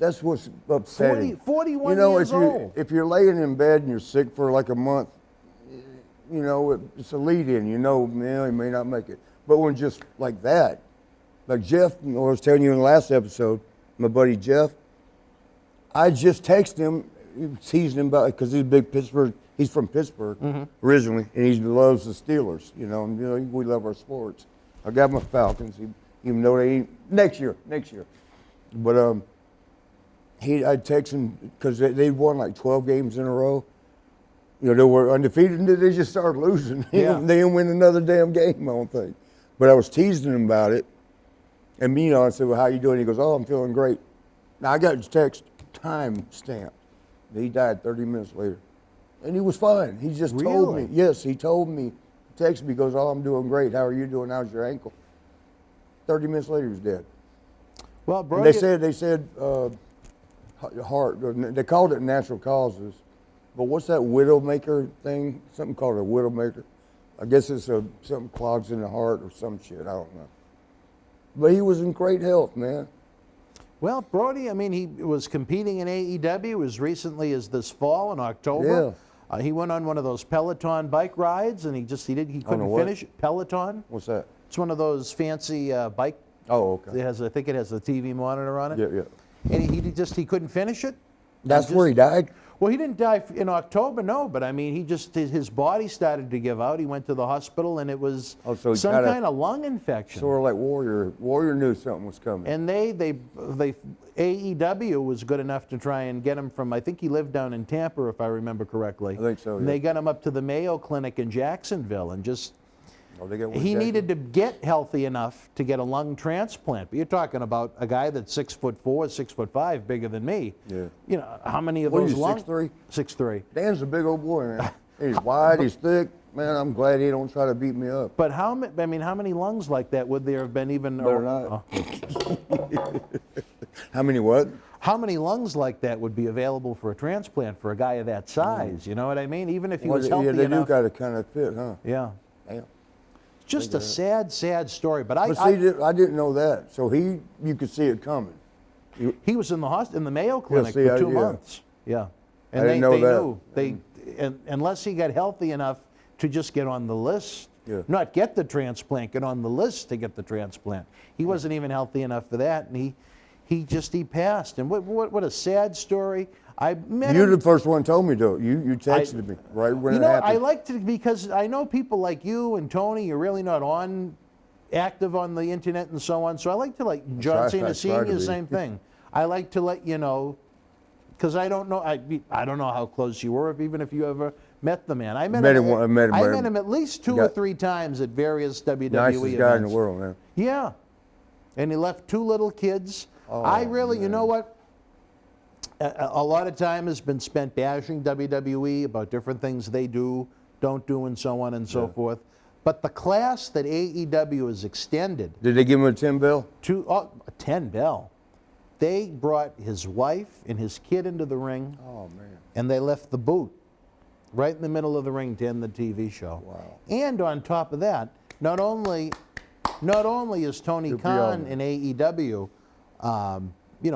That's what's upsetting. 41 you know, years old. if you're laying in bed and you're sick for like a month, you know, it's a lead-in. You know, man, he may not make it. But when just like that, like Jeff, I was telling you in the last episode, my buddy Jeff, I just texted him, teasing him about because he's a big Pittsburgh. He's from Pittsburgh originally, and he loves the Steelers. You know, we love our sports. I got my Falcons, even though they ain't next year. But I text him because they won like 12 games in a row. You know, they were undefeated, and they just started losing. Yeah. They didn't win another damn game, I don't think. But I was teasing him about it. And, you know, I said, well, how you doing? He goes, oh, I'm feeling great. Now, I got his text time stamped. He died 30 minutes later. And he was fine. He just told me. Really? Yes, he told me. Texted me, goes, oh, I'm doing great. How are you doing? How's your ankle? 30 minutes later, he was dead. Well, And Brody, they said heart. They called it natural causes. But what's that widowmaker thing? Something called a widowmaker. I guess it's something clogs in the heart or some shit. I don't know. But he was in great health, man. Well, Brody, I mean, he was competing in AEW as recently as this fall in October. Yeah. He went on one of those Peloton bike rides, and he couldn't what? finish it. Peloton. What's that? It's one of those fancy bike. Oh, okay. I think it has a TV monitor on it. Yeah, yeah. And he couldn't finish it. That's where he died? Well, he didn't die in October, no, but I mean, his body started to give out. He went to the hospital, and it was so he some kinda- kind of lung infection. Sort of like Warrior. Warrior knew something was coming. And AEW was good enough to try and get him from, I think he lived down in Tampa, if I remember correctly. I think so, And yeah. they got him up to the Mayo Clinic in Jacksonville, and They got one he Jackson? needed to get healthy enough to get a lung transplant. But you're talking about a guy that's 6'4", 6'5", bigger than me. Yeah. You know, how many of What are those you, lungs? 6'3"? 6'3". Dan's a big old boy, man. He's wide, he's thick. Man, I'm glad he don't try to beat me up. But how many lungs like that would there have been even? Better not. How many what? How many lungs like that would be available for a transplant for a guy of that size? You know what I mean? Even if he was healthy yeah, they enough. do got to kind of fit, huh? Yeah. Damn. Just a sad, sad story. But But see, I didn't know that. So you could see it coming. he was in the Mayo Clinic see, for 2 yeah. months. Yeah. And I didn't know that. knew. And unless he got healthy enough to just get on the list, Yeah. not get the transplant, get on the list to get the transplant. He wasn't even healthy enough for that, and he passed. And what a sad story. I met You're him. the first one told me to. You texted me right when You it know, happened. I like to, because I know people like you and Tony, you're really not active on the internet and so on. So I like to John Cena I try Senior, to be. same thing. I like to let you know, because I don't know, I don't know how close you were, even if you ever met the man. I met him at least 2 or 3 times at various WWE Nicest events. guy in the world, man. Yeah. And he left 2 little kids. Oh, I really, you know what? A lot of time has been spent bashing WWE about different things they do, don't do, and so on and so forth. But the class that AEW has extended Did they give him a 10 bell? to 10 bell, they brought his wife and his kid into the ring, Oh, man. and they left the boot right in the middle of the ring to end the TV show. Wow. And on top of that, not only is Tony Good for Khan y'all. and AEW,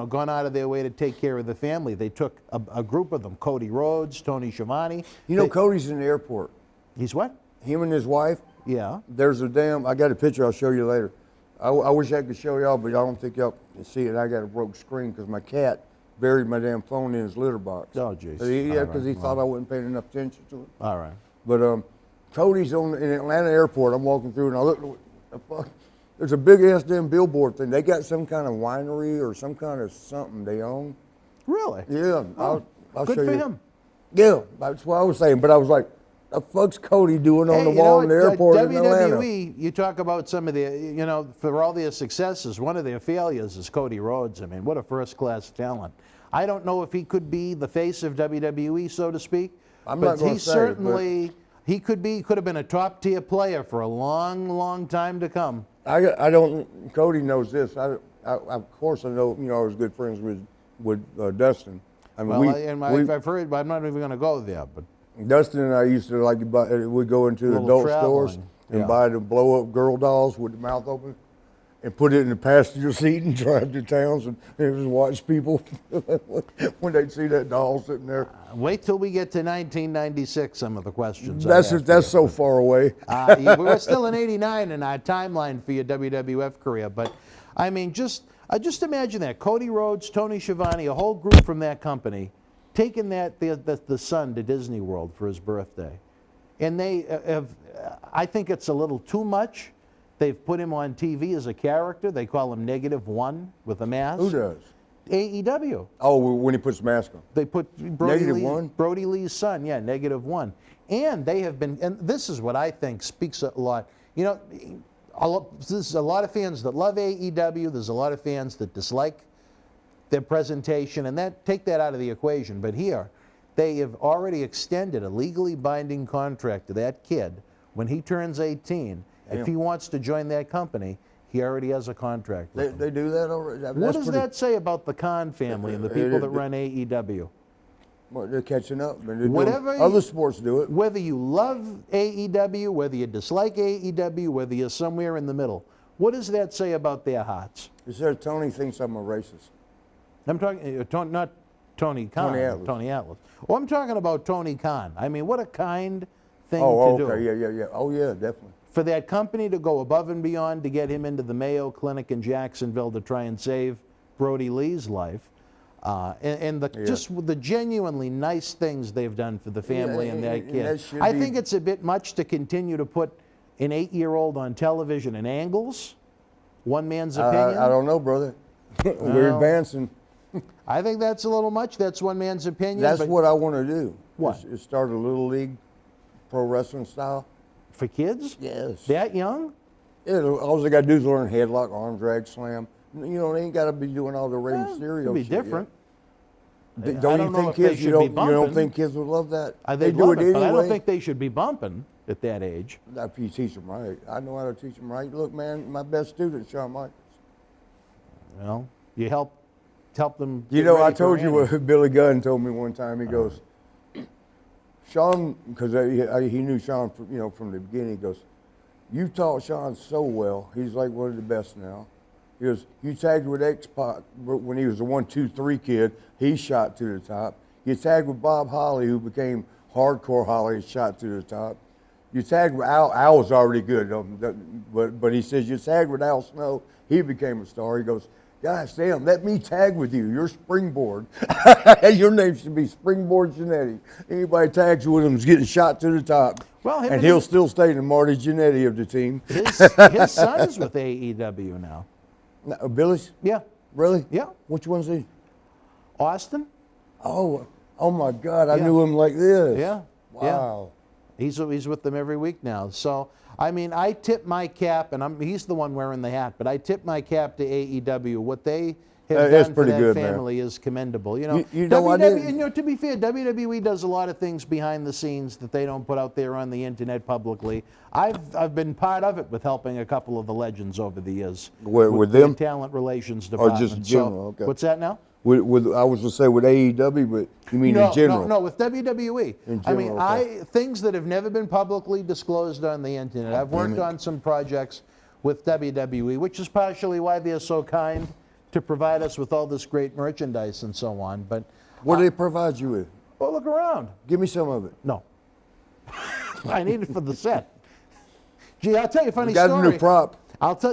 gone out of their way to take care of the family. They took a group of them: Cody Rhodes, Tony Schiavone. You know, Cody's in the airport. He's what? Him and his wife. Yeah. There's a damn. I got a picture. I'll show you later. I wish I could show y'all, but I don't think y'all can see it. I got a broke screen because my cat buried my damn phone in his litter box. Oh, jeez. Yeah, because he thought I wasn't paying enough attention to it. All right. But Cody's in Atlanta airport. I'm walking through and I look. The fuck, there's a big ass damn billboard thing. They got some kind of winery or some kind of something they own. Really? Yeah, Oh, I'll good show for you. him. Yeah, that's what I was saying. But I was like, the fuck's Cody doing on Hey, the you know wall in the what, airport in WWE, Atlanta? you talk about some of the, for all their successes, one of their failures is Cody Rhodes. I mean, what a first-class talent. I don't know if he could be the face of WWE, so to speak. I'm but not gonna he say, certainly, he could have been a top-tier player for a long, long time to come. I don't. Cody knows this. I of course I know. You know, I was good friends with Dustin. I mean, Well, I've heard, but I'm not even going to go there. But Dustin and I used to like to buy. We'd go into Little adult traveling, stores and yeah. buy the blow-up girl dolls with the mouth open, and put it in the passenger seat and drive to towns and just watch people when they'd see that doll sitting there. wait till we get to 1996. Some of the questions. I That's have for that's you. so far away. We were still in '89 in our timeline for your WWF career, but I mean, just imagine that: Cody Rhodes, Tony Schiavone, a whole group from that company, taking the son to Disney World for his birthday, and they have. I think it's a little too much. They've put him on TV as a character. They call him -1 with a mask. Who does? AEW. Oh, when he puts the mask on. They put -1? Brody Lee's son, yeah, -1. And they have been, and this is what I think speaks a lot. You know, there's a lot of fans that love AEW. There's a lot of fans that dislike their presentation, and take that out of the equation. But here, they have already extended a legally binding contract to that kid when he turns 18. If he wants to join that company, he already has a contract with them. They do that already. What does that say about the Khan family and the people that run AEW? Well, they're catching up. And they're Whatever doing, other sports do it. Whether you love AEW, whether you dislike AEW, whether you're somewhere in the middle, what does that say about their hearts? It says Tony thinks I'm a racist. I'm talking not Tony Khan, Tony Atlas. Tony Atlas. Well, I'm talking about Tony Khan. I mean, what a kind thing Oh, to okay, do. yeah. Oh, yeah, definitely. For that company to go above and beyond to get him into the Mayo Clinic in Jacksonville to try and save Brody Lee's life, and just the genuinely nice things they've done for the family and that kid. that should I be- think it's a bit much to continue to put an 8-year-old on television in angles. One man's opinion. I don't know, brother. We're advancing. I think that's a little much. That's one man's opinion. That's but what I want to do. What? Is start a little league, pro wrestling style. for kids? Yes. That young? Yeah, all they got to do is learn headlock, arm drag, slam. You know, they ain't got to be doing all the Rey Well, Mysterio it'll be shit yet. different. I Don't don't you know think if they kids? should You be don't bumping. think kids would love that? They do love it anyway. but I don't think they should be bumping at that age. If you teach them right, I know how to teach them right. Look, man, my best student, Shawn Michaels. You know, you help them. You get know, ready I for told you Randy. what Billy Gunn told me one time. He goes, Shawn, because he knew Shawn, from the beginning. He goes, you taught Shawn so well. He's like one of the best now. He goes, you tagged with X-Pac when he was a 1, 2, 3 kid. He shot to the top. You tagged with Bob Holly, who became Hardcore Holly, shot to the top. You tagged with Al. Al was already good, but he says you tagged with Al Snow. He became a star. He goes, gosh, damn, let me tag with you. You're Springboard. Your name should be Springboard Jannetty. Anybody tags with him is getting shot to the top. Well, and he'll still stay the Marty Jannetty of the team. His son is with AEW now. Billy's? Yeah. Really? Yeah. Which one's he? Austin? Oh my God, I Yeah. knew him like this. Yeah. Wow. Yeah. He's with them every week now. So I mean, I tip my cap, and he's the one wearing the hat, but I tip my cap to AEW. What they have That's done for pretty that good, man. family is commendable. You know, You know, I didn't- you know, to be fair, WWE does a lot of things behind the scenes that they don't put out there on the internet publicly. I've been part of it with helping a couple of the legends over the years. With their them? talent relations Or department. just general? Okay. What's that now? With I was gonna say with AEW, but you mean in general? No, with WWE. In I mean, general, okay. things that have never been publicly disclosed on the internet. I've worked on some projects with WWE, which is partially why they're so kind to provide us with all this great merchandise and so on. But What do they provide you with? well, look around. Give me some of it. No, I need it for the set. Gee, I'll tell you a funny Got story. a new prop.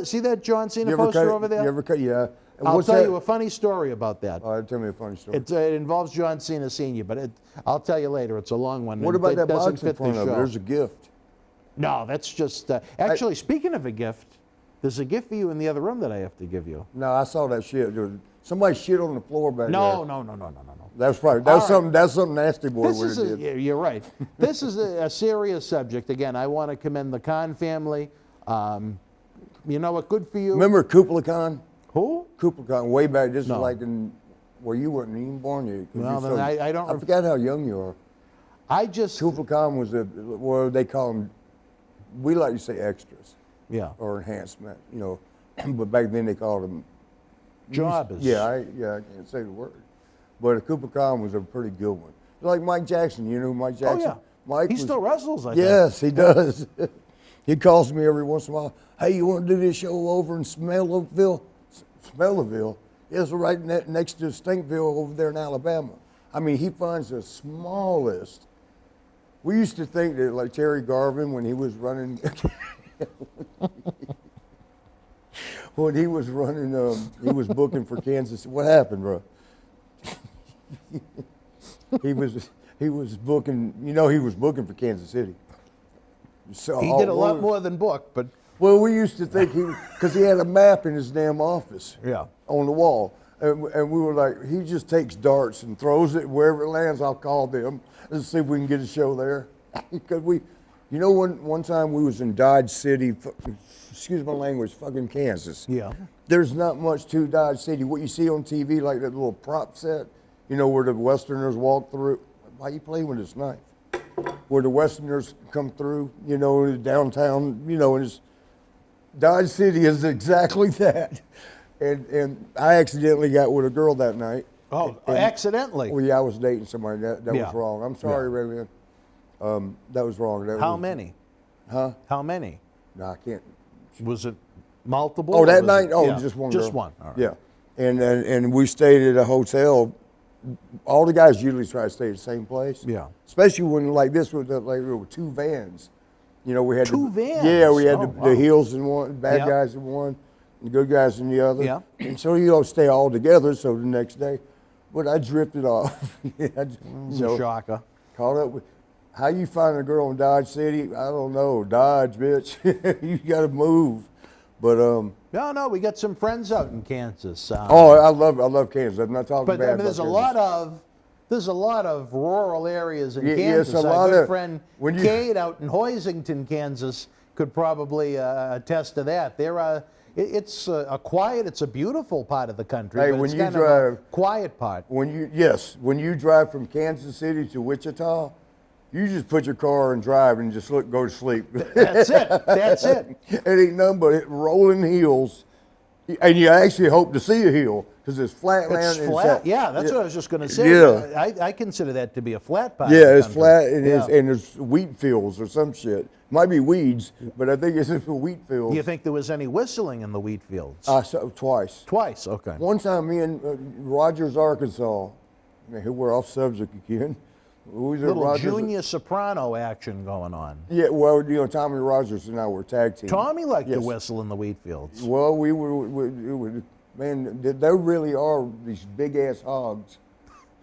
See that John Cena You ever poster cut? over there? You ever cut? Yeah. And I'll what's tell that? you a funny story about that. All right, tell me a funny story. It involves John Cena Sr., but I'll tell you later. It's a long one. What and about it that doesn't box in fit the front of it? show. There's a gift. No, that's just... actually, speaking of a gift, there's a gift for you in the other room that I have to give you. No, I saw that shit. Somebody shit on the floor back No. there. That's probably that's All right. That's something nasty boy This would is have did. yeah, you're right. This is a serious subject. Again, I want to commend the Khan family. You know what? Good for you. Remember Kublai Khan? Who? Kublai Khan, way back. This No. is like in where you weren't even born yet. 'Cause Well, you're then I don't I forgot how young you are. I just... Kublai Khan was well, they call them. We like to say extras Yeah. or enhancement, you know, but back then they called them. Jobbers. Yeah, I can't say the word, but Kublai Khan was a pretty good one. Like Mike Jackson, you know who Mike Jackson? Oh, yeah. Mike He was- still wrestles, I think. Yes, he does. He calls me every once in a while. Hey, you want to do this show over in Smellerville? Smellerville? Yes, right next to Stinkville over there in Alabama. I mean, he finds the smallest. We used to think that, like Terry Garvin, when he was running, he was booking for Kansas. What happened, bro? he was booking. You know, he was booking for Kansas City. So He did a lot more than book, but... Well, we used to think because he had a map in his damn office. Yeah. On the wall, and we were like, he just takes darts and throws it wherever it lands. I'll call them and see if we can get a show there. Because one time we was in Dodge City, excuse my language, fucking Kansas. Yeah. There's not much to Dodge City. What you see on TV, like that little prop set, you know, where the Westerners walk through. Why you playing with this knife? Where the Westerners come through, you know, downtown, you know, and it's Dodge City is exactly that. And I accidentally got with a girl that night. Oh, accidentally? Well, yeah, I was dating somebody. That Yeah. was wrong. I'm sorry, Raylan. That was wrong. How many? Huh? How many? No, I can't. Was it multiple? Oh, or that was night? it- Oh, yeah, just one Just girl. one. All right. Yeah. And we stayed at a hotel. All the guys usually try to stay at the same place. Yeah. Especially when like this was like there were two vans. You know, we had Two vans? Yeah, we had Oh, the wow. heels in one, bad Yeah. guys in one, the good guys in the other. Yeah. And so you know, stay all together. So the next day, but I drifted off. It's a shocker. Caught up with. How you find a girl in Dodge City? I don't know. Dodge, bitch. You got to move. But No, we got some friends out in Kansas. oh, I love Kansas. I'm not talking But bad I mean, there's a about lot of rural areas in Yeah, Kansas. yes, a Our lot good of- friend when you- Kate out in Hoisington, Kansas, could probably attest to that. It's a quiet, it's a beautiful part of the country. Hey, but when it's you kind of drive- a quiet part. When you drive from Kansas City to Wichita, you just put your car and drive and just go to sleep. That's it. That's it. It ain't nothing but rolling hills, and you actually hope to see a hill because it's flat land. It's and flat. that- Yeah, that's what I was just going to say. Yeah. I consider that to be a flat part. of Yeah, the it's country. flat. It is, Yeah. and there's wheat fields or some shit. Might be weeds, but I think it's a wheat field. Do you think there was any whistling in the wheat fields? Twice. Twice. Okay. One time, me and Rogers, Arkansas. Man, we're off subject again. We was at Little Rogers. junior soprano action going on. Yeah, well, you know, Tommy Rogers and I were tag team. Tommy liked to Yes. whistle in the wheat fields. Well, man, there really are these big ass hogs.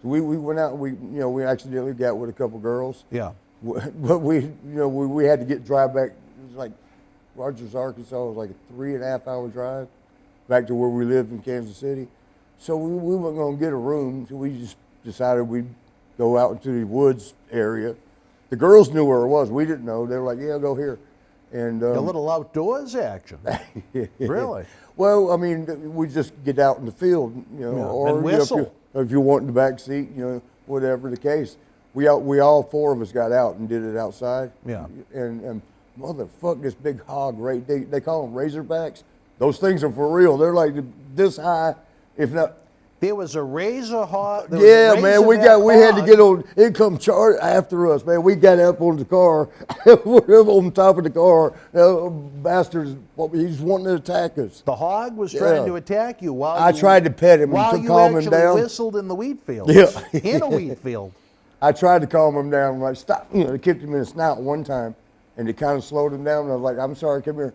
We went out. We accidentally got with a couple girls. Yeah. But we had to drive back. It was like Rogers, Arkansas. It was like a 3.5 hour drive back to where we lived in Kansas City. So we weren't going to get a room. So we just decided we'd go out into the woods area. The girls knew where it was. We didn't know. They were like, "Yeah, go here." And A little outdoors action. Really? Well, I mean, we just get out in the field, you know, Yeah, or and you know, whistle. if you want in the back seat, you know, whatever the case. We all four of us got out and did it outside. Yeah. And motherfuck, this big hog, right? They call them razorbacks. Those things are for real. They're like this high, if not. There was a razor hog. Yeah, man, we had to get on. It come charge after us, man. We got up on the car. We're up on top of the car. Bastards, he's wanting to attack us. The hog was trying to attack you while I tried to pet him while to you calm him actually down. whistled in the wheat field. Yeah. In a wheat field. I tried to calm him down. I'm like, stop. You know, I kicked him in the snout one time, and it kind of slowed him down. And I was like, I'm sorry, come here.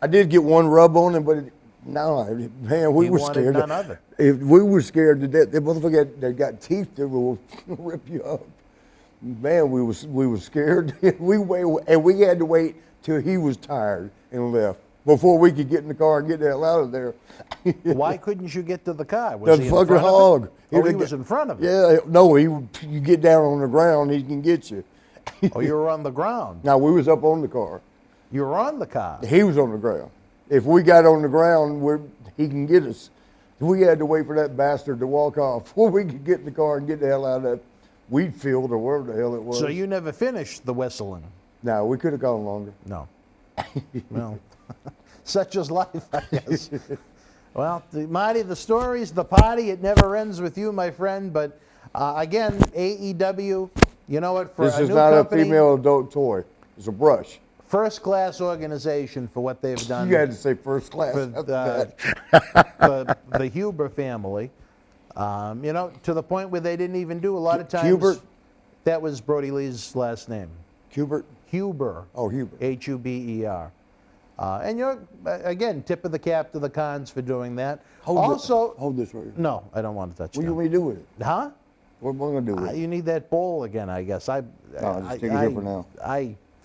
I did get one rub on him, but no, man, we He were wanted scared. none of it. We were scared to death. That motherfucker they got teeth that will rip you up. Man, we were scared. we had to wait till he was tired and left before we could get in the car and get the hell out of there. Why couldn't you get to the car? Was The he in fucking front of hog. it? Oh, he was in front of it. Yeah, no, you get down on the ground, he can get you. Oh, you were on the ground. Now we was up on the car. You were on the car. He was on the ground. If we got on the ground, he can get us. We had to wait for that bastard to walk off before we could get in the car and get the hell out of that wheat field or wherever the hell it was. So you never finished the whistling? No, we could have gone longer. No. Well, such is life, I guess. Well, Marty, the story's the party. It never ends with you, my friend. But again, AEW, you know what? For This a is new not company, a female adult toy. It's a brush. first-class organization for what they've done. You had to say first class. for the Huber family. You know, to the point where they didn't even do a lot of times. Hubert? That was Brody Lee's last name. Hubert? Huber. Oh, Hubert. Huber. And you're, again, tip of the cap to the Khans for doing that. Hold this right here. No, I don't want to touch What do it. you want me to do with it? Huh? What am I going to do with it? You need that bowl again, I guess. I'll just take it here for now.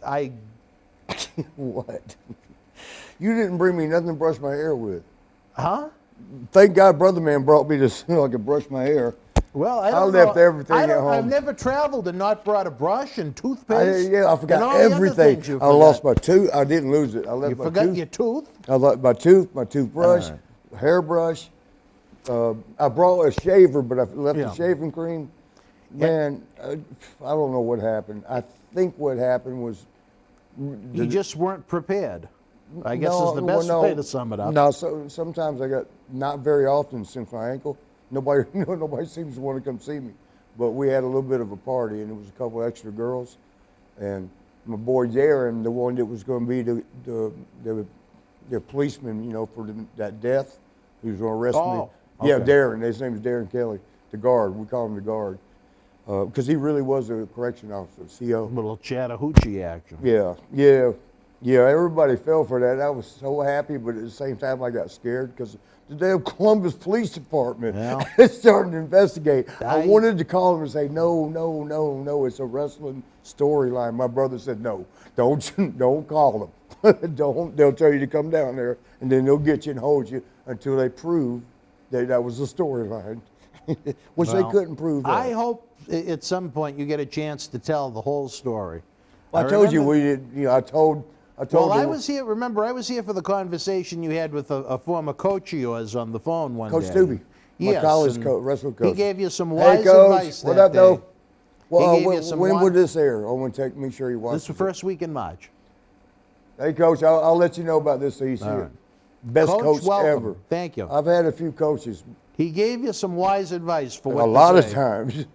I What? You didn't bring me nothing to brush my hair with. Huh? Thank God Brother Man brought me this so I could brush my hair. Well, I left everything at home. I've never traveled and not brought a brush and toothpaste. I forgot and all the other everything. things you I lost forgot. my tooth. I didn't lose it. I left You my forgot tooth. your tooth? I left my tooth, my toothbrush, hairbrush. I brought a shaver, but I left the shaving cream. Man, I don't know what happened. I think what happened was You just weren't prepared, I guess is the best way to sum it up. No, sometimes I got, not very often since my ankle, nobody seems to want to come see me. But we had a little bit of a party, and it was a couple extra girls. And my boy Darren, the one that was going to be the policeman, you know, for that death, he was going to arrest me. Yeah, okay. Darren. His name is Darren Kelly, the guard. We call him the guard. Because he really was a correction officer, CO. Little Chattahoochee action. Yeah, everybody fell for that. I was so happy, but at the same time I got scared because the damn Columbus Police Department is starting to investigate. I wanted to call them and say, no, it's a wrestling storyline. My brother said, no, don't call them. They'll tell you to come down there, and then they'll get you and hold you until they prove that was the storyline, which they couldn't prove that. I hope at some point you get a chance to tell the whole story. I told you we did. You know, I told. Well, I was here. Remember, I was here for the conversation you had with a former coach of yours on the phone one day. Coach Stubbe, my college coach, wrestling coach. He gave you some wise advice what that up, though? day. Well, He gave you some when would this air? I want to make sure you watch. This is the first week in March. Hey, Coach, I'll let you know about this so you see it. Best coach welcome. ever. Thank you. I've had a few coaches. He gave you some wise advice for what A to lot of say. times.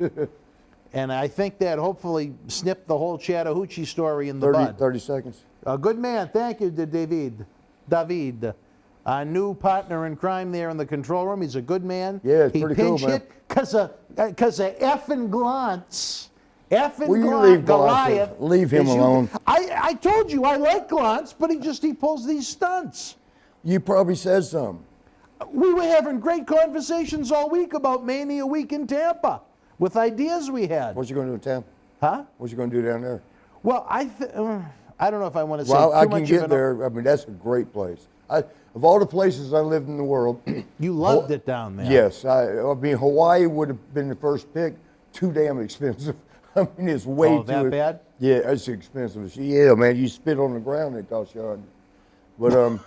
And I think that hopefully snipped the whole Chattahoochee story in the bud. 30 seconds. A good man. Thank you, David. Our new partner in crime there in the control room. He's a good man. Yeah, it's pretty cool, He man. pinch hit because of effing glance. Will you leave Goliath. Leave him alone. I told you I like Glance, but he pulls these stunts. You probably said something. We were having great conversations all week about Mania Week in Tampa with ideas we had. What you going to do in Tampa? Huh? What you going to do down there? Well, I don't know if I want to say Well, too I much can get there. I mean, that's a great place. Of all the places I lived in the world, you loved it down there. Yes, I mean Hawaii would have been the first pick. Too damn expensive. I mean, it's way Oh, too. that bad? Yeah, it's expensive. as shit. Yeah, man, you spit on the ground, it costs you $100.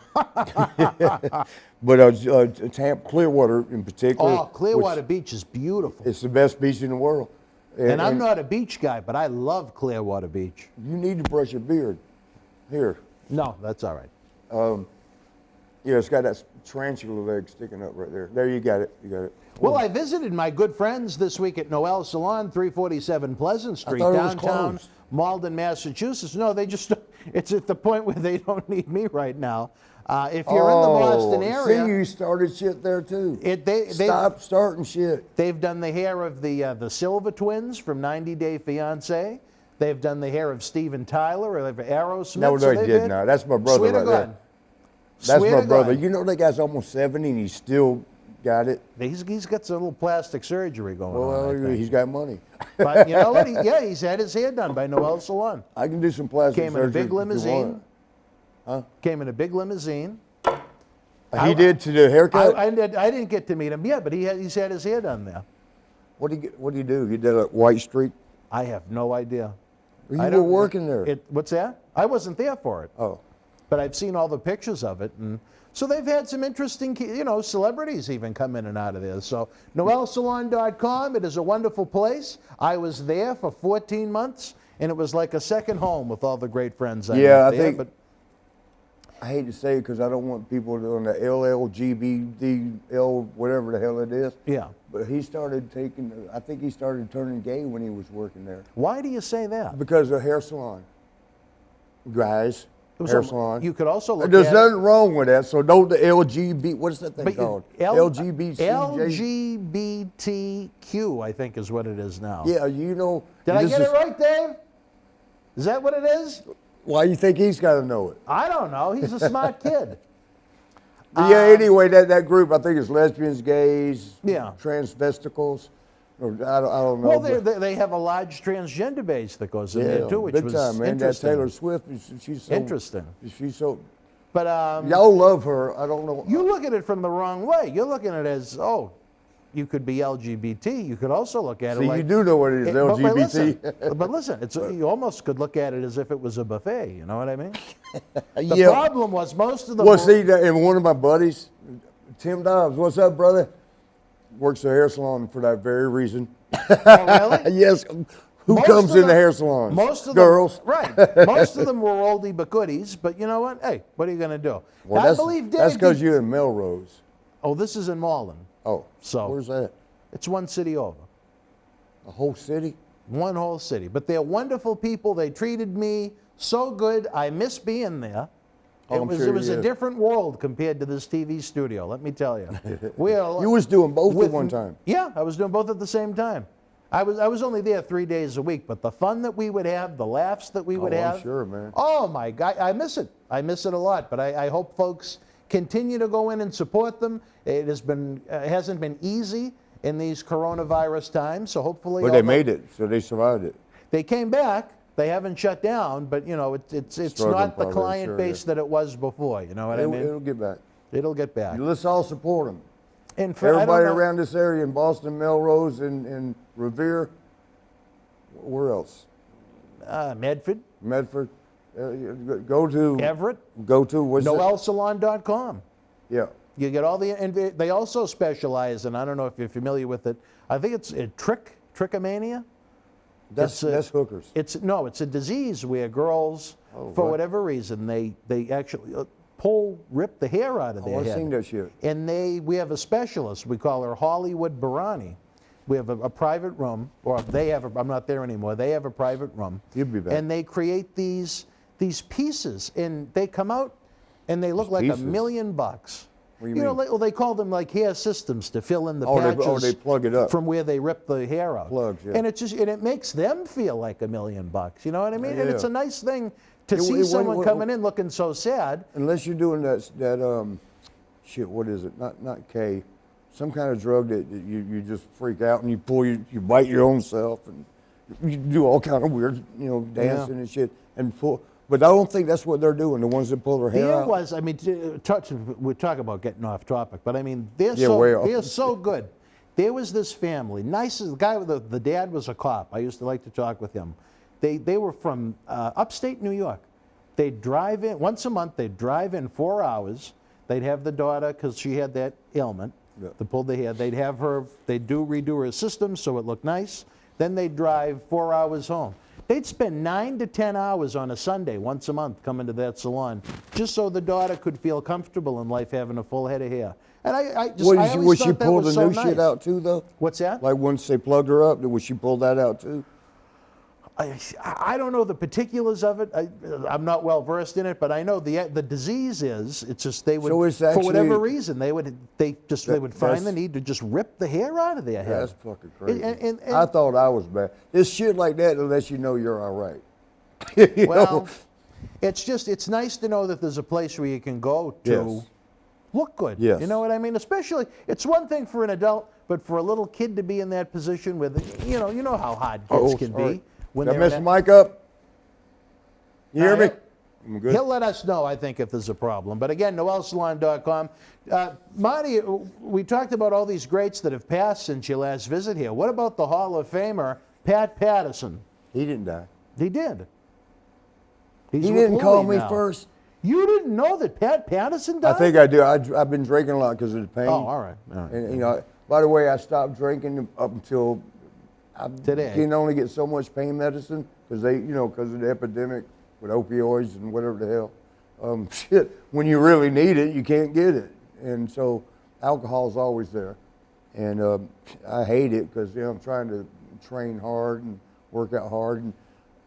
But Tampa Clearwater in particular. Oh, Clearwater which Beach is beautiful. it's the best beach in the world. And I'm not a beach guy, but I love Clearwater Beach. You need to brush your beard. Here. No, that's all right. Yeah, it's got that tarantula leg sticking up right there. There, you got it. You got it. Well, I visited my good friends this week at Noel Salon, 347 Pleasant Street, thought it was downtown closed. Malden, Massachusetts. No, they just, it's at the point where they don't need me right now. If you're in the Boston area. See, you started shit there too. Stop starting shit. They've done the hair of the Silver Twins from 90 Day Fiancé. They've done the hair of Steven Tyler or Aerosmith. No, So they they've did had- not. That's my brother Swear to right there. God. That's Swear my to brother. God. You know that guy's almost 70 and he's still got it. He's got some little plastic surgery going on. I Well, think. he's got money. But you know what? He's had his hair done by Noel Salon. I can do some plastic Came in a surgery big if you limousine. want. Came in a big limousine. He did to the haircut? I didn't get to meet him yet, but he's had his hair done there. What do you do? You did a white streak? I have no idea. You I were don't- working there. What's that? I wasn't there for it. Oh. But I've seen all the pictures of it, and so they've had some interesting, celebrities even come in and out of there. So noelsalon.com, it is a wonderful place. I was there for 14 months, and it was like a second home with all the great friends I met Yeah, I there. think. But I hate to say it because I don't want people doing the LLGBDL, whatever the hell it is. yeah. But I think he started turning gay when he was working there. Why do you say that? Because of hair salon. Guys, hair salon. You could also look There's at nothing wrong with that, so don't the LGBT, what is that thing But called? LGBTQ, I think is what it is now. Yeah, you know. Did I this get is- it right, Dave? Is that what it is? Why you think he's got to know it? I don't know. He's a smart kid. But yeah, anyway, that group, I think it's lesbians, gays, Yeah. transvesticals. Or, I don't know. Well, but- they have a large transgender base that goes in yeah, there too, which big was time, man. That interesting. Taylor Swift, she's so Interesting. She's so. But Y'all love her. I don't know. you look at it from the wrong way. You're looking at it as, you could be LGBT. You could also look at See, it like you do know what it is, LGBT. But listen, you almost could look at it as if it was a buffet. You know what I mean? The Yeah. problem was most of the Well, see, and one of my buddies, Tim Dobbs, what's up, brother? Works at a hair salon for that very reason. Oh, really? Yes. Who Most comes of in the them- hair salons? Most of girls. them, right? Most of them were oldie but goodies. But you know what? Hey, what are you going to do? Well, I believe Dave. that's because you're in Melrose. Oh, this is in Malden. Oh, So- where's that? It's one city over. The whole city? One whole city. But they're wonderful people. They treated me so good. I miss being there. Oh, I'm sure It was you a did. different world compared to this TV studio, let me tell you. You was doing both at one time. Yeah, I was doing both at the same time. I was only there 3 days a week, but the fun that we would have, the laughs that we would I'm have. sure, man. Oh my God, I miss it. I miss it a lot. But I hope folks continue to go in and support them. It hasn't been easy in these coronavirus times, so hopefully. But they made it, so they survived it. They came back. They haven't shut down, but it's Struggling not the probably, client sure, base that it was before. You know what I mean? It'll get back. It'll get back. Let's all support them. And for, I don't Everybody know- around this area in Boston, Melrose, and Revere. Where else? Medford, Medford. Go to. Everett, Go to. What's it? noelsalon.com. Yeah. You get all the, and they also specialize, and I don't know if you're familiar with it. I think it's trichomania. That's hookers. It's a disease where girls, for what? whatever reason, they actually rip the hair out of their I've head. seen that shit. And we have a specialist. We call her Hollywood Barani. We have a private room, or they have. I'm not there anymore. They have a private room. You'll be back. And they create these pieces, and they come out, and they look like pieces? $1 million. What do you mean? They call them like hair systems to fill in the Oh, patches. they plug it up. From where they rip the hair out. Plugs, yeah. And it makes them feel like $1 million. You know what I mean? And it's Yeah. a nice thing to It- see it- someone what- coming in looking so sad. Unless you're doing that shit. What is it? Not K. Some kind of drug that you just freak out and you bite your own self and you do all kind of weird dancing and shit and pull. But I don't think that's what they're doing. The ones that pull their hair There out. was, I mean, we talk about getting off topic, but I mean, they're Yeah, way off. so good. There was this family, the guy, the dad was a cop. I used to like to talk with him. They were from upstate New York. They'd drive in, once a month, they'd drive in 4 hours. They'd have the daughter, because she had that ailment, to pull the hair. They'd have her, they'd redo her system so it looked nice. Then they'd drive 4 hours home. They'd spend 9 to 10 hours on a Sunday, once a month, coming to that salon, just so the daughter could feel comfortable in life having a full head of hair. And I always Would she thought that pull was the so new nice. shit out too, though? What's that? Like once they plugged her up, would she pull that out too? I don't know the particulars of it. I'm not well versed in it, but I know the disease is. It's just they would, So it's for whatever actually- reason, they would find the need to just rip the hair out of their head. That's fucking crazy. And I thought I was bad. It's shit like that that lets you know you're all right. You well, know? it's nice to know that there's a place where you can go to Yes. look good. Yes. You know what I mean? Especially, it's one thing for an adult, but for a little kid to be in that position with, you know how hard kids can sorry. be when Did I they're mess in the that- mic up? You hear me? he'll- I'm good. He'll let us know, I think, if there's a problem. But again, noelsalon.com. Marty, we talked about all these greats that have passed since your last visit here. What about the Hall of Famer, Pat Patterson? He didn't die. He did. He's He with didn't call Louis me now. first. You didn't know that Pat Patterson died? I think I do. I've been drinking a lot because of the pain. Oh, all right. All right. And, you know, by the way, I stopped drinking up until I Today. can only get so much pain medicine because because of the epidemic with opioids and whatever the hell. Shit, when you really need it, you can't get it. And so alcohol's always there. And I hate it because I'm trying to train hard and work out hard. And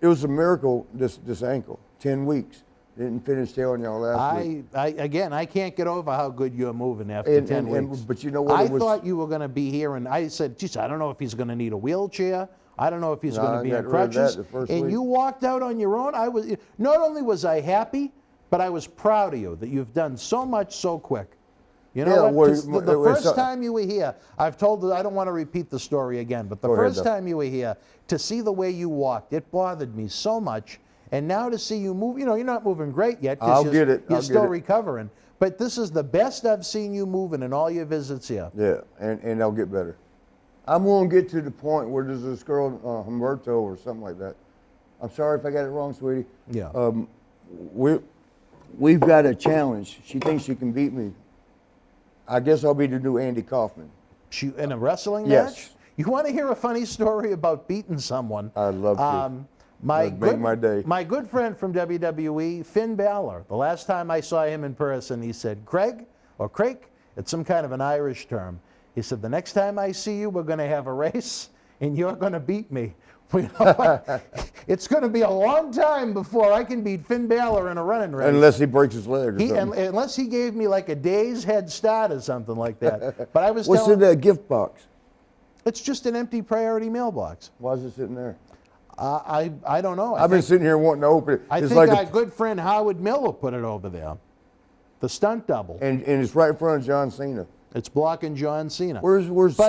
it was a miracle, this ankle, 10 weeks. Didn't finish telling y'all last week. I can't get over how good you're moving after 10 weeks. But you know what? I thought you were going to be here, and I said, geez, I don't know if he's going to need a wheelchair. I don't know if he's No, going to I be got on rid of that crutches. the first And week. you walked out on your own. Not only was I happy, but I was proud of you that you've done so much so quick. You know Yeah, what? 'Cause well, the it was first time you were here, I don't want to repeat the story again, but the Go ahead, first though. time you were here, to see the way you walked, it bothered me so much. And now to see you move, you're not moving great yet I'll because get it. you're I'll still get it. recovering. But this is the best I've seen you moving in all your visits here. Yeah, and they'll get better. I'm going to get to the point where there's this girl, Humberto or something like that. I'm sorry if I got it wrong, sweetie. Yeah. We've got a challenge. She thinks she can beat me. I guess I'll be the new Andy Kaufman. In a wrestling Yes. match? You want to hear a funny story about beating someone? I'd love to. That'd make my day. My good friend from WWE, Finn Balor, the last time I saw him in person, he said, Craig, or Craig, it's some kind of an Irish term. He said, the next time I see you, we're going to have a race, and you're going to beat me. You know what? It's going to be a long time before I can beat Finn Balor in a running race. Unless he breaks his leg or something. Unless he gave me like a day's head start or something like that. But I was What's telling in that gift box? it's just an empty priority mailbox. Why is it sitting there? I don't know. I've been sitting here wanting to open it. I It's think like our good friend Howard Miller put it over there. The stunt double. and it's right in front of John Cena. It's blocking John Cena. Where's But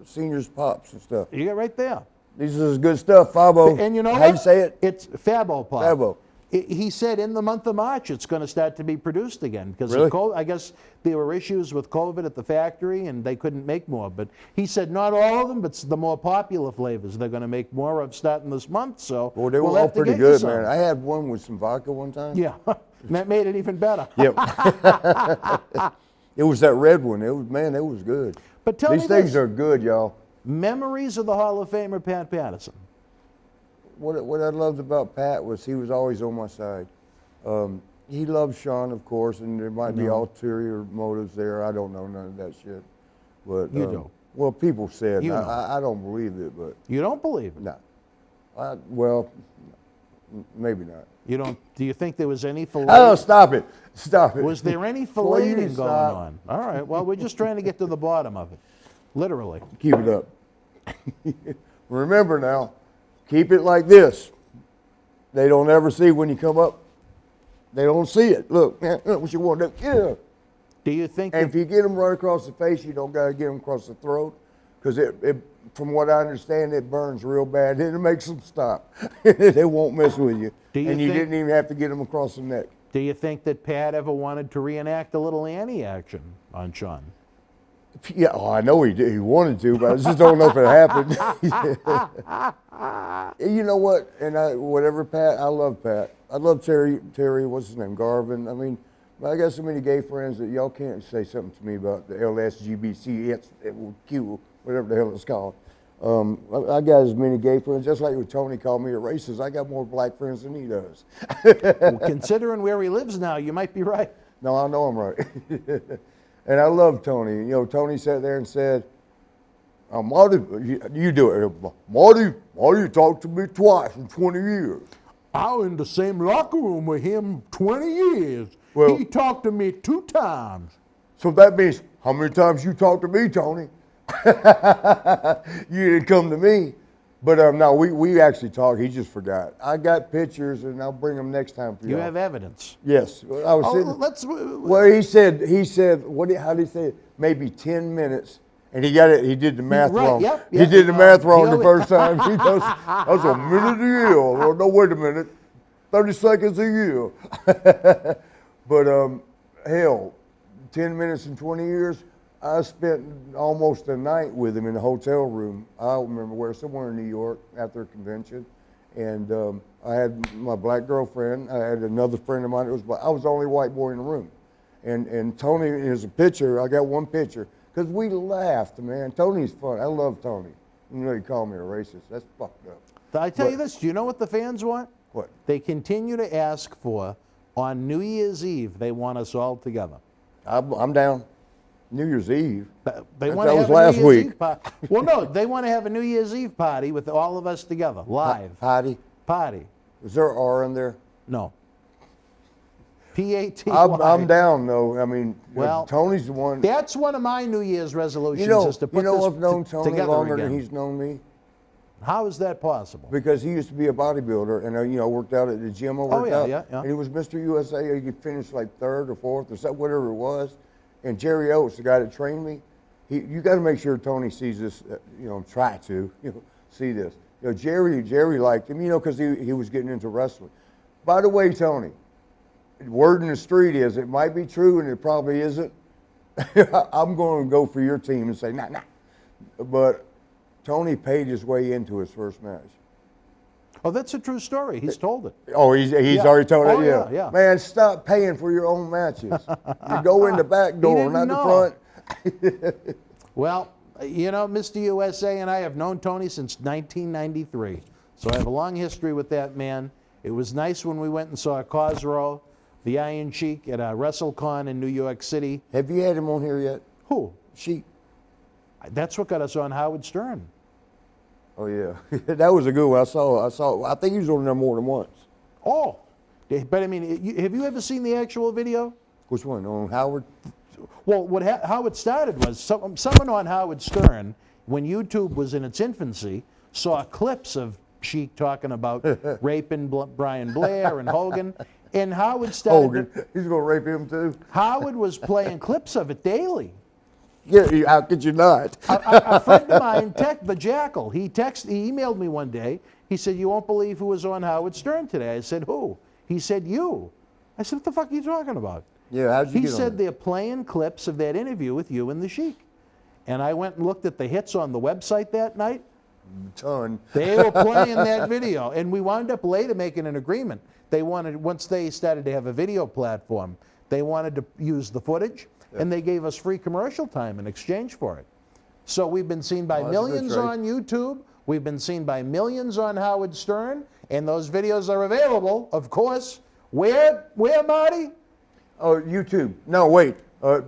seniors pops and stuff? You got right there. This is good stuff, Fabo. And you know how what? you say it? It's Fabo Pop. Fabo. He said in the month of March it's going to start to be produced again because Really? I guess there were issues with COVID at the factory and they couldn't make more. But he said not all of them, but the more popular flavors they're going to make more of starting this month. So Well, they we'll were all have to pretty get you good, some. man. I had one with some vodka one time. Yeah, and that made it even better. Yep. It was that red one. It was good. But tell These me things this. are good, y'all. Memories of the Hall of Famer Pat Patterson. What I loved about Pat was he was always on my side. He loved Sean, of course, and there might be ulterior motives there. I don't know none of that shit. But You don't. Well, people said. You know. I don't believe it, but You don't believe it? no. Well, maybe not. You don't? Do you think there was any Oh, stop it. Stop it. Was there any Boy, you filleting need to going stop. on? All right. Well, we're just trying to get to the bottom of it, literally. Keep it up. Remember now, keep it like this. They don't ever see when you come up. They don't see it. Look, man, what you want to do? Yeah. Do you think? And that- if you get them right across the face, you don't got to get them across the throat, because from what I understand, it burns real bad and it makes them stop. They won't mess with you. Do you And you think- didn't even have to get them across the neck. Do you think that Pat ever wanted to reenact a little Annie action on Sean? Yeah, oh, I know he did. He wanted to, but I just don't know if it happened. You know what? And whatever Pat, I love Pat. I love Terry, what's his name, Garvin. I mean, I got so many gay friends that y'all can't say something to me about the LSGBTQ, whatever the hell it's called. I got as many gay friends, just like when Tony called me a racist. I got more black friends than he does. Well, considering where he lives now, you might be right. No, I know I'm right. And I love Tony. You know, Tony sat there and said, Marty, you do it. Marty talked to me twice in 20 years. I was in the same locker room with him 20 years. Well, he talked to me 2 times. So that means, how many times you talked to me, Tony? You didn't come to me. But no, we actually talked. He just forgot. I got pictures, and I'll bring them next time for you. You have evidence. Yes. I was sitting. Well, he said, how did he say it? Maybe 10 minutes. And he got it. He did the math wrong. Yep. He did the math wrong the first time. He goes, "That's a minute a year." Well, no, wait a minute, 30 seconds a year. But hell, 10 minutes in 20 years. I spent almost a night with him in the hotel room. I don't remember where, somewhere in New York after a convention, and I had my black girlfriend. I had another friend of mine that was black. I was the only white boy in the room, and Tony is a picture. I got one picture. Because we laughed, man. Tony's fun. I love Tony. You know, he called me a racist. That's fucked up. I tell you this, do you know what the fans want? What? They continue to ask for, on New Year's Eve, they want us all together. I'm down. New Year's Eve? They That want to was have last a New Year's week. Eve party. Well, no, they want to have a New Year's Eve party with all of us together, live. Party? Party. Is there an R in there? No. P-A-T-Y. I'm down, though. I mean, well, Tony's the one. That's one of my New Year's resolutions, is to put this this I've known Tony together longer again. than he's known me. How is that possible? Because he used to be a bodybuilder, and worked out at the gym I worked out. Yeah. And he was Mr. USA. He finished like 3rd or 4th or something, whatever it was. And Jerry Oates, the guy that trained me, you got to make sure Tony sees this. Try to see this. Jerry liked him, because he was getting into wrestling. By the way, Tony, word in the street is it might be true and it probably isn't. I'm going to go for your team and say nah. But Tony paid his way into his first match. Oh, that's a true story. He's told it. Oh, he's already told it. Yeah. Man, stop paying for your own matches. You go in the back door, not the front. Well, Mr. USA and I have known Tony since 1993, so I have a long history with that man. It was nice when we went and saw Cosrow, the Iron Sheik, at a WrestleCon in New York City. Have you had him on here yet? Who? Sheik. That's what got us on Howard Stern. Oh yeah, that was a good one. I saw. I think he was on there more than once. Oh, but I mean, have you ever seen the actual video? Which one? On Howard? Well, how it started was someone on Howard Stern, when YouTube was in its infancy, saw clips of Sheik talking about raping Brian Blair and Hogan, and Howard started. Hogan, he's gonna rape him too. Howard was playing clips of it daily. Yeah, how could you not? A friend of mine, the Jackal, he emailed me one day. He said, "You won't believe who was on Howard Stern today." I said, "Who?" He said, "You." I said, "What the fuck are you talking about?" Yeah, how'd you He get on said it? they're playing clips of that interview with you and the Sheik. And I went and looked at the hits on the website that night. Ton. They were playing that video. And we wound up later making an agreement. They wanted, once they started to have a video platform, they wanted to use the footage, and they gave us free commercial time in exchange for it. So we've been seen by millions on YouTube. We've been seen by millions on Howard Stern. And those videos are available, of course. Where Marty? Oh, YouTube. No, wait. That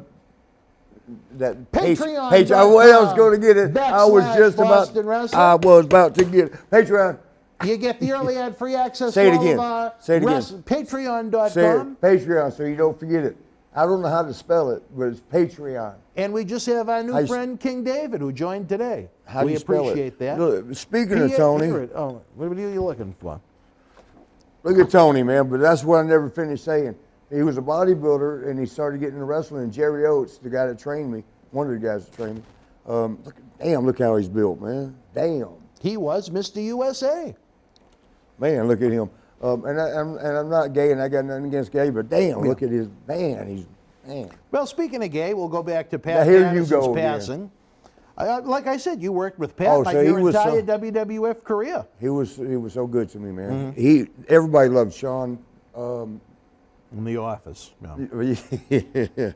Patreon. page. I was going to get it. I was just about. I was about to get it. Patreon. You get the early ad free access. Say it to all again. of our Say it again. Patreon.com. Say it. Patreon, so you don't forget it. I don't know how to spell it, but it's Patreon. And we just have our new friend King David, who joined today. How do you spell it? We appreciate that. Look, speaking of Tony, oh, what are you looking for? Look at Tony, man. But that's what I never finished saying. He was a bodybuilder, and he started getting into wrestling. And Jerry Oates, the guy that trained me, one of the guys that trained me. Look how he's built, man. Damn. He was Mr. USA. Man, look at him. And I'm not gay, and I got nothing against gay, but damn, look at his man. Man. Well, speaking of gay, we'll go back to Now, Pat here you Patterson's go again. passing. Like I said, you worked with Pat Oh, like so he your was entire so- WWF career. He was so good to me, man. Mm-hmm. Everybody loved Sean. In the office. Yeah.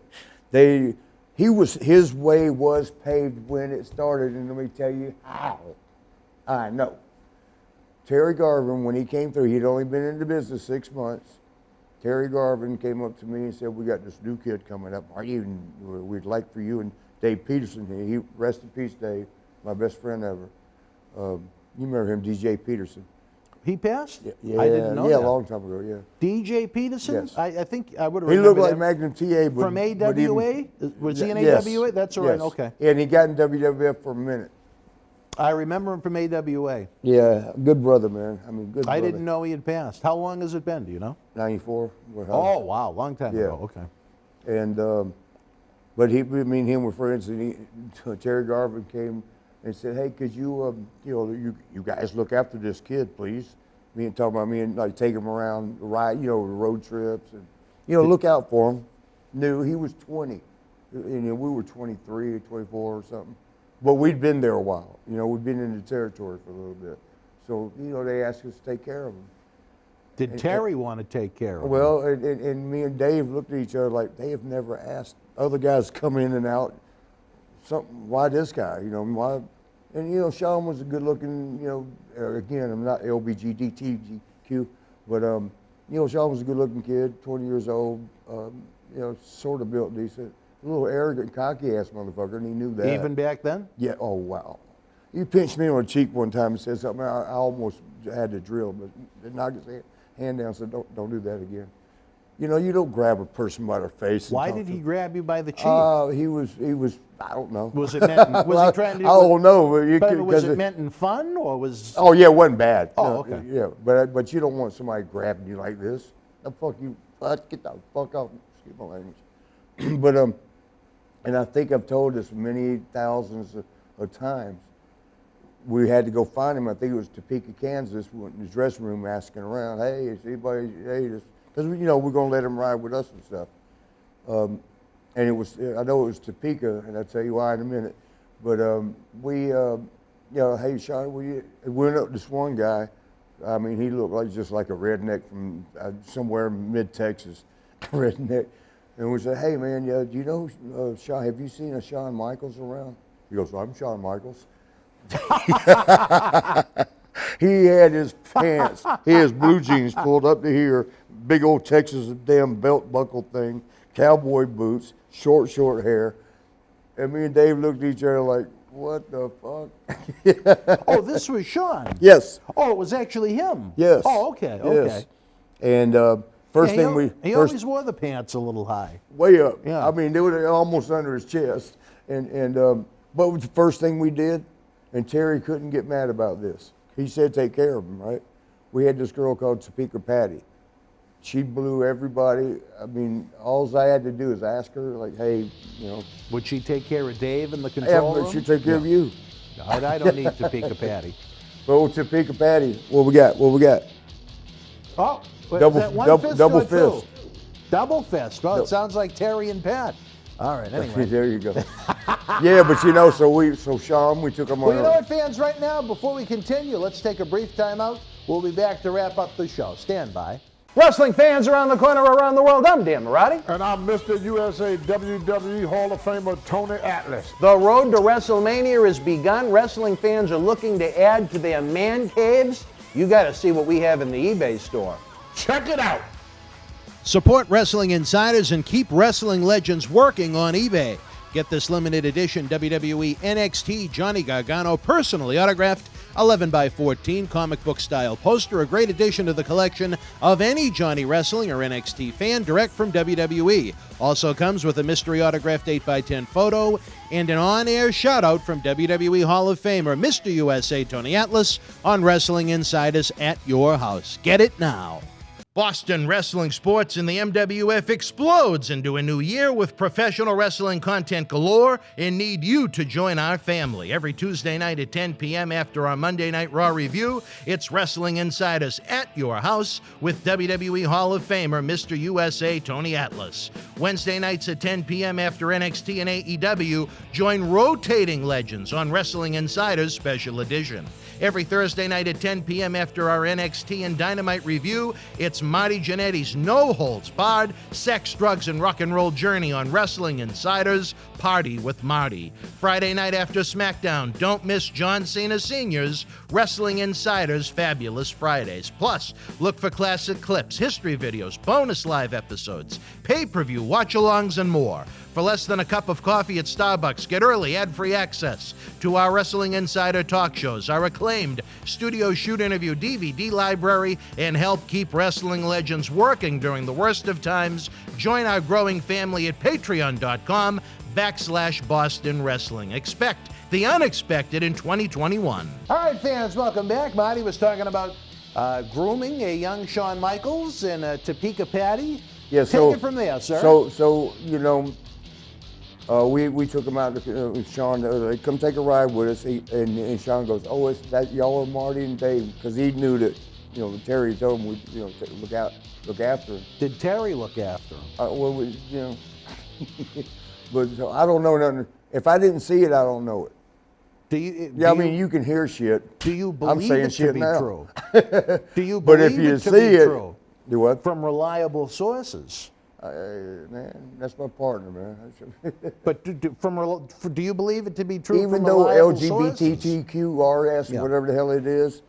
His way was paved when it started, and let me tell you how. I know. Terry Garvin, when he came through, he'd only been in the business 6 months. Terry Garvin came up to me and said, "We got this new kid coming up. We'd like for you and Dave Peterson." He rest in peace, Dave, my best friend ever. You remember him, DJ Peterson? He passed? Yeah, I didn't know yeah, that. a long time ago. Yeah. DJ Peterson? Yes. I think I would have He remembered looked like him. Magnum TA, but From AWA? Was he in Yes, AWA? That's all right, yes. okay. And he got in WWF for a minute. I remember him from AWA. Yeah, good brother, man. I mean, good brother. I didn't know he had passed. How long has it been, do you know? 94. Oh, wow, long time Yeah. ago, okay. And, but me and him were friends, and Terry Garvin came and said, "Hey, could you, you guys look after this kid, please?" Me and talking about me and like take him around, ride, road trips, and look out for him. Knew he was 20, and we were 23, 24 or something. But we'd been there a while. We'd been in the territory for a little bit. So, they asked us to take care of him. Did Terry want to take care of him? Well, and me and Dave looked at each other like they have never asked other guys to come in and out. Why this guy? Why? And Sean was a good-looking. Again, I'm not LBGDTQ, but Sean was a good-looking kid, 20 years old. Sort of built decent. A little arrogant, cocky-ass motherfucker, and he knew that. Even back then? Yeah. Oh wow. He pinched me on the cheek one time and said something. I almost had to drill, but he knocked his hand down and said, "Don't do that again." You don't grab a person by their face. Why did he grab you by the cheek? He was. I don't know. Was it meant? Was he trying to? I don't know. But was it meant in fun or was? Oh yeah, it wasn't bad. Oh, No, okay. Yeah, but you don't want somebody grabbing you like this. The fuck you? Get the fuck off. Excuse my language. But and I think I've told this many thousands of times. We had to go find him. I think it was Topeka, Kansas. We went in his dressing room asking around, "Hey, is anybody? Hey, this?" Because we're going to let him ride with us and stuff. And it was, I know it was Topeka, and I'll tell you why in a minute. But hey, Sean, we went up this one guy. I mean, he looked just like a redneck from somewhere in mid-Texas, redneck. And we said, "Hey, man, do you know Shawn? Have you seen a Shawn Michaels around?" He goes, "I'm Shawn Michaels." He had his pants, his blue jeans pulled up to here, big old Texas damn belt buckle thing, cowboy boots, short hair. And me and Dave looked at each other like, "What the fuck?" Oh, this was Sean. Yes. Oh, it was actually him. Yes. Oh, okay. Yes. Okay. And first thing he always wore the pants a little high. way up. Yeah. I mean, they were almost under his chest. But the first thing we did, and Terry couldn't get mad about this. He said, "Take care of him," right? We had this girl called Topeka Patty. She blew everybody. I mean, all I had to do is ask her, like, "Hey, Would she take care of Dave in the control room? she'd take care of you." I don't need Topeka Patty. But with Topeka Patty, what we got? Oh, wait, Double- is that one double- fist double or two? fist. Double fist. Well, it sounds like Terry and Pat. All right, anyway. There you go. Yeah, but so Sean, we took him on. Well, you know what, fans, right now, before we continue, let's take a brief timeout. We'll be back to wrap up the show. Stand by. Wrestling fans around the corner, around the world, I'm Dan Marati. And I'm Mr. USA WWE Hall of Famer Tony Atlas. The road to WrestleMania has begun. Wrestling fans are looking to add to their man caves. You got to see what we have in the eBay store. Check it out. Support Wrestling Insiders and keep wrestling legends working on eBay. Get this limited edition WWE NXT Johnny Gargano personally autographed 11x14 comic book style poster, a great addition to the collection of any Johnny Wrestling or NXT fan direct from WWE. Also comes with a mystery autographed 8x10 photo and an on-air shout-out from WWE Hall of Famer Mr. USA Tony Atlas on Wrestling Insiders at your house. Get it now. Boston Wrestling Sports and the MWF explodes into a new year with professional wrestling content galore and need you to join our family. Every Tuesday night at 10 p.m. after our Monday Night Raw review, it's Wrestling Insiders at your house with WWE Hall of Famer Mr. USA Tony Atlas. Wednesday nights at 10 p.m. after NXT and AEW, join rotating legends on Wrestling Insiders Special Edition. Every Thursday night at 10 p.m. after our NXT and Dynamite review, it's Marty Jannetty's no-holds-barred sex, drugs, and rock and roll journey on Wrestling Insiders Party with Marty. Friday night after SmackDown, don't miss John Cena Sr.'s Wrestling Insiders Fabulous Fridays. Plus, look for classic clips, history videos, bonus live episodes, pay-per-view watch-alongs, and more. For less than a cup of coffee at Starbucks, get early ad-free access to our Wrestling Insider talk shows, our acclaimed studio shoot interview DVD library, and help keep wrestling legends working during the worst of times. Join our growing family at patreon.com/Boston Wrestling. Expect the unexpected in 2021. All right, fans, welcome back. Marty was talking about grooming a young Shawn Michaels and Topeka Patty. Yeah, Take it from there, sir. So you know, we took him out. Shawn, they come take a ride with us, and Shawn goes, "Oh, it's that y'all are Marty and Dave," because he knew that, you know, Terry told him, look after him. Did Terry look after him? Well, you know, but so I don't know nothing. If I didn't see it, I don't know it. I mean, you can hear shit. Do you I'm believe saying it to shit be now. true? Do you But believe if you it to see be it, true? do what? From reliable sources. Man, that's my partner, man. But do you believe it to be true? Even from though reliable sources? LGBTQRS, Yeah. whatever the hell it is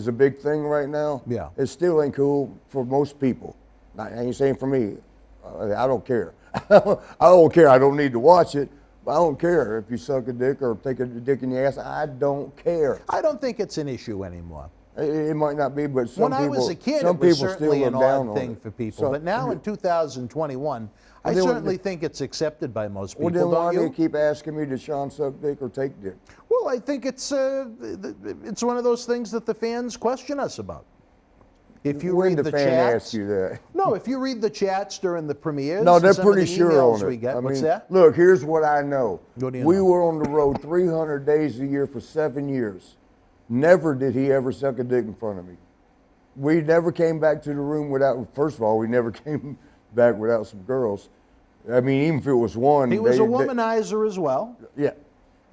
a big thing right now. Yeah. It still ain't cool for most people. I ain't saying for me. I don't care. I don't care. I don't need to watch it. I don't care if you suck a dick or take a dick in the ass. I don't care. I don't think it's an issue anymore. It might not be, but some When people, I was a kid, some it was people certainly still an look down odd on thing it. for people. So- But now in 2021, I Well, then- certainly think it's accepted by most people. Well, then why don't do you? they keep asking me, does Sean suck dick or take dick? Well, I think it's one of those things that the fans question us about. If you When read the the fan chats, asks you that? no, if you read the chats during the premieres, No, and they're some of pretty the sure emails on it. we get. I What's mean, that? look, here's what I know. What do you We know? were on the road 300 days a year for 7 years. Never did he ever suck a dick in front of me. We never came back to the room without, first of all, we never came back without some girls. I mean, even if it was one. He was a womanizer as well. Yeah.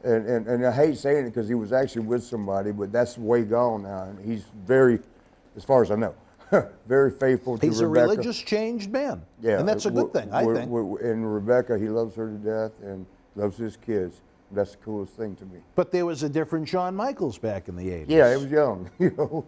And I hate saying it because he was actually with somebody, but that's way gone now. And he's very, as far as I know, very faithful to He's Rebecca. a religious changed man. Yeah, And that's a good thing, I think. And Rebecca, he loves her to death and loves his kids. That's the coolest thing to me. But there was a different Shawn Michaels back in the 80s. Yeah, he was young, you know.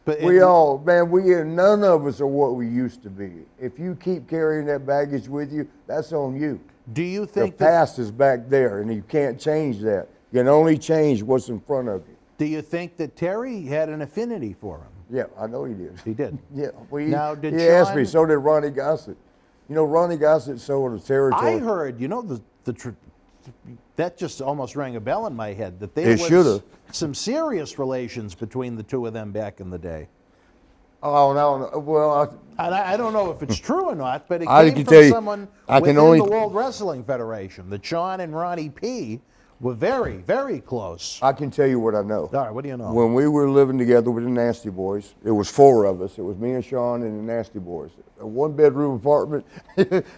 But None of us are what we used to be. If you keep carrying that baggage with you, that's on you. do you The think past is back there, and you can't change that. You can only change what's in front of you. Do you think that Terry had an affinity for him? Yeah, I know he did. He did. Yeah, well, Now, did he asked me. Shawn- So did Ronnie Gossett. You know, Ronnie Gossett sold the territory. I heard, that just almost rang a bell in my head, that there It was shoulda. some serious relations between the two of them back in the day. Oh, no. Well, And I don't know if it's true or not, but it I came can from tell you, someone I can within only- the World Wrestling Federation that Shawn and Ronnie P. were very, very close. I can tell you what I know. All right, what do you know? When we were living together with the Nasty Boys, it was 4 of us. It was me and Sean and the Nasty Boys. A 1-bedroom apartment,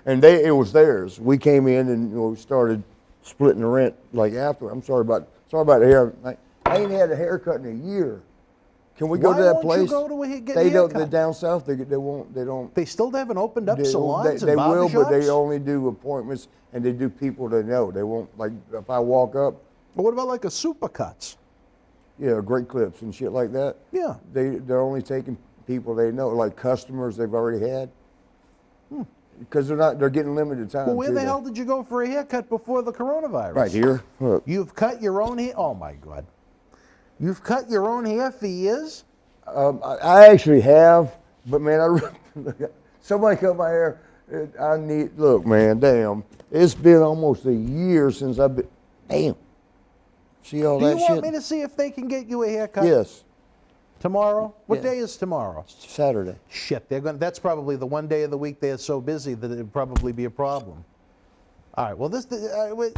and it was theirs. We came in and we started splitting the rent like after. I'm sorry about the hair. I ain't had a haircut in a year. Can we go Why to that won't you place? go to get a they don't. haircut? Down south, they won't. They don't. They still haven't opened up They salons and will, but they barbershops? only do appointments and they do people they know. They won't, like, if I walk up, But what about like a Supercuts? yeah, great clips and shit like that. Yeah. They're only taking people they know, like customers they've already had. Because they're getting limited time. Well, where too, the though. hell did you go for a haircut before the coronavirus? Right here. Look. You've cut your own hair? Oh, my God. You've cut your own hair for years? I actually have, but man, somebody cut my hair. Look, man, damn. It's been almost a year since I've been, damn. See all Do that you shit? want me to see if they can get you a haircut? Yes. Tomorrow? What Yeah. day is tomorrow? Saturday. Shit, that's probably the one day of the week they're so busy that it'd probably be a problem. All right, well,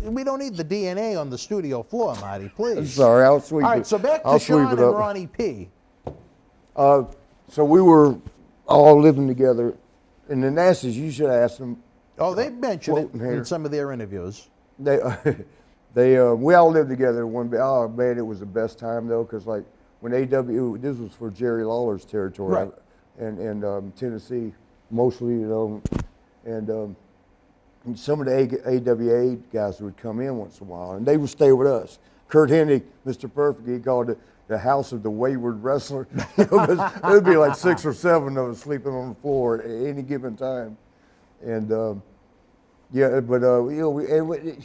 we don't need the DNA on the studio floor, Marty, please. I'm sorry, I'll sweep it. All right, so back to I'll sweep Sean it and up. Ronnie P. So we were all living together, and the Nasties, you should ask them. Oh, they mentioned it floating here. in some of their interviews. We all lived together one bit. Oh man, it was the best time though, because like when this was for Jerry Lawler's territory, Right. and Tennessee mostly, and some of the AWA guys would come in once in a while, and they would stay with us. Kurt Hennig, Mr. Perfect, he called it the house of the wayward wrestler. Because there'd be like 6 or 7 of us sleeping on the floor at any given time, and. Yeah, but you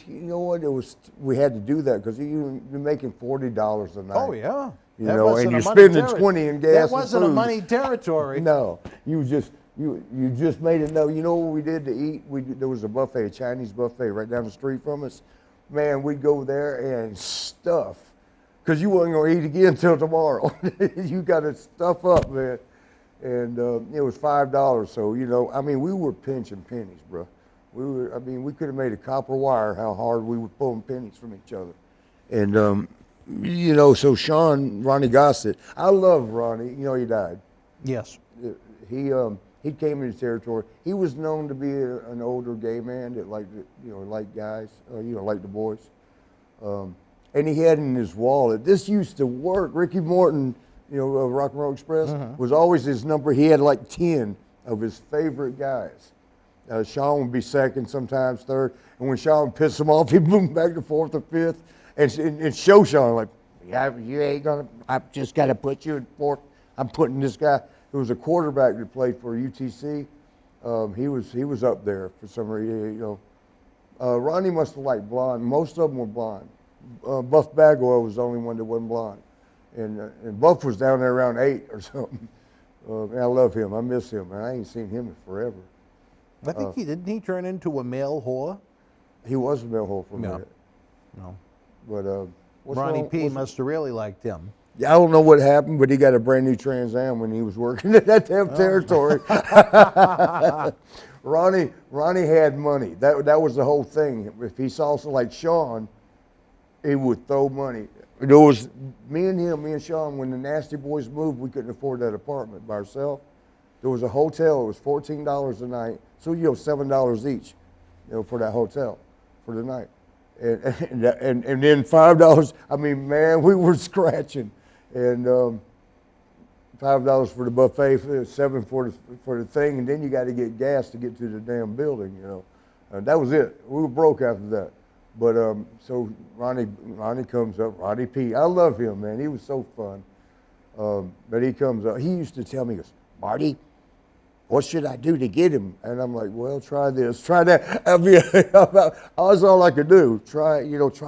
know what? We had to do that because you're making $40 a night. Oh yeah. You That know, wasn't and a you're money spending terri- 20 in gas. That wasn't a and food. money territory. No, you just made it. No, you know what we did to eat? There was a buffet, a Chinese buffet right down the street from us. Man, we'd go there and stuff, because you wasn't gonna eat again until tomorrow. You got to stuff up, man. And it was $5. So we were pinching pennies, bro. We could have made a copper wire how hard we were pulling pennies from each other. And, so Sean, Ronnie Gossett, I love Ronnie. He died. Yes. He came into territory. He was known to be an older gay man that liked guys, liked the boys. And he had in his wallet, this used to work. Ricky Morton, of Rock and Roll Express, was always his number. He had like 10 of his favorite guys. Sean would be second, sometimes third, and when Sean would piss him off, he'd move back to fourth or fifth, and show Sean like, yeah, you ain't gonna. I just got to put you in fourth. I'm putting this guy. There was a quarterback that played for UTC. He was up there for some reason. Ronnie must have liked blonde. Most of them were blonde. Buff Bagwell was the only one that wasn't blonde, and Buff was down there around 8 or something. I love him. I miss him, man. I ain't seen him in forever. I think didn't he turn into a male whore? He was a male whore for a No. minute. No. But what's Ronnie wrong- P what's- must have really liked him. I don't know what happened, but he got a brand new Trans Am when he was working at that damn territory. Ronnie had money. That was the whole thing. If he saw something like Sean, he would throw money. There was me and Sean, when the Nasty Boys moved, we couldn't afford that apartment by ourselves. There was a hotel. It was $14 a night. So $7 each, for that hotel for the night, and then $5. I mean, man, we were scratching, and $5 for the buffet, $7 for the thing, and then you got to get gas to get to the damn building. That was it. We were broke after that. But so Ronnie comes up, Ronnie P. I love him, man. He was so fun. But he comes up. He used to tell me, he goes, Marty, what should I do to get him? And I'm like, well, try this, try that. I mean, that's all I could do. Try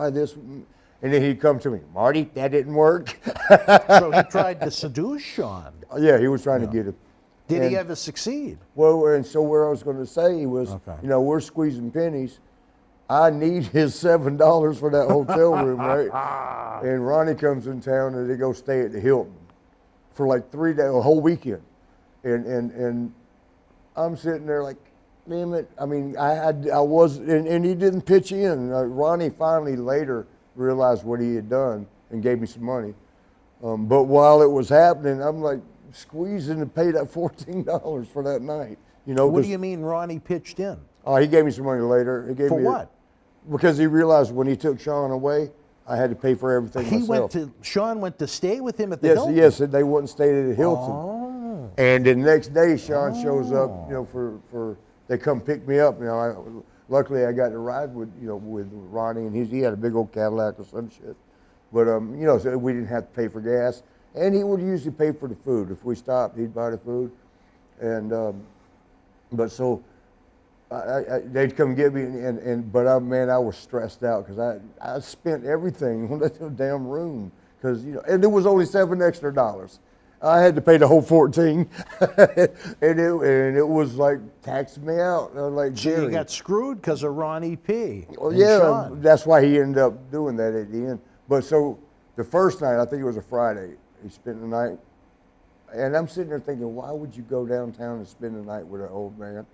this. And then he'd come to me, Marty, that didn't work. So he tried to seduce Sean. Yeah, he was trying to get him. Did And- he ever succeed? Well, and so where I was going to say was, Okay. we're squeezing pennies. I need his $7 for that hotel room, right? And Ronnie comes in town and they go stay at the Hilton for like 3 days, a whole weekend. And I'm sitting there like, damn it. I mean, I was, and he didn't pitch in. Ronnie finally later realized what he had done and gave me some money. But while it was happening, I'm like squeezing to pay that $14 for that night. What do you mean Ronnie pitched in? Oh, he gave me some money later. He gave For me what? Because he realized when he took Sean away, I had to pay for everything myself. Sean went to stay with him at the Yes, Hilton? yes, and they wouldn't stay at the Hilton. Oh. And the next day, Sean shows up, for they come pick me up. Luckily I got to ride with Ronnie, and he had a big old Cadillac or some shit. But so we didn't have to pay for gas, and he would usually pay for the food. If we stopped, he'd buy the food, and but so. They'd come get me, but I was stressed out because I spent everything on that damn room because and it was only $7 extra. I had to pay the whole 14, and it was like taxing me out. Like, So you got screwed because of Ronnie P. Well, and yeah, Sean. that's why he ended up doing that at the end. But so the first night, I think it was a Friday, he spent the night, And I'm sitting there thinking, why would you go downtown and spend the night with an old man?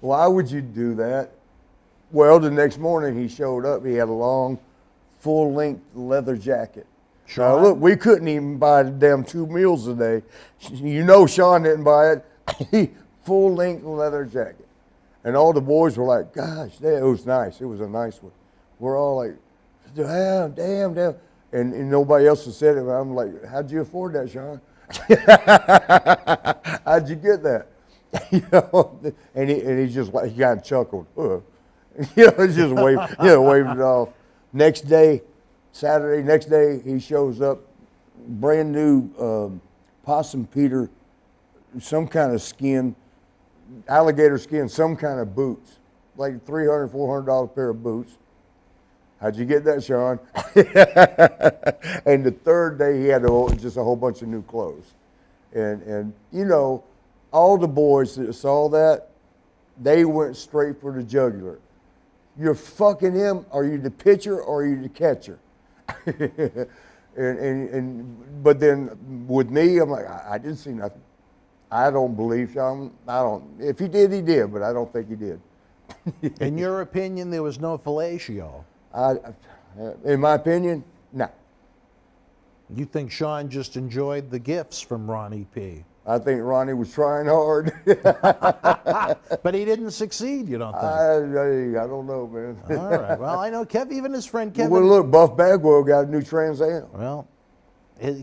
Why would you do that? Well, the next morning he showed up. He had a long, full-length leather jacket. Now, look, we couldn't even buy the damn 2 meals a day. You know Sean didn't buy it. Full-length leather jacket. And all the boys were like, gosh, it was nice. It was a nice one. We're all like, damn. And nobody else has said it. But I'm like, how'd you afford that, Sean? How'd you get that? You know, and he just like, he kind of chuckled. You know, just waved it off. Next day, Saturday, next day, he shows up, brand new possum Peter, some kind of skin, alligator skin, some kind of boots, like $300, $400 pair of boots. How'd you get that, Sean? And the third day, he had just a whole bunch of new clothes. And you know, all the boys that saw that, they went straight for the jugular. You're fucking him, are you the pitcher or are you the catcher? But then with me, I'm like, I didn't see nothing. I don't believe Sean. If he did, he did, but I don't think he did. In your opinion, there was no fellatio. In my opinion, no. You think Sean just enjoyed the gifts from Ronnie P? I think Ronnie was trying hard. But he didn't succeed, you don't think? I don't know, man. All right. Well, I know even his friend Kevin. Well, look, Buff Bagwell got a new Trans Am. Well,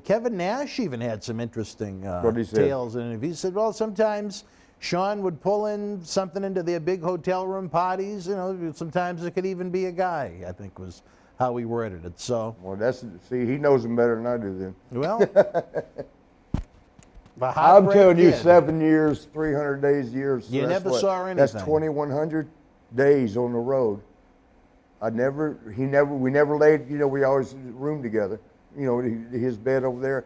Kevin Nash even had some interesting What he said? tales. And he said, well, sometimes Sean would pull in something into their big hotel room parties. You know, sometimes it could even be a guy, I think was how he worded it. So, Well, see, he knows him better than I do then. well, I'm telling you, 7 years, 300 days a year. So You never saw That's anything. 2,100 days on the road. We never laid, you know, we always roomed together. You know, his bed over there.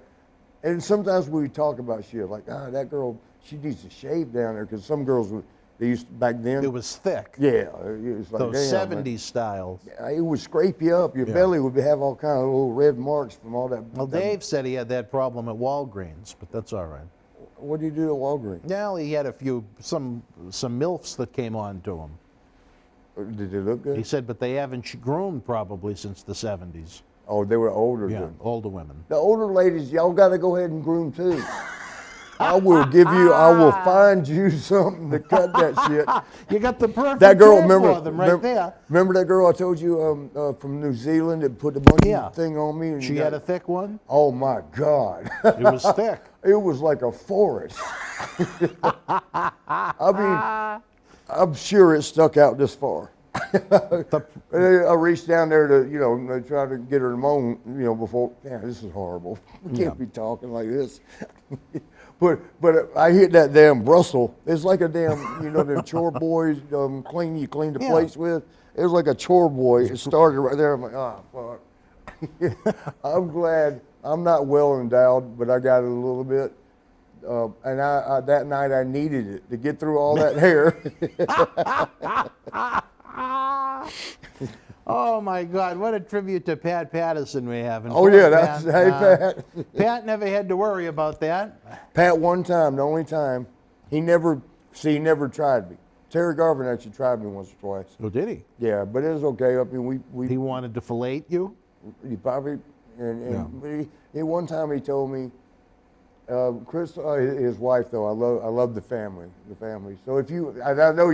And sometimes we talk about shit like, that girl, she needs to shave down there, because some girls, they used to, back then. it was thick. Yeah. It was like, Those damn, 70s man. styles. It would scrape you up. Your belly would have all kind of little red marks from all that. Well, Dave said he had that problem at Walgreens, but that's all right. What do you do at Walgreens? Well, he had some MILFs that came on to him. Did they look good? He said, but they haven't groomed probably since the 70s. Oh, they were older. Yeah, then. older women. The older ladies, y'all got to go ahead and groom too. I will find you something to cut that shit. You got the perfect That girl, trim for them right there. Remember that girl I told you from New Zealand that put the monkey thing on me? And She had a thick one? Oh my God. It was thick. It was like a forest. I mean, I'm sure it stuck out this far. I reached down there to, try to get her to moan, before. Yeah, this is horrible. We can't be talking like this. But I hit that damn Brussels. It's like a damn, them chore boys you clean the plates with. It was like a chore boy. It started right there. I'm like, fuck. I'm glad I'm not well endowed, but I got it a little bit. And I that night I needed it to get through all that hair. Oh my God, what a tribute to Pat Patterson we have. And Oh poor yeah, that's hey Pat. Pat never had to worry about that. Pat one time, the only time, he never tried me. Terry Garvin actually tried me once or twice. Oh, did he? Yeah, but it was okay. I mean, He wanted to fillet you? he probably, but he one time he told me, Chris, his wife though, I love the family. So if you, I know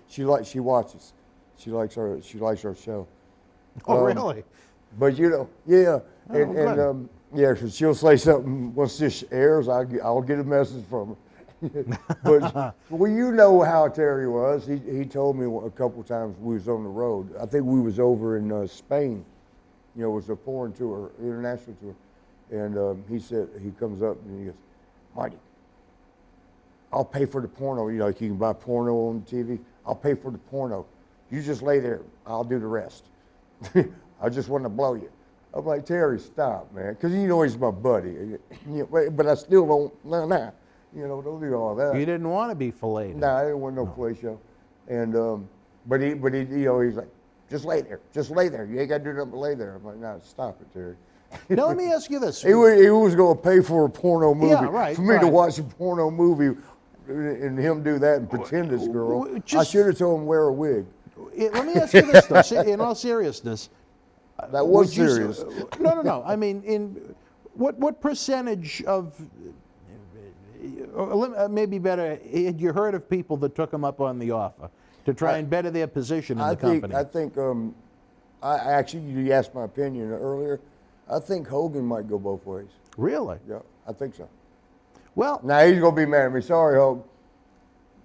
she watches. She likes our show. Oh, really? But yeah, so she'll say something once this airs. I'll get a message from her. But well, you know how Terry was. He told me a couple of times we was on the road. I think we was over in Spain. It was a foreign tour, international tour, and he said he comes up and he goes, Marty, I'll pay for the porno. Like you can buy porno on TV. I'll pay for the porno. You just lay there. I'll do the rest. I just want to blow you. I'm like, Terry, stop, man. Because he's my buddy. But I still don't, don't do all that. You didn't want to be filleted. Nah, I didn't want no play show. And, but he, he's like, just lay there. Just lay there. You ain't got to do nothing but lay there. I'm like, nah, stop it, Terry. Now let me ask you this. He was going to pay for a porno movie. Yeah, right, For me to right. watch a porno movie and him do that and pretend this girl. I Just- should have told him wear a wig. Let me ask you this, though. In all seriousness. That was would you- serious. No. I mean, what percentage of, maybe better, had you heard of people that took him up on the offer to try and better their position in the company? I think, you asked my opinion earlier. I think Hogan might go both ways. Really? Yeah, I think so. Well, Now he's gonna be mad at me. Sorry, Hogan.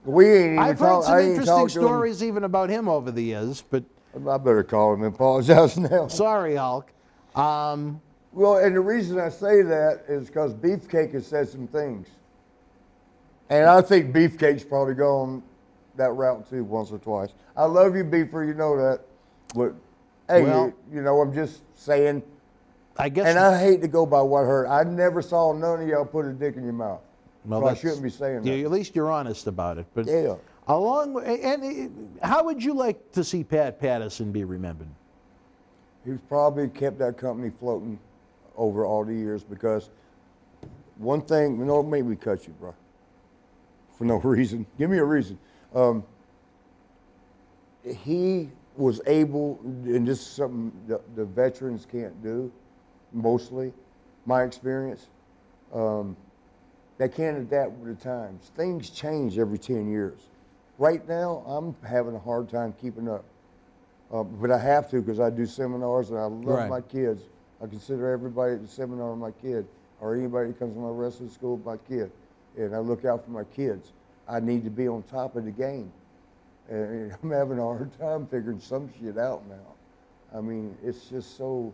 We ain't even I've heard talked. some I ain't interesting talked to him. stories even about him over the years, but I better call him and apologize now. sorry, Hulk. Well, and the reason I say that is because Beefcake has said some things. And I think Beefcake's probably gone that route too once or twice. I love you, Beefer, you know that. But, hey, Well- you know, I'm just saying. I guess. And I hate to go by what I heard. I never saw none of y'all put a dick in your mouth. well, So I that's- shouldn't be saying that. At least you're honest about it. But Yeah. how would you like to see Pat Patterson be remembered? He's probably kept that company floating over all the years because one thing, make me cut you, bro. For no reason. Give me a reason. He was able, and this is something the veterans can't do, mostly, my experience. They can't adapt with the times. Things change every 10 years. Right now, I'm having a hard time keeping up. But I have to because I do seminars and I love Right. my kids. I consider everybody at the seminar my kid, or anybody that comes to my wrestling school my kid. And I look out for my kids. I need to be on top of the game. And I'm having a hard time figuring some shit out now. I mean, it's just so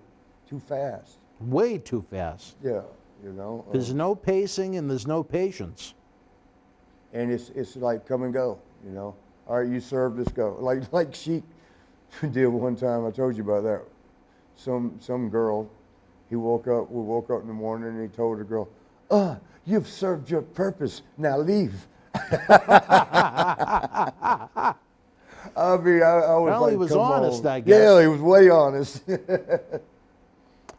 too fast. Way too fast. Yeah, you know. There's no pacing and there's no patience. And it's like come and go, you know. All right, you serve, let's go. Like Sheik did one time. I told you about that. Some girl, we woke up in the morning and he told the girl, you've served your purpose, now leave. I mean, I was Well, like, he was come honest, on. I guess. Yeah, he was way honest.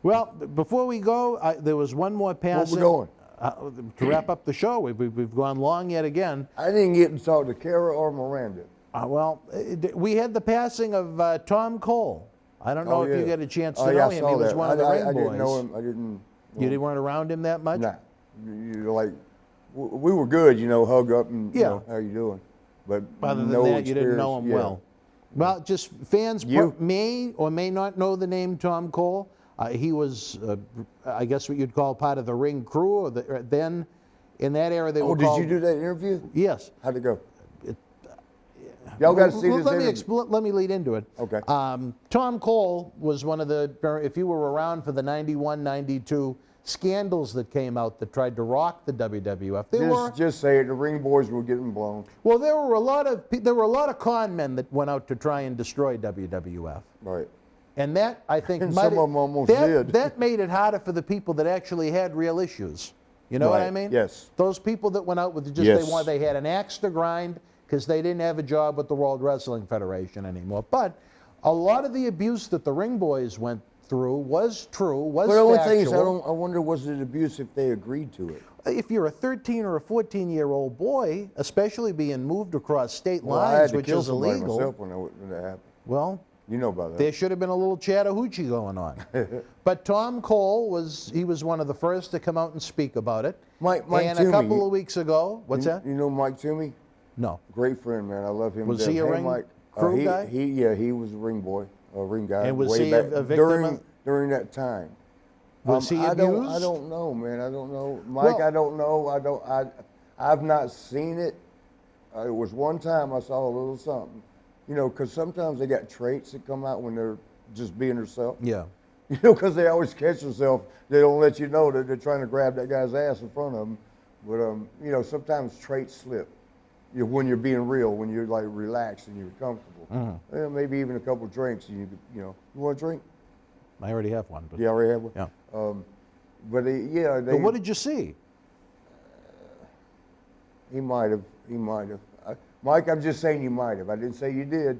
Well, before we go, there was one more passing. going? To wrap up the show, we've gone long yet again. I didn't get to talk to Kara or Miranda. We had the passing of Tom Cole. I don't know if you got a chance to yeah, know I him. saw He was that. one of the I ring boys. didn't know him. I didn't. You weren't around him that much? Nah. You like, we were good, you know, hug up and, you Yeah. know, how you doing? But Other than no that, you didn't know him experience, well. Well, just fans You? may or may not know the name Tom Cole. He was, I guess what you'd call part of the ring crew, or then in that era they Oh, were did called. you do that interview? Yes. How'd it go? Y'all got to see this Let me interview. let me lead into it. Okay. Tom Cole was one of the, if you were around for the 91, 92 scandals that came out that tried to rock the WWF. Just say it. The ring boys were getting blown. Well, there were a lot of con men that went out to try and destroy WWF. Right. And that, I think, And some of them almost did. That made it harder for the people that actually had real issues. You know what I Right, mean? yes. Those people that went out with just Yes. they had an axe to grind because they didn't have a job with the World Wrestling Federation anymore. But a lot of the abuse that the ring boys went through was true, was But the only thing is, factual. I wonder, was it abuse if they agreed to it? If you're a 13 or a 14-year-old boy, especially being moved across state Well, I had lines, to which kill is somebody illegal, myself when that happened. well, You know about that. there should have been a little Chattahoochee going on. But Tom Cole was one of the first to come out and speak about it. Mike and Toomey, a couple of weeks ago, what's that? You know Mike Toomey? No. Great friend, man. I love him. Was to death. he a Hey, ring Mike. crew guy? He was a ring boy, a ring guy. And was way he back a victim during that time? Was he I abused? don't know, man. I don't know, Mike. Well- I don't know. I've not seen it. It was one time I saw a little something, you know, because sometimes they got traits that come out when they're just being themselves. Yeah. You know, because they always catch themselves. They don't let you know that they're trying to grab that guy's ass in front of them. But you know, sometimes traits slip. You know, when you're being real, when you're like relaxed and you're comfortable. Yeah, maybe even a couple drinks. You want a drink? I already have one. But, You already have one. Yeah. But yeah, But what did you see? he might have. Mike, I'm just saying you might have. I didn't say you did.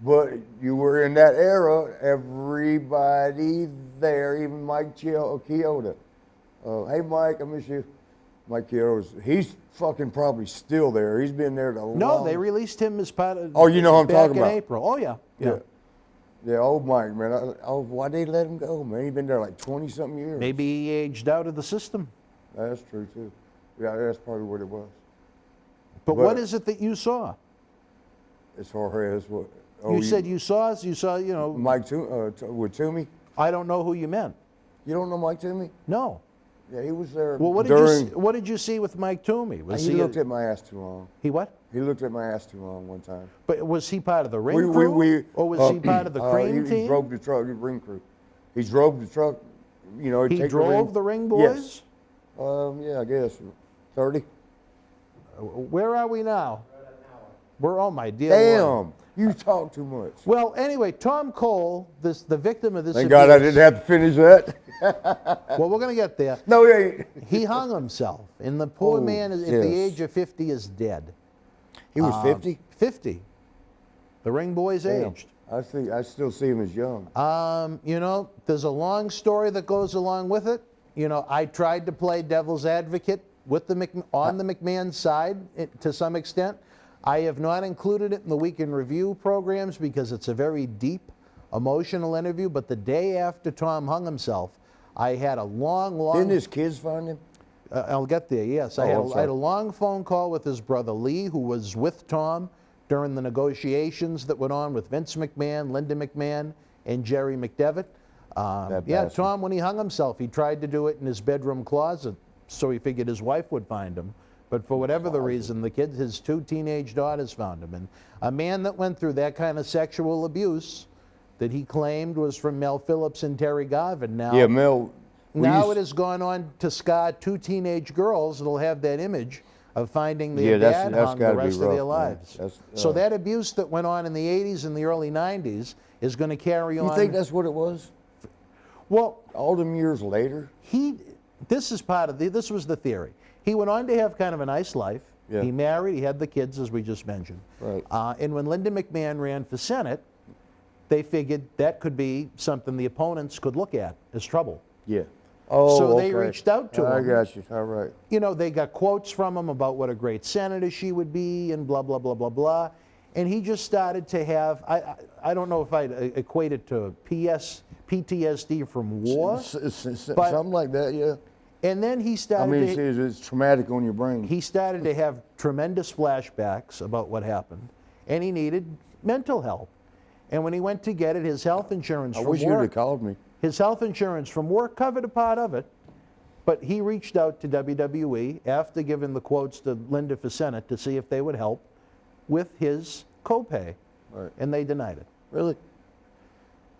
But you were in that era, everybody there, even Mike Chioda. Hey, Mike, I miss you. Mike Chioda, he's fucking probably still there. He's been there the long. No, they released him as part of. Oh, you know who I'm talking about. Back in April. Oh, yeah. Yeah, old Mike, man. Why'd they let him go, man? He's been there like 20-something years. Maybe he aged out of the system. That's true, too. Yeah, that's probably what it was. But what is it that you saw? As far as what? You said you saw, you know. Mike with Toomey? I don't know who you meant. You don't know Mike Toomey? No. Yeah, he was there. Well, what did you see with Mike Toomey? He looked at my ass too long. He what? He looked at my ass too long one time. But was he part of the ring crew? Or was he part of the cream team? He drove the truck, the ring crew. He drove the truck, you know. He drove the ring boys? Yes. Yeah, I guess. 30. Where are we now? We're, oh my dear Damn, Lord. You talk too much. Well, anyway, Tom Cole, the victim of this Thank God I didn't have to finish that. Well, we're going to get there. No, he ain't. He hung himself, and the poor man at the age of 50 is dead. He was 50? 50. The ring boy's aged. I still see him as young. You know, there's a long story that goes along with it. You know, I tried to play devil's advocate with on the McMahon side to some extent. I have not included it in the Week in Review programs because it's a very deep, emotional interview. But the day after Tom hung himself, I had a long... Didn't his kids find him? I'll get there, yes. I had a long phone call with his brother Lee, who was with Tom during the negotiations that went on with Vince McMahon, Linda McMahon, and Jerry McDevitt. Tom, when he hung himself, he tried to do it in his bedroom closet, so he figured his wife would find him. But for whatever the reason, the kids, his 2 teenage daughters found him. And a man that went through that kind of sexual abuse that he claimed was from Mel Phillips and Terry Garvin. Now, yeah, Mel. Now it has gone on to scar 2 teenage girls that'll have that image of finding their dad hung the rest of their lives. So that abuse that went on in the 80s and the early 90s is going to carry on. You think that's what it was? Well, all them years later? This is part of this was the theory. He went on to have kind of a nice life. Yeah. He married, he had the kids, as we just mentioned. Right. And when Linda McMahon ran for Senate, they figured that could be something the opponents could look at as trouble. Yeah. Oh, so they reached out to him. I got you. All right. You know, they got quotes from him about what a great senator she would be and blah, blah, blah, blah, blah. And he just started to have, I don't know if I'd equate it to PTSD from war. Something like that, yeah. And then he started it's traumatic on your brain. He started to have tremendous flashbacks about what happened, and he needed mental help. And when he went to get it, his health insurance from work... I wish you would have called me. His health insurance from work covered a part of it, but he reached out to WWE after giving the quotes to Linda for Senate to see if they would help with his copay, and they denied it. Really?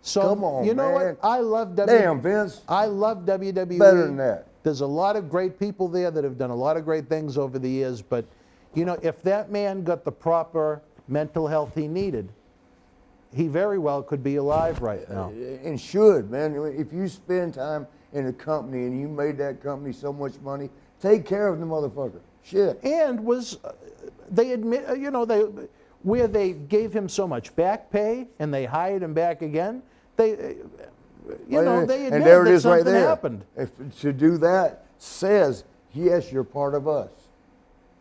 So, come on, you know man. what? I love WWE. Damn, Vince. I love WWE. Better than that. There's a lot of great people there that have done a lot of great things over the years, but, you know, if that man got the proper mental health he needed, he very well could be alive right now. And should, man. If you spend time in a company and you made that company so much money, take care of the motherfucker. Shit. And they admit, you know, where they gave him so much back pay and they hired him back again, they admitted that something happened. To do that says, yes, you're part of us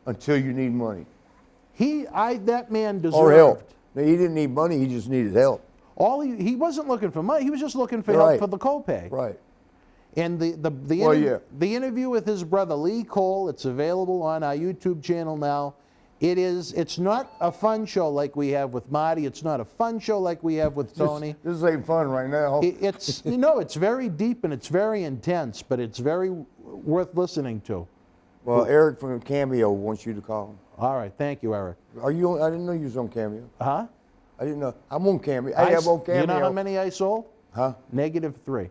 until you need money. That man deserved. Or help. He didn't need money, he just needed help. He wasn't looking for money, he was just looking for help for the copay. Right. And the interview with his brother Lee Cole, it's available on our YouTube channel now. It's not a fun show like we have with Marty. It's not a fun show like we have with Tony. This ain't fun right now. It's very deep and it's very intense, but it's very worth listening to. Well, Eric from Cameo wants you to call him. All right, thank you, Eric. Are you? I didn't know you was on Cameo. Huh? I didn't know. I'm on Cameo. I'm on Cameo. You know how many I sold? Huh? -3.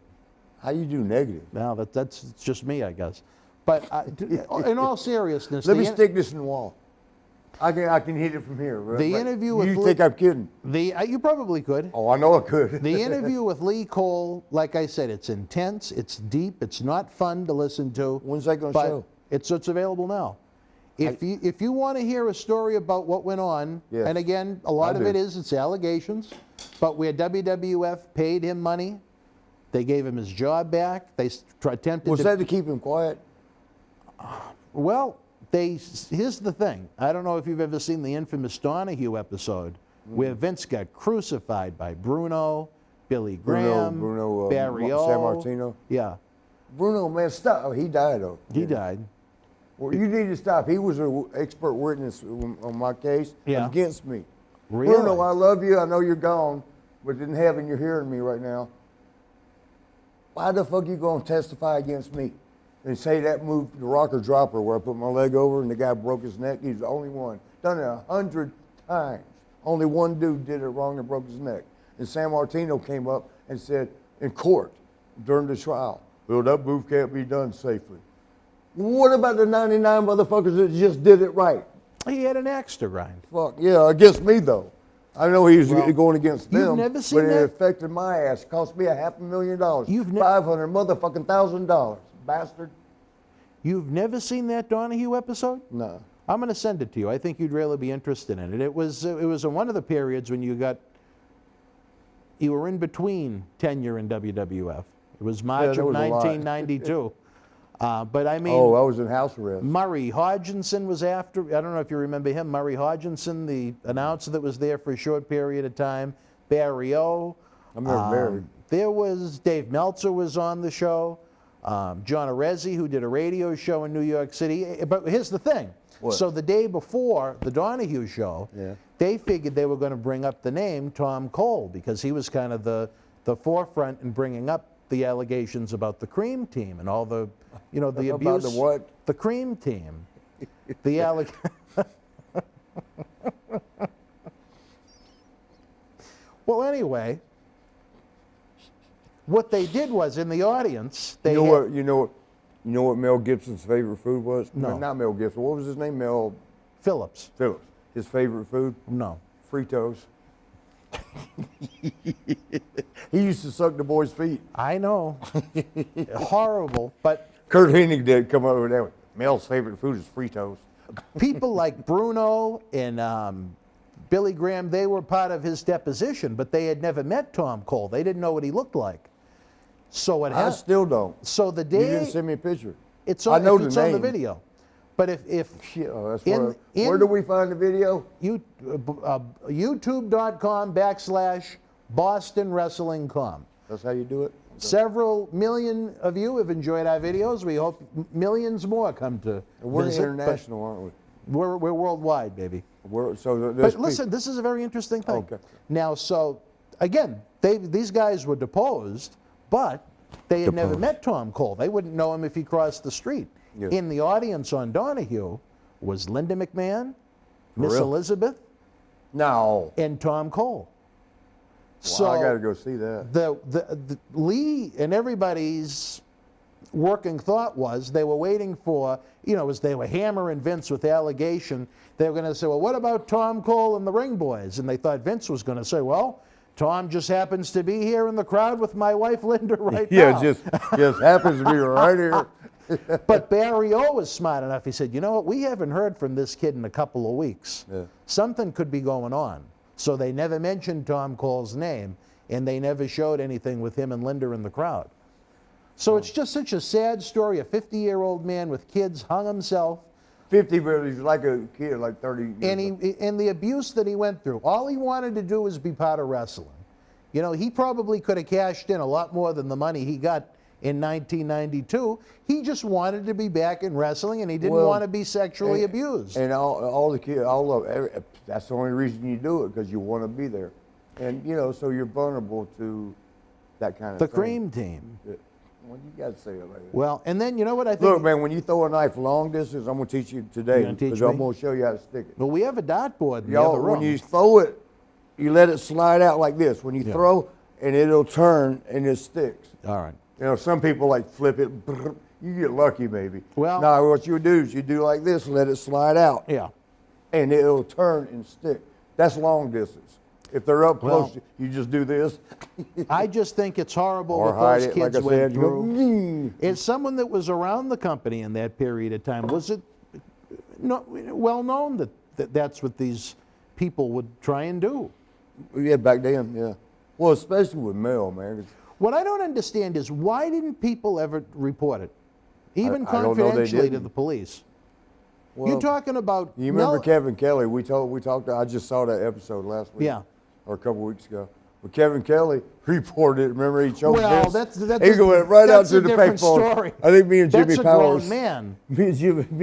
How you do negative? Well, that's just me, I guess. But in all seriousness, let me stick this in the wall. I can hit it from here. Right? The interview with you think I'm kidding? You probably could. Oh, I know I could. The interview with Lee Cole, like I said, it's intense, it's deep, it's not fun to listen to. When's that going to show? It's available now. If you want to hear a story about what went on, Yes, and again, a lot I of do. it is it's allegations, but where WWF paid him money, they gave him his job back. They attempted Was to. that to keep him quiet? Well, here's the thing. I don't know if you've ever seen the infamous Donahue episode where Vince got crucified by Bruno, Billy Graham, Bruno, Barry O. San Martino. Yeah, Bruno, man, stop. Oh, he died, though. he died. Well, you need to stop. He was an expert witness on my case Yeah. against me. Really? Bruno, I love you. I know you're gone, but in heaven, you're hearing me right now. Why the fuck you going to testify against me? And say that move, the rocker dropper, where I put my leg over and the guy broke his neck. He's the only one. Done it 100 times. Only one dude did it wrong and broke his neck. And San Martino came up and said in court during the trial, well, that move can't be done safely. What about the 99 motherfuckers that just did it right? He had an axe to grind. Fuck, yeah, against me, though. I know he was going against you've them, never seen but it that? affected my ass. It cost me $500,000. You've ne- $500,000, bastard. You've never seen that Donahue episode? No. I'm going to send it to you. I think you'd really be interested in it. It was in one of the periods when you were in between tenure in WWF. It was March there of was a lot. 1992. But I mean, Oh, I was in house arrest. Murray Hodgkinson was after. I don't know if you remember him. Murray Hodgkinson, the announcer that was there for a short period of time. Barry O. I'm never married. There was Dave Meltzer was on the show. John Arezzi, who did a radio show in New York City. But here's the thing. What? So the day before the Donahue show, Yeah. they figured they were going to bring up the name Tom Cole because he was kind of the forefront in bringing up the allegations about the Cream Team and all the, the About abuse. the what? The Cream Team. The Well, anyway, what they did was in the audience, they You had- know what Mel Gibson's favorite food was? No. Not Mel Gibson. What was his name? Mel Phillips. Phillips. His favorite food? No. Fritos. He used to suck the boys' feet. I know. Horrible, but Kurt Hennig did come over there. Mel's favorite food is Fritos. people like Bruno and Billy Graham, they were part of his deposition, but they had never met Tom Cole. They didn't know what he looked like. So what I happened? still don't. So the You day didn't send me a picture. it's I on, know if the it's on the name. video, but if Shit, oh, that's In- where do we find the video? YouTube.com/Boston Wrestling Com. That's how you do it? Several million of you have enjoyed our videos. We hope millions more come to We're visit, but international, aren't we? We're worldwide, baby. But Listen, this is a very interesting thing. Okay. Now, so again, these guys were deposed, but they had never met Tom Cole. They wouldn't know him if he crossed the street. Yes. In the audience on Donahue was Linda McMahon, Miss real? Elizabeth, No. and Tom Cole. Well, I got to go see that. The Lee and everybody's working thought was they were waiting for, as they were hammering Vince with allegation, they were going to say, well, what about Tom Cole and the Ring Boys? And they thought Vince was going to say, well, Tom just happens to be here in the crowd with my wife Linda right now. Yeah, just happens to be right here. But Barry O was smart enough. He said, you know what, we haven't heard from this kid in a couple of weeks. Yeah. Something could be going on. So they never mentioned Tom Cole's name, and they never showed anything with him and Linda in the crowd. So it's just such a sad story. A 50-year-old man with kids hung himself. 50, but he's like a kid, like 30 years old. And the abuse that he went through. All he wanted to do was be part of wrestling. He probably could have cashed in a lot more than the money he got in 1992. He just wanted to be back in wrestling, and he didn't want to be sexually abused. And all the kids, that's the only reason you do it, because you want to be there. And, so you're vulnerable to that kind of The thing. Cream Team. Well, you got to say it like that. Well, and then you know what I think? Look, man, when you throw a knife long distance, I'm going to teach you today. You gonna teach because me? I'm going to show you how to stick it. Well, we have a dartboard in the Y'all, other room. when you throw it, you let it slide out like this. When you throw, and it'll turn, and it sticks. All right. Some people like flip it. Brr, you get lucky, maybe. Well- no, what you do is you do like this, let it slide out. Yeah. And it'll turn and stick. That's long distance. If they're up Well- close, you just do this. I just think it's horrible Or what hide those it, kids like I went said. You go, through. As someone that was around the company in that period of time, was it no, well known that that's what these people would try and do. Yeah, back then, yeah. Well, especially with Mel, man. What I don't understand is why didn't people ever report it, even I don't know they confidentially to didn't. the police? Well, You're talking about You remember Mel- Kevin Kelly? We talked. I just saw that episode last week. Yeah. Or a couple weeks ago. But Kevin Kelly reported it. Remember he choked Well, this? that's he went right out that's to a the different payphone. story. I think me and Jimmy That's a Powers. grown man. Me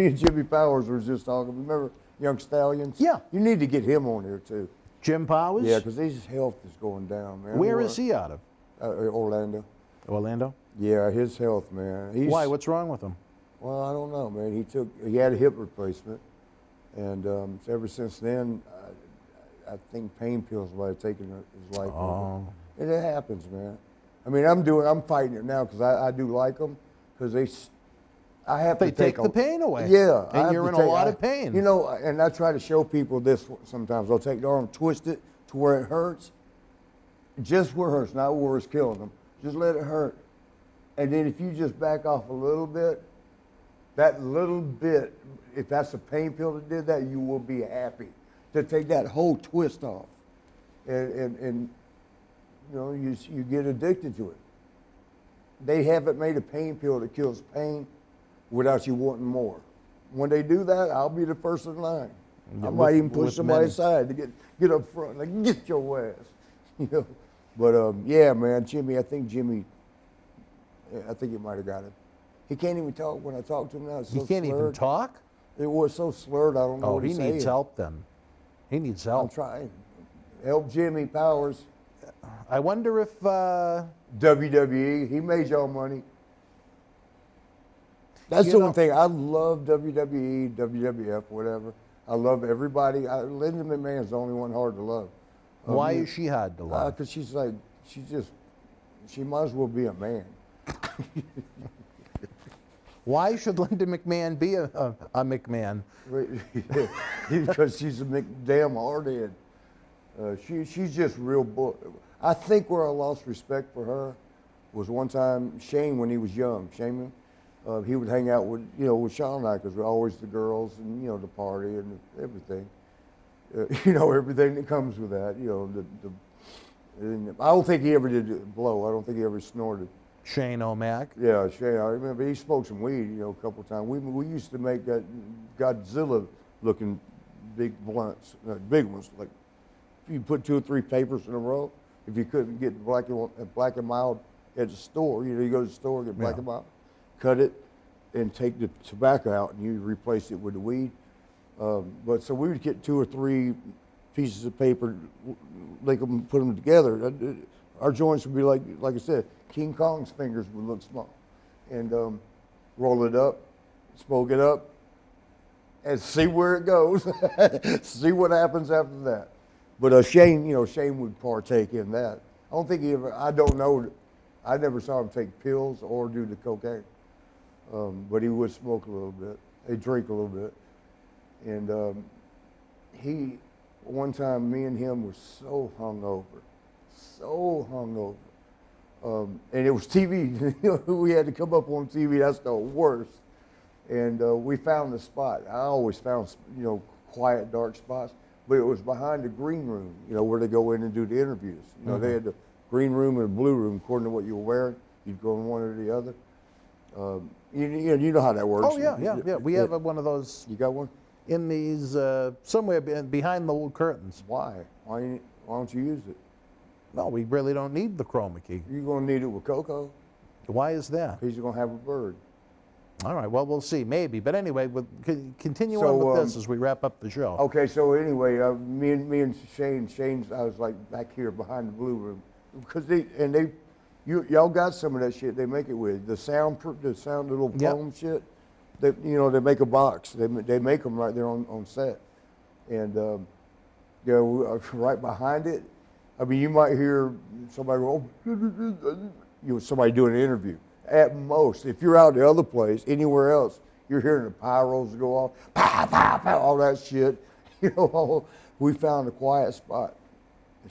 and Jimmy Powers were just talking. Remember Young Stallions? Yeah. You need to get him on here too. Jim Powers? Yeah, because his health is going down, man. Where is he out of? Orlando. Orlando? Yeah, his health, man. He's, Why? What's wrong with him? Well, I don't know, man. He had a hip replacement, and ever since then, I think pain pills might have taken his life. Oh. And it happens, man. I mean, I'm fighting it now because I do like them because I have They to take take the pain away. Yeah, I And have you're to in a take- lot of pain. You know, and I try to show people this sometimes. I'll take the arm, twist it to where it hurts, just where it hurts, not where it's killing them. Just let it hurt, and then if you just back off a little bit, that little bit, if that's a pain pill that did that, you will be happy to take that whole twist off, and you know, you get addicted to it. They haven't made a pain pill that kills pain without you wanting more. When they do that, I'll be the first in line. I might even push somebody many. aside to get up front, like get your ass, you know. But yeah, man, Jimmy, I think he might have got it. He can't even talk when I talk to him now. It's so He can't even slurred. talk? It was so slurred, I don't know Oh, what he he's needs saying. help then. He needs I'm help. trying. Help Jimmy Powers. I wonder if WWE, he made y'all money. That's You the know- one thing. I love WWE, WWF, whatever. I love everybody. Linda McMahon's the only one hard to love. why is she hard to love? Because she's like, she might as well be a man. Why should Linda McMahon be a McMahon? Because she's a damn hardhead. She's just real bull. I think where I lost respect for her was one time Shane when he was young. Shane, he would hang out with Sean and I because we're always the girls and the party and everything. Everything that comes with that. And I don't think he ever did blow. I don't think he ever snorted. Shane O'Mac. Yeah, Shane. I remember he smoked some weed, a couple of times. We used to make that Godzilla-looking big blunts, big ones. Like if you put 2 or 3 papers in a row, if you couldn't get black and mild at the store, you go to the store get black and mild, cut it, and take the tobacco out, and you replace it with the weed. But so we would get 2 or 3 pieces of paper, link them, put them together. Our joints would be like I said, King Kong's fingers would look small, and roll it up, smoke it up, and see where it goes. See what happens after that. But Shane, Shane would partake in that. I don't think he ever. I don't know. I never saw him take pills or do the cocaine. But he would smoke a little bit. He'd drink a little bit, and one time, me and him were so hungover. And it was TV. We had to come up on TV. That's the worst. And we found the spot. I always found, quiet, dark spots. But it was behind the green room, where they go in and do the interviews. They had the green room and the blue room according to what you were wearing. You'd go in one or the other. You know how that works. Oh yeah. We have one of those You got one? in these somewhere behind the little curtains. Why? Why don't you use it? No, we really don't need the chroma key. You're going to need it with Coco. Why is that? He's going to have a bird. All right. Well, we'll see. Maybe. But anyway, continue So, on with this as we wrap up the show. Okay, so anyway, me and Shane's, I was like back here behind the blue room, because y'all got some of that shit. They make it with the sound little foam shit. They make a box. They make them right there on set, and right behind it. I mean, you might hear somebody go, somebody doing an interview. At most, if you're out the other place, anywhere else, you're hearing the pyros go off, pow, pow, pow, all that shit. We found a quiet spot.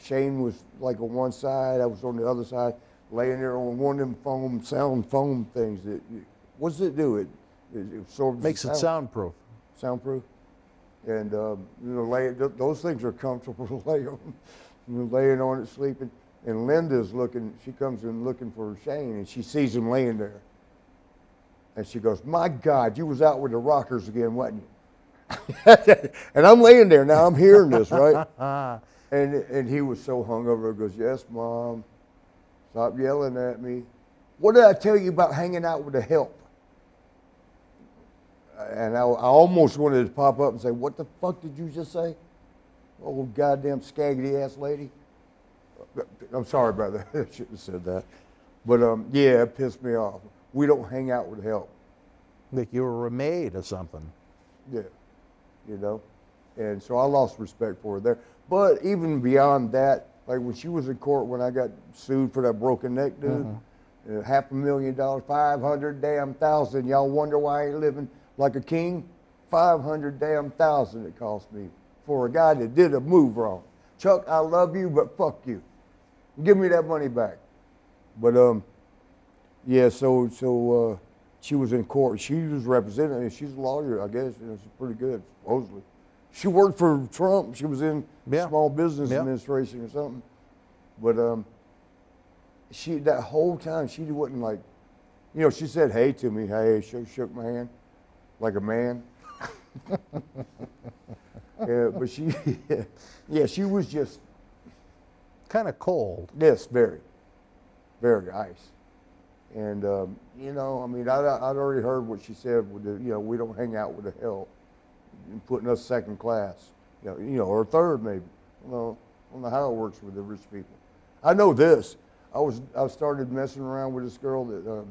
Shane was like on one side, I was on the other side, laying there on one of them foam things. What does it do? It absorbs Makes the it sound. soundproof. Soundproof? And those things are comfortable to lay on. You're laying on it, sleeping. And Linda's looking. She comes in looking for Shane, and she sees him laying there. And she goes, "My God, you was out with the rockers again, wasn't you?" And I'm laying there now. I'm hearing this, right? And he was so hungover. He goes, "Yes, Mom. Stop yelling at me. What did I tell you about hanging out with the help?" And I almost wanted to pop up and say, "What the fuck did you just say? Oh, goddamn scaggy ass lady." I'm sorry about that. I shouldn't have said that. But yeah, it pissed me off. We don't hang out with help. Like you were a maid or something. Yeah, you know. And so I lost respect for her there. But even beyond that, like when she was in court when I got sued for that broken neck dude, $500,000, 500,000. Y'all wonder why I ain't living like a king? 500,000 it cost me for a guy that did a move wrong. Chuck, I love you, but fuck you. Give me that money back. But yeah, so she was in court. She was representing, and she's a lawyer, I guess. You know, she's pretty good, supposedly. She worked for Trump. She was in small business administration or something. But she that whole time she wasn't like, you know, she said hey to me, hey, shook my hand like a man. Yeah, but she, yeah, she was just kind of cold. Yes, very ice. And you know, I mean, I'd already heard what she said. With the, you know, we don't hang out with the help, putting us second class, you know, or third maybe. I don't know how it works with the rich people. I know this. I started messing around with this girl that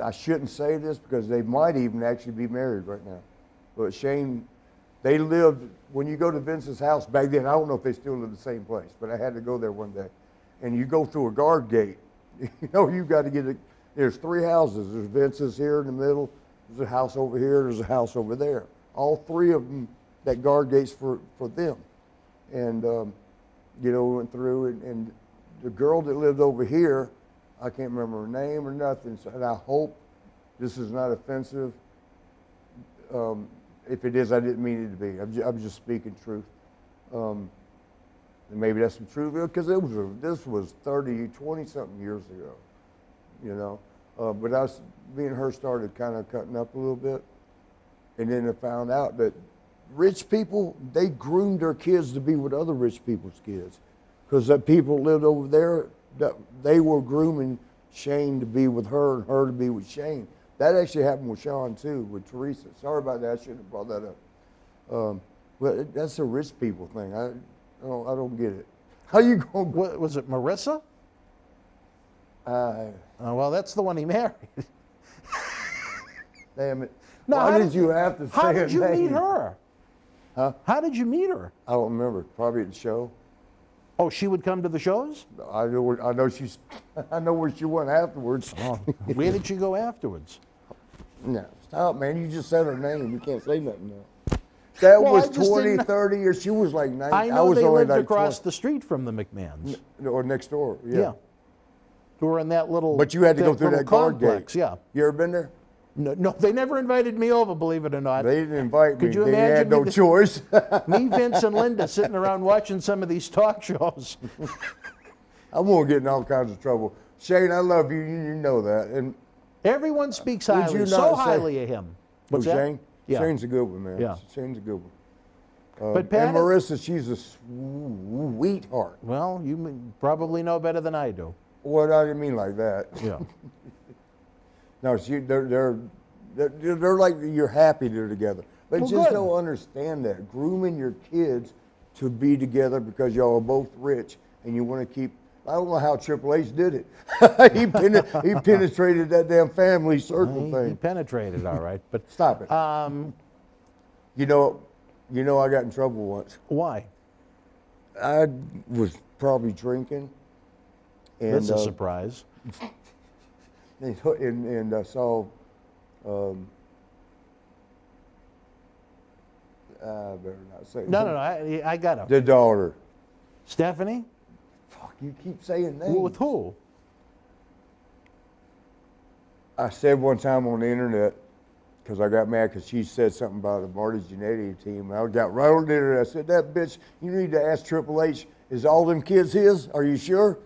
I shouldn't say this because they might even actually be married right now. But Shane, they lived, when you go to Vince's house back then, I don't know if they still live in the same place, but I had to go there one day. And you go through a guard gate. You know, you got to get there's 3 houses. There's Vince's here in the middle. There's a house over here. There's a house over there. All 3 of them, that guard gate's for them. And, you know, we went through and the girl that lived over here, I can't remember her name or nothing. So, and I hope this is not offensive. If it is, I didn't mean it to be. I'm just speaking truth. And maybe that's some truth because this was 20-something years ago, you know. But me and her started kind of cutting up a little bit, and then I found out that rich people, they groomed their kids to be with other rich people's kids, because that people lived over there, that they were grooming Shane to be with her and her to be with Shane. That actually happened with Sean too, with Teresa. Sorry about that. I shouldn't have brought that up. But that's a rich people thing. I don't get it. How you going? What, was it Marissa? Well, that's the one he married. Damn it. No, Why did you have to say How her did you name? meet her? Huh? How did you meet her? I don't remember. Probably at the show. Oh, she would come to the shows? I know where she went afterwards. Oh, where did she go afterwards? No, stop, man. You just said her name. You can't say nothing now. That Well, was I just 20, didn't- 30 years. She was like 90. I know was they only lived like across 20. the street from the McMahons. Or next door. Yeah. Who were in that little But you had to go through little that guard complex, gate. yeah. You ever been there? No, they never invited me over, believe it or not. They didn't invite me. Could you They imagine had no me- choice. Me, Vince, and Linda sitting around watching some of these talk shows. I'm going to get in all kinds of trouble. Shane, I love you. You know that. And Everyone speaks Would highly, you so not say- highly of him. What's that? Shane? Yeah. Shane's a good one, man. Yeah. Shane's a good one. But Pat, and Marissa, she's a sweetheart. well, you probably know better than I do. Well, I didn't mean like that. Yeah. No, they're like, you're happy they're together. But Well, just good. don't understand that. Grooming your kids to be together because y'all are both rich and you want to keep, I don't know how Triple H did it. he penetrated that damn family circle He thing. penetrated, all right. But Stop it. You know, I got in trouble once. why? I was probably drinking. And, That's a surprise. and I saw, I better not say No, I got him. the daughter. Stephanie? Fuck, you keep saying names. With who? I said one time on the internet, because I got mad because she said something about the Marty's Jannetty team. I got right on the internet. I said, that bitch, you need to ask Triple H, is all them kids his? Are you sure?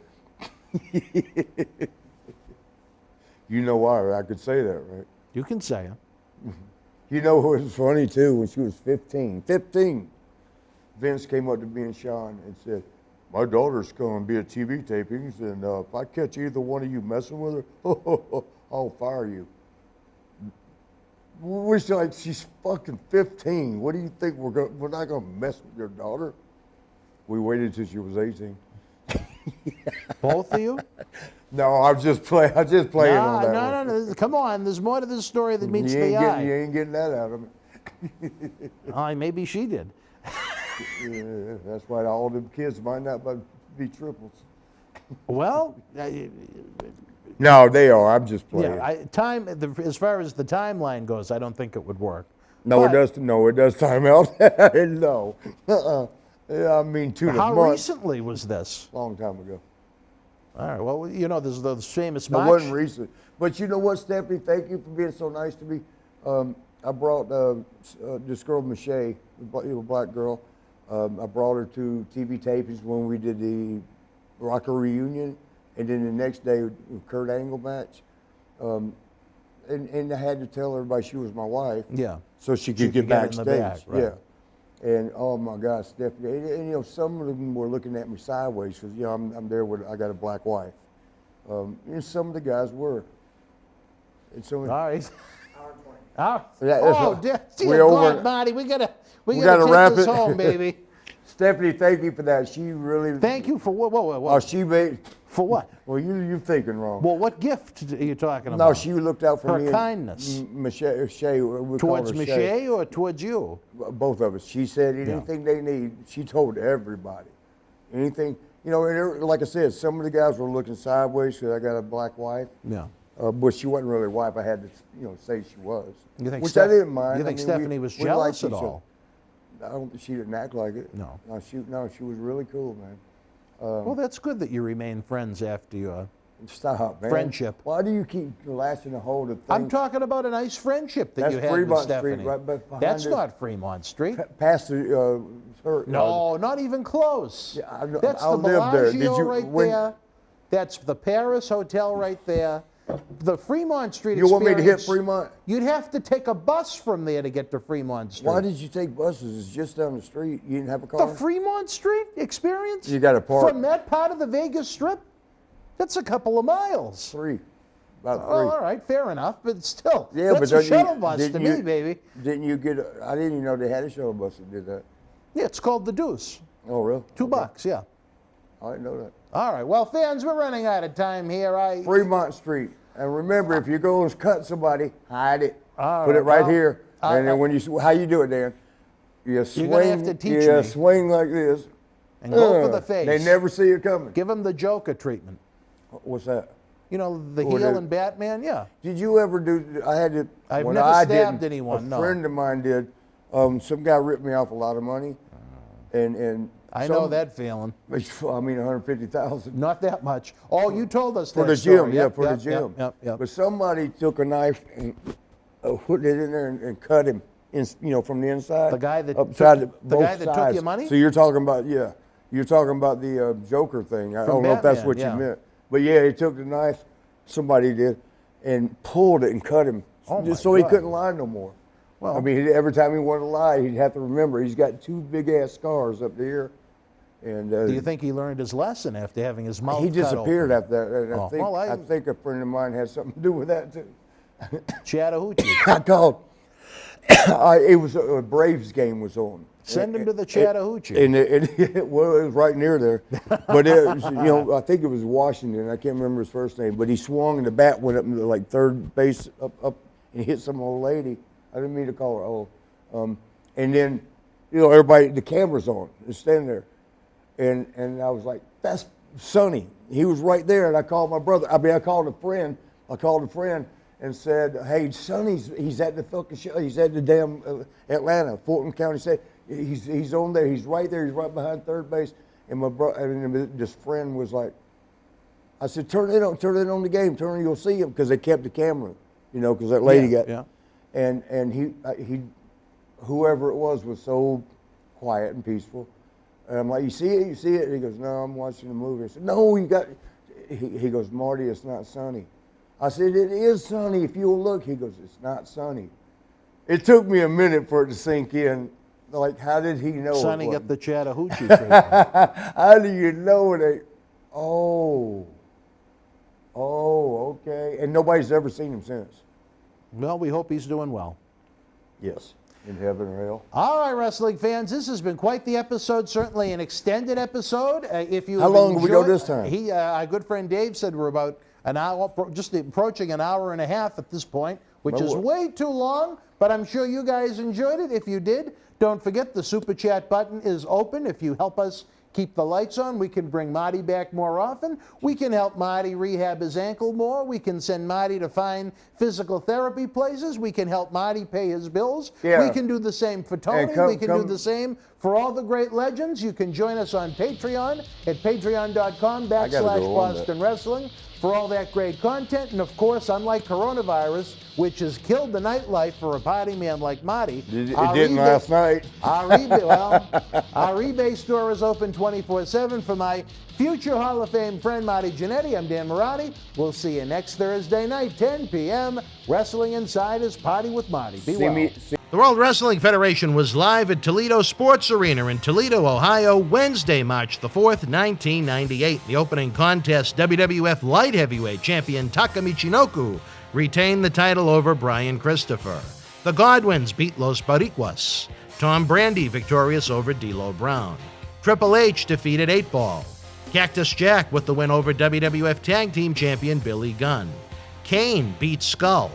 You know why I could say that, right? You can say it. You know what was funny too? When she was 15, Vince came up to me and Sean and said, my daughter's going to be at TV tapings, and if I catch either one of you messing with her, I'll fire you. We're like, she's fucking 15. What do you think we're not going to mess with your daughter? We waited till she was 18. Both of you? No, I'm just playing on that one. No. Come on. There's more to this story than meets the You eye. ain't getting that out of me. Maybe she did. Yeah, that's why all them kids might not be triples. Well, No, they are. I'm just playing. as far as the timeline goes, I don't think it would work. No, But it does time out. No. Yeah, I mean, 2 how months. recently was this? Long time ago. All right. Well, there's those famous It match. wasn't recent. But you know what, Stephanie? Thank you for being so nice to me. I brought this girl, Michelle, a black girl. I brought her to TV tapings when we did the Rocker reunion, and then the next day, Kurt Angle match. And I had to tell everybody she was my wife. Yeah. So she get could get in the backstage. back, right. Yeah. And oh my God, Stephanie, and some of them were looking at me sideways because I'm there with I got a black wife. And some of the guys were. And so All right. Yeah, dear God, Marty, we gotta gotta take wrap this it. home, baby. Stephanie, thank you for that. She really. Thank you for what? Oh, she made. For what? Well, you're thinking wrong. Well, what gift are you talking about? No, she looked out for her me. kindness. Michelle, Towards Michelle or towards you? Both of us. She said anything they need. She told everybody. Anything, and like I said, some of the guys were looking sideways because I got a black wife. Yeah. But she wasn't really a wife. I had to, say she was. You think which I didn't mind. You think I mean, Stephanie was we jealous liked at each other. all? She didn't act like it. No. No, she was really cool, man. Well, that's good that you remain friends after your Stop, man. friendship. Why do you keep latching a hold of things? I'm talking about a nice friendship that That's you had Fremont with Street, Stephanie. right behind That's it. not Fremont Street. Past the her. No, not even close. Yeah, That's I the lived there. Did Bellagio you- right when- there. That's the Paris Hotel right there. The Fremont Street You want me to hit experience, Fremont? You'd have to take a bus from there to get to Fremont Street. Why did you take buses? It's just down the street. You didn't have a car? The Fremont Street experience? You got to park. From that part of the Vegas Strip? That's a couple of miles. About Oh, 3. all right, fair enough, but still, Yeah, that's but a shuttle bus to didn't me, you- baby. Didn't you get? I didn't even know they had a shuttle bus that did that. Yeah, it's called the Deuce. Oh, really? $2, yeah. I didn't know that. All right, well, fans, we're running out of time here. Fremont Street. And remember, if you go and cut somebody, hide it. All Put it right, right here. And then when how you do it, Dan? You swing. You're gonna have to teach you me. swing like this. And go for the face. They never see it coming. Give him the Joker treatment. What's that? You know, the Or heel the- in Batman, yeah. Did you ever do? I had to. I've when never I stabbed didn't, anyone, A no. friend of mine did. Some guy ripped me off a lot of money, and I know that feeling. I mean, 150,000 Not that much. Oh, you told us for that the story. gym. Yeah, Yep, for yep, the gym. Yep. But somebody took a knife and put it in there and cut him. From the inside. The guy that upside took- to the both guy that took sides. your money? So you're talking about You're talking about the Joker thing. I From don't know if that's Batman, what yeah. you meant. But yeah, he took the knife, somebody did, and pulled it and cut him. Oh, just my so he God. couldn't lie no more. Well- I mean, every time he wanted to lie, he'd have to remember he's got 2 big ass scars up there. And Do you think he learned his lesson after having his mouth he cut disappeared open? after that. And Oh, well, I think a friend of mine had something to do with that too. Chattahoochee. I called. It was a Braves game was on. Send him to the Chattahoochee. And it was right near there. But it was, I think it was Washington. I can't remember his first name. But he swung and the bat went up into like third base up and hit some old lady. I didn't mean to call her old. And then, everybody, the camera's on. It's standing there. And I was like, that's Sonny. He was right there. And I called my brother. I called a friend. And said, hey, he's at the fucking show. He's at the damn Atlanta, Fulton County. Said he's on there. He's right there. He's right behind third base. And my brother, and this friend was like, I said, turn it on the game. You'll see him because they kept the camera, because that lady got. Yeah. and he whoever it was so quiet and peaceful. And I'm like, you see it? You see it? And he goes, no, I'm watching a movie. I said, no, you got. He goes, Marty, it's not sunny. I said, it is sunny if you'll look. He goes, it's not sunny. It took me a minute for it to sink in. Like, how did he know? Sonny got the Chattahoochee treatment. How do you know it? Oh, okay. And nobody's ever seen him since. Well, we hope he's doing well. Yes, in heaven or hell. All right, wrestling fans, this has been quite the episode, certainly an extended episode. If you How long did we go this time? Our good friend Dave said we're about an hour, just approaching an hour and a half at this point, which is way too long, but I'm sure you guys enjoyed it. If you did, don't forget the Super Chat button is open. If you help us keep the lights on, we can bring Marty back more often. We can help Marty rehab his ankle more. We can send Marty to find physical therapy places. We can help Marty pay his bills. Yeah. We can do the same for Tony. We can do the same for all the great legends. You can join us on Patreon at patreon.com/Boston Wrestling for all that great content. And of course, unlike coronavirus, which has killed the nightlife for a party man like Marty, It didn't last night. Our eBay store is open 24/7. For my future Hall of Fame friend Marty Jannetty, I'm Dan Marati. We'll see you next Thursday night, 10 p.m. Wrestling Insiders Party with Marty. Be well. The World Wrestling Federation was live at Toledo Sports Arena in Toledo, Ohio, Wednesday, March the 4th, 1998. The opening contest, WWF Light Heavyweight Champion Taka Michinoku retained the title over Brian Christopher. The Godwins beat Los Boricuas. Tom Brandi victorious over D'Lo Brown. Triple H defeated 8-Ball. Cactus Jack with the win over WWF Tag Team Champion Billy Gunn. Kane beat Skull.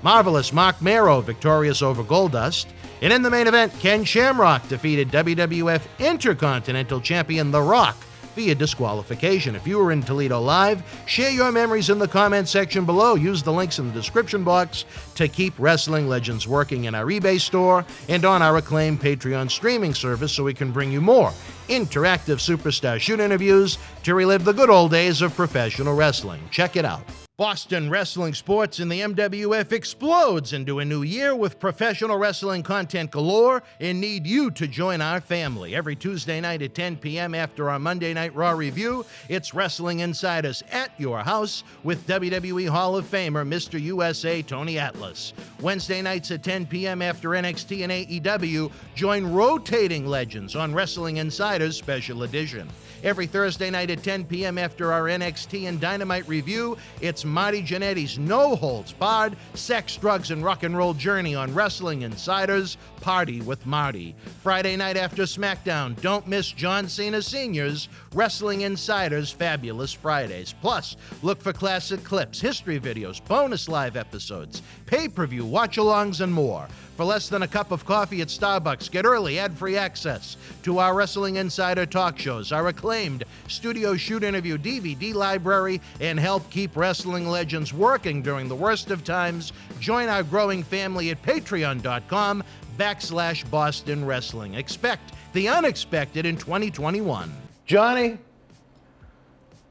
Marvelous Mark Mero victorious over Goldust. And in the main event, Ken Shamrock defeated WWF Intercontinental Champion The Rock via disqualification. If you were in Toledo live, share your memories in the comment section below. Use the links in the description box to keep Wrestling Legends working in our eBay store and on our acclaimed Patreon streaming service so we can bring you more interactive superstar shoot interviews to relive the good old days of professional wrestling. Check it out. Boston Wrestling Sports in the MWF explodes into a new year with professional wrestling content galore and need you to join our family. Every Tuesday night at 10 p.m. after our Monday Night Raw review, it's Wrestling Insiders at your house with WWE Hall of Famer Mr. USA Tony Atlas. Wednesday nights at 10 p.m. after NXT and AEW, join rotating legends on Wrestling Insiders Special Edition. Every Thursday night at 10 p.m. after our NXT and Dynamite review, it's Marty Jannetty's no-holds-barred sex, drugs, and rock and roll journey on Wrestling Insiders Party with Marty. Friday night after SmackDown, don't miss John Cena Sr.'s Wrestling Insiders Fabulous Fridays. Plus, look for classic clips, history videos, bonus live episodes, pay-per-view, watch-alongs, and more. For less than a cup of coffee at Starbucks, get early ad-free access to our Wrestling Insider talk shows, our acclaimed studio shoot interview DVD library, and help keep wrestling legends working during the worst of times. Join our growing family at patreon.com/Boston Wrestling. Expect the unexpected in 2021. Johnny,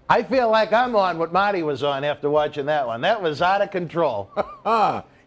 I feel like I'm on what Marty was on after watching that one. That was out of control.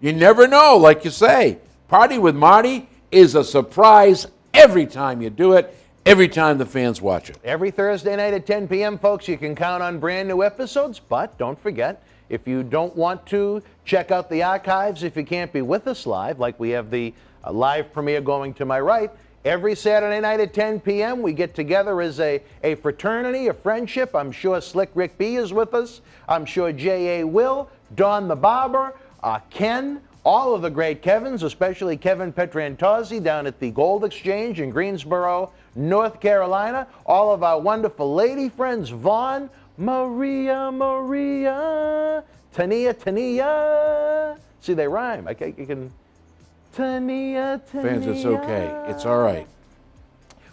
You never know, like you say. Party with Marty is a surprise every time you do it, every time the fans watch it. Every Thursday night at 10 p.m., folks, you can count on brand new episodes, but don't forget, if you don't want to check out the archives, if you can't be with us live, like we have the live premiere going to my right, every Saturday night at 10 p.m., we get together as a fraternity, a friendship. I'm sure Slick Rick B is with us. I'm sure J.A. Will, Don the Barber, Ken, all of the great Kevins, especially Kevin Petrantozzi down at the Gold Exchange in Greensboro, North Carolina. All of our wonderful lady friends, Vaughn, Maria, Tania. See, they rhyme. You can, Tania. Fans, it's okay. It's all right.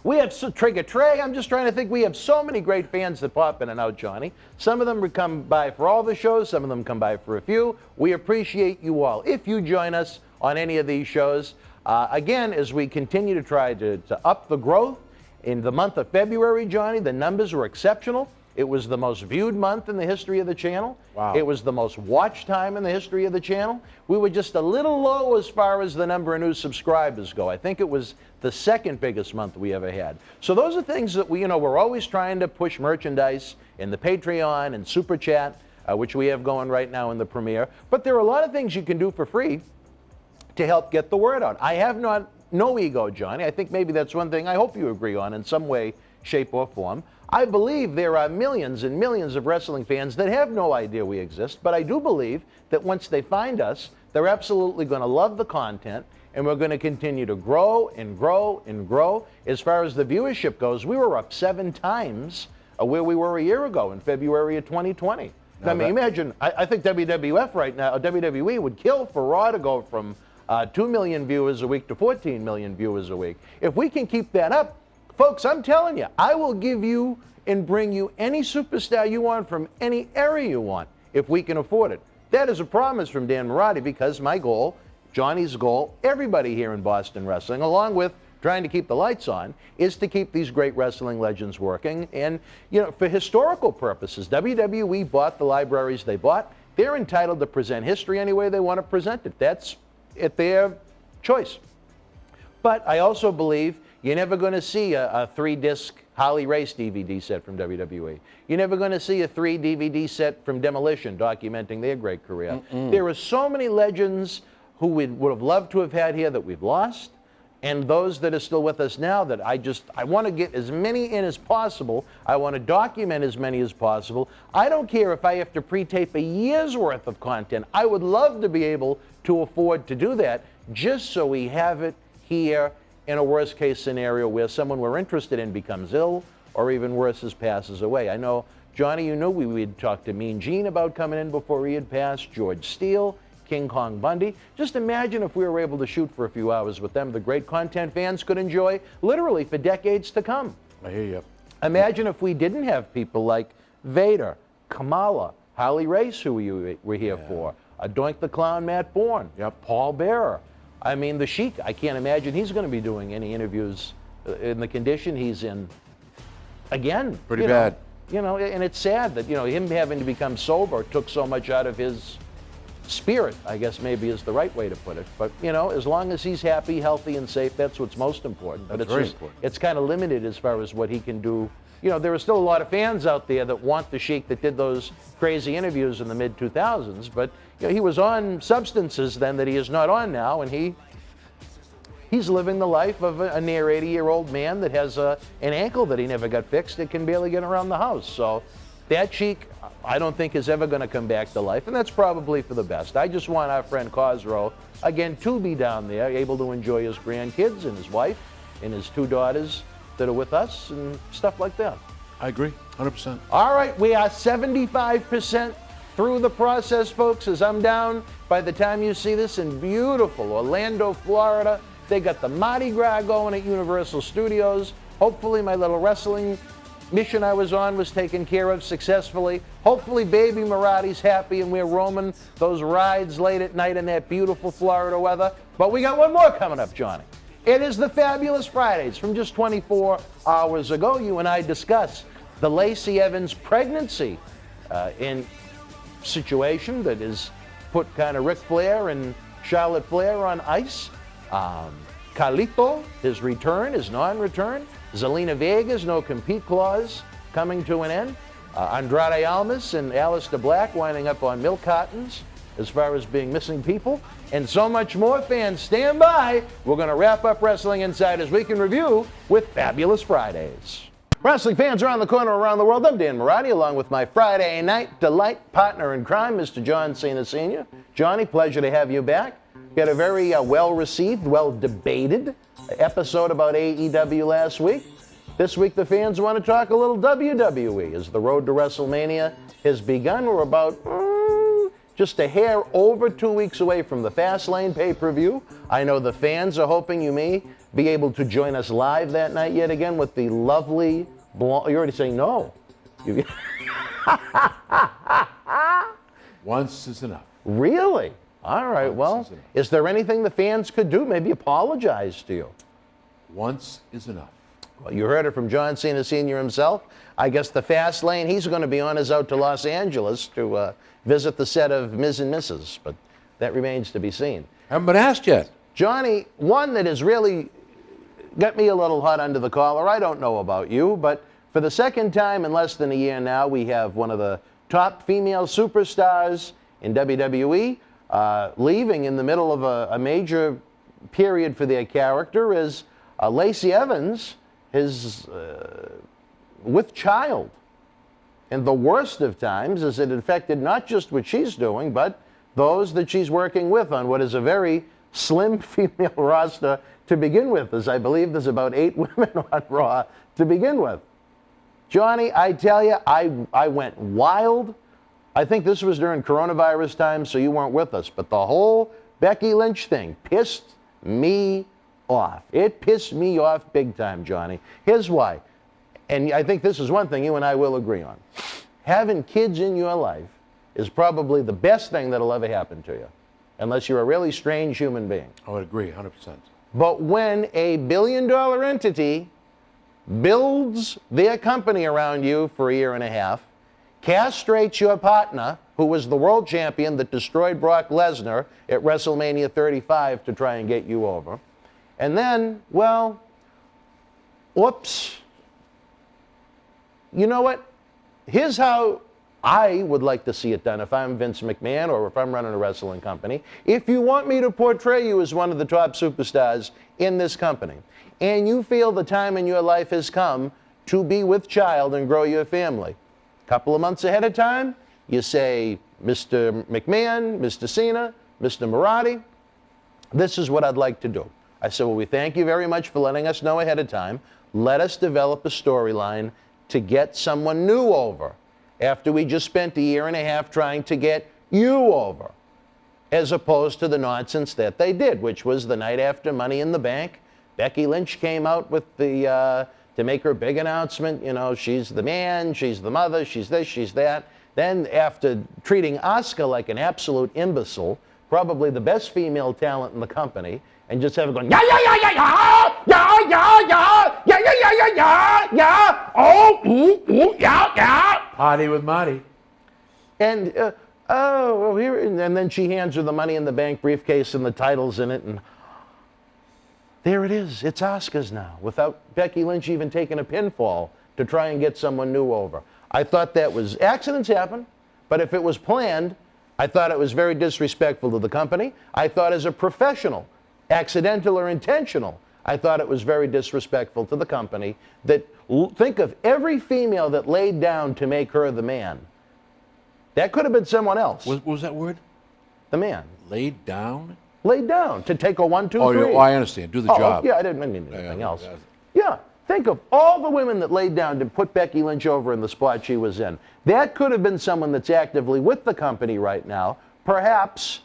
We have Trigger Trey. I'm just trying to think. We have so many great fans that pop in and out, Johnny. Some of them come by for all the shows. Some of them come by for a few. We appreciate you all. If you join us on any of these shows, again, as we continue to try to up the growth in the month of February, Johnny, the numbers are exceptional. It was the most viewed month in the history of the channel. Wow. It was the most watch time in the history of the channel. We were just a little low as far as the number of new subscribers go. I think it was the second biggest month we ever had. So those are things that we're always trying to push merchandise in the Patreon and Super Chat, which we have going right now in the premiere. But there are a lot of things you can do for free to help get the word out. I have no ego, Johnny. I think maybe that's one thing I hope you agree on in some way, shape, or form. I believe there are millions and millions of wrestling fans that have no idea we exist, but I do believe that once they find us, they're absolutely going to love the content, and we're going to continue to grow and grow and grow. As far as the viewership goes, we were up 7 times where we were a year ago in February of 2020. I mean, imagine, I think WWF right now, WWE would kill for Raw to go from 2 million viewers a week to 14 million viewers a week. If we can keep that up, folks, I'm telling you, I will give you and bring you any superstar you want from any area you want if we can afford it. That is a promise from Dan Marati, because my goal, Johnny's goal, everybody here in Boston Wrestling, along with trying to keep the lights on, is to keep these great wrestling legends working. And, for historical purposes, WWE bought the libraries they bought. They're entitled to present history any way they want to present it. That's at their choice. But I also believe you're never going to see a 3-disc Harley Race DVD set from WWE. You're never going to see a 3 DVD set from Demolition documenting their great career. There are so many legends who we would have loved to have had here that we've lost, and those that are still with us now that I want to get as many in as possible. I want to document as many as possible. I don't care if I have to pre-tape a year's worth of content. I would love to be able to afford to do that, just so we have it here in a worst case scenario where someone we're interested in becomes ill, or even worse, passes away. I know, Johnny, you know we'd talked to Mean Gene about coming in before he had passed, George Steele, King Kong Bundy. Just imagine if we were able to shoot for a few hours with them, the great content fans could enjoy literally for decades to come. I hear you. Imagine if we didn't have people like Vader, Kamala, Harley Race, who we're here for, Doink the Clown, Matt Bourne, Paul Bearer. I mean, the Sheik, I can't imagine he's going to be doing any interviews in the condition he's in. Again. Pretty bad. And it's sad that, him having to become sober took so much out of his spirit, I guess maybe is the right way to put it. But, as long as he's happy, healthy, and safe, that's what's most important. But That's very important. It's kind of limited as far as what he can do. There are still a lot of fans out there that want the Sheik that did those crazy interviews in the mid-2000s, but he was on substances then that he is not on now, and he's living the life of a near 80-year-old man that has an ankle that he never got fixed that can barely get around the house. So that Sheik, I don't think is ever going to come back to life, and that's probably for the best. I just want our friend Cosrow, again, to be down there, able to enjoy his grandkids and his wife and his 2 daughters that are with us and stuff like that. I agree, 100%. All right, we are 75% through the process, folks, as I'm down by the time you see this in beautiful Orlando, Florida. They got the Mardi Gras going at Universal Studios. Hopefully my little wrestling mission I was on was taken care of successfully. Hopefully baby Marati's happy and we're roaming those rides late at night in that beautiful Florida weather. But we got one more coming up, Johnny. It is the Fabulous Fridays. From just 24 hours ago, you and I discussed the Lacey Evans pregnancy in situation that has put kind of Ric Flair and Charlotte Flair on ice. Carlito, his return, his non-return. Zelina Vega's no compete clause coming to an end. Andrade Almas and Aleister Black winding up on milk cartons as far as being missing people. And so much more. Fans, stand by. We're going to wrap up Wrestling Insiders Week in Review with Fabulous Fridays. Wrestling fans around the corner, around the world, I'm Dan Marati, along with my Friday night delight partner in crime, Mr. John Cena Sr. Johnny, pleasure to have you back. We had a very well-received, well-debated episode about AEW last week. This week, the fans want to talk a little WWE as the road to WrestleMania has begun. We're about just a hair over 2 weeks away from the Fastlane pay-per-view. I know the fans are hoping you may be able to join us live that night yet again with the lovely blonde. You're already saying no. Once is enough. Really? All right, well, is there anything the fans could do? Maybe apologize to you. Once is enough. Well, you heard it from John Cena Sr. himself. I guess the fast lane he's going to be on is out to Los Angeles to visit the set of Ms. and Mrs., but that remains to be seen. Haven't been asked yet. Johnny, one that has really got me a little hot under the collar, I don't know about you, but for the second time in less than a year now, we have one of the top female superstars in WWE leaving in the middle of a major period for their character is Lacey Evans, with child. And the worst of times is it affected not just what she's doing, but those that she's working with on what is a very slim female roster to begin with, as I believe there's about 8 women on Raw to begin with. Johnny, I tell you, I went wild. I think this was during coronavirus time, so you weren't with us, but the whole Becky Lynch thing pissed me off. It pissed me off big time, Johnny. Here's why. And I think this is one thing you and I will agree on. Having kids in your life is probably the best thing that'll ever happen to you, unless you're a really strange human being. I would agree, 100%. But when a billion-dollar entity builds their company around you for a year and a half, castrates your partner, who was the world champion that destroyed Brock Lesnar at WrestleMania 35 to try and get you over, and then, well, whoops. You know what? Here's how I would like to see it done if I'm Vince McMahon or if I'm running a wrestling company. If you want me to portray you as one of the top superstars in this company, and you feel the time in your life has come to be with child and grow your family, a couple of months ahead of time, you say, Mr. McMahon, Mr. Cena, Mr. Marty, this is what I'd like to do. I said, well, we thank you very much for letting us know ahead of time. Let us develop a storyline to get someone new over after we just spent a year and a half trying to get you over, as opposed to the nonsense that they did, which was the night after Money in the Bank. Becky Lynch came out with to make her big announcement, you know, she's the man, she's the mother, she's this, she's that. Then after treating Asuka like an absolute imbecile, probably the best female talent in the company, and just have it going, yeah, yeah, yeah, yeah, yeah, yeah, yeah, yeah, yeah, yeah, yeah, yeah, yeah, yeah, oh, ooh, ooh, yeah, yeah. Party with Marty. And, oh, well, here, and then she hands her the Money in the Bank briefcase and the titles in it, and there it is. It's Asuka's now, without Becky Lynch even taking a pinfall to try and get someone new over. I thought that was, accidents happen, but if it was planned, I thought it was very disrespectful to the company. I thought as a professional, accidental or intentional, I thought it was very disrespectful to the company that, think of every female that laid down to make her the man. That could have been someone else. What was that word? The man. Laid down? Laid down to take a 1, 2, 3. Oh, I understand. Do the job. Yeah, I didn't mean anything else. Yeah, think of all the women that laid down to put Becky Lynch over in the spot she was in. That could have been someone that's actively with the company right now, perhaps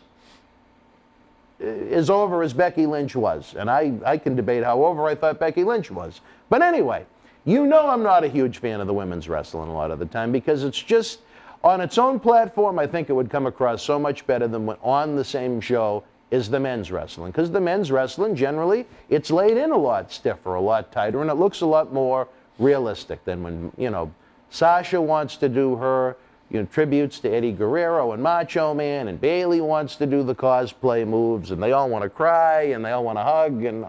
as over as Becky Lynch was. And I can debate how over I thought Becky Lynch was. But anyway, you know I'm not a huge fan of the women's wrestling a lot of the time because it's just, on its own platform, I think it would come across so much better than when on the same show is the men's wrestling. Because the men's wrestling, generally, it's laid in a lot stiffer, a lot tighter, and it looks a lot more realistic than when, you know, Sasha wants to do her, you know, tributes to Eddie Guerrero and Macho Man, and Bayley wants to do the cosplay moves, and they all want to cry, and they all want to hug, and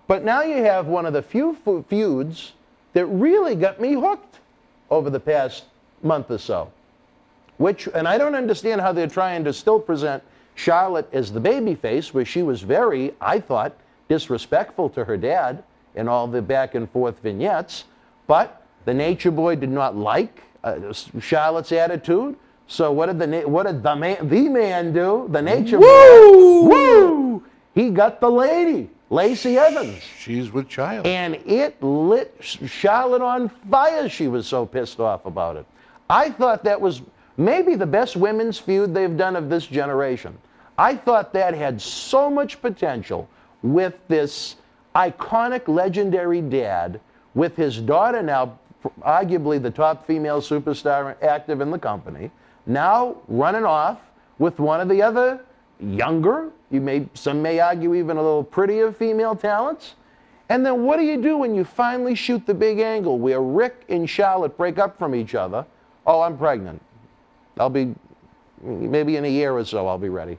But now you have one of the few feuds that really got me hooked over the past month or so. And I don't understand how they're trying to still present Charlotte as the babyface, where she was very, I thought, disrespectful to her dad in all the back and forth vignettes. But the Nature Boy did not like Charlotte's attitude. So what did the man do? The Nature Boy. Woo! He got the lady, Lacey Evans. She's with child. And it lit Charlotte on fire. She was so pissed off about it. I thought that was maybe the best women's feud they've done of this generation. I thought that had so much potential with this iconic, legendary dad, with his daughter now arguably the top female superstar active in the company, now running off with one of the other younger, some may argue even a little prettier female talents. And then what do you do when you finally shoot the big angle where Rick and Charlotte break up from each other? Oh, I'm pregnant. I'll be, maybe in a year or so, I'll be ready.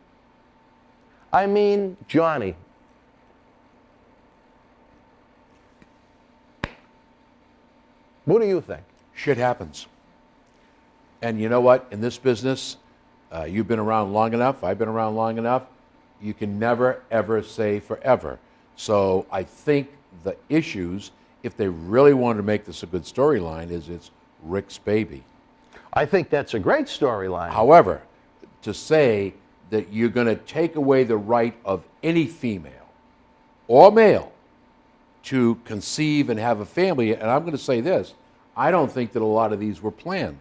I mean, Johnny. What do you think? Shit happens. And you know what? In this business, you've been around long enough. I've been around long enough. You can never, ever say forever. So I think the issues, if they really wanted to make this a good storyline, is it's Rick's baby. I think that's a great storyline. However, to say that you're going to take away the right of any female or male to conceive and have a family, and I'm going to say this, I don't think that a lot of these were planned.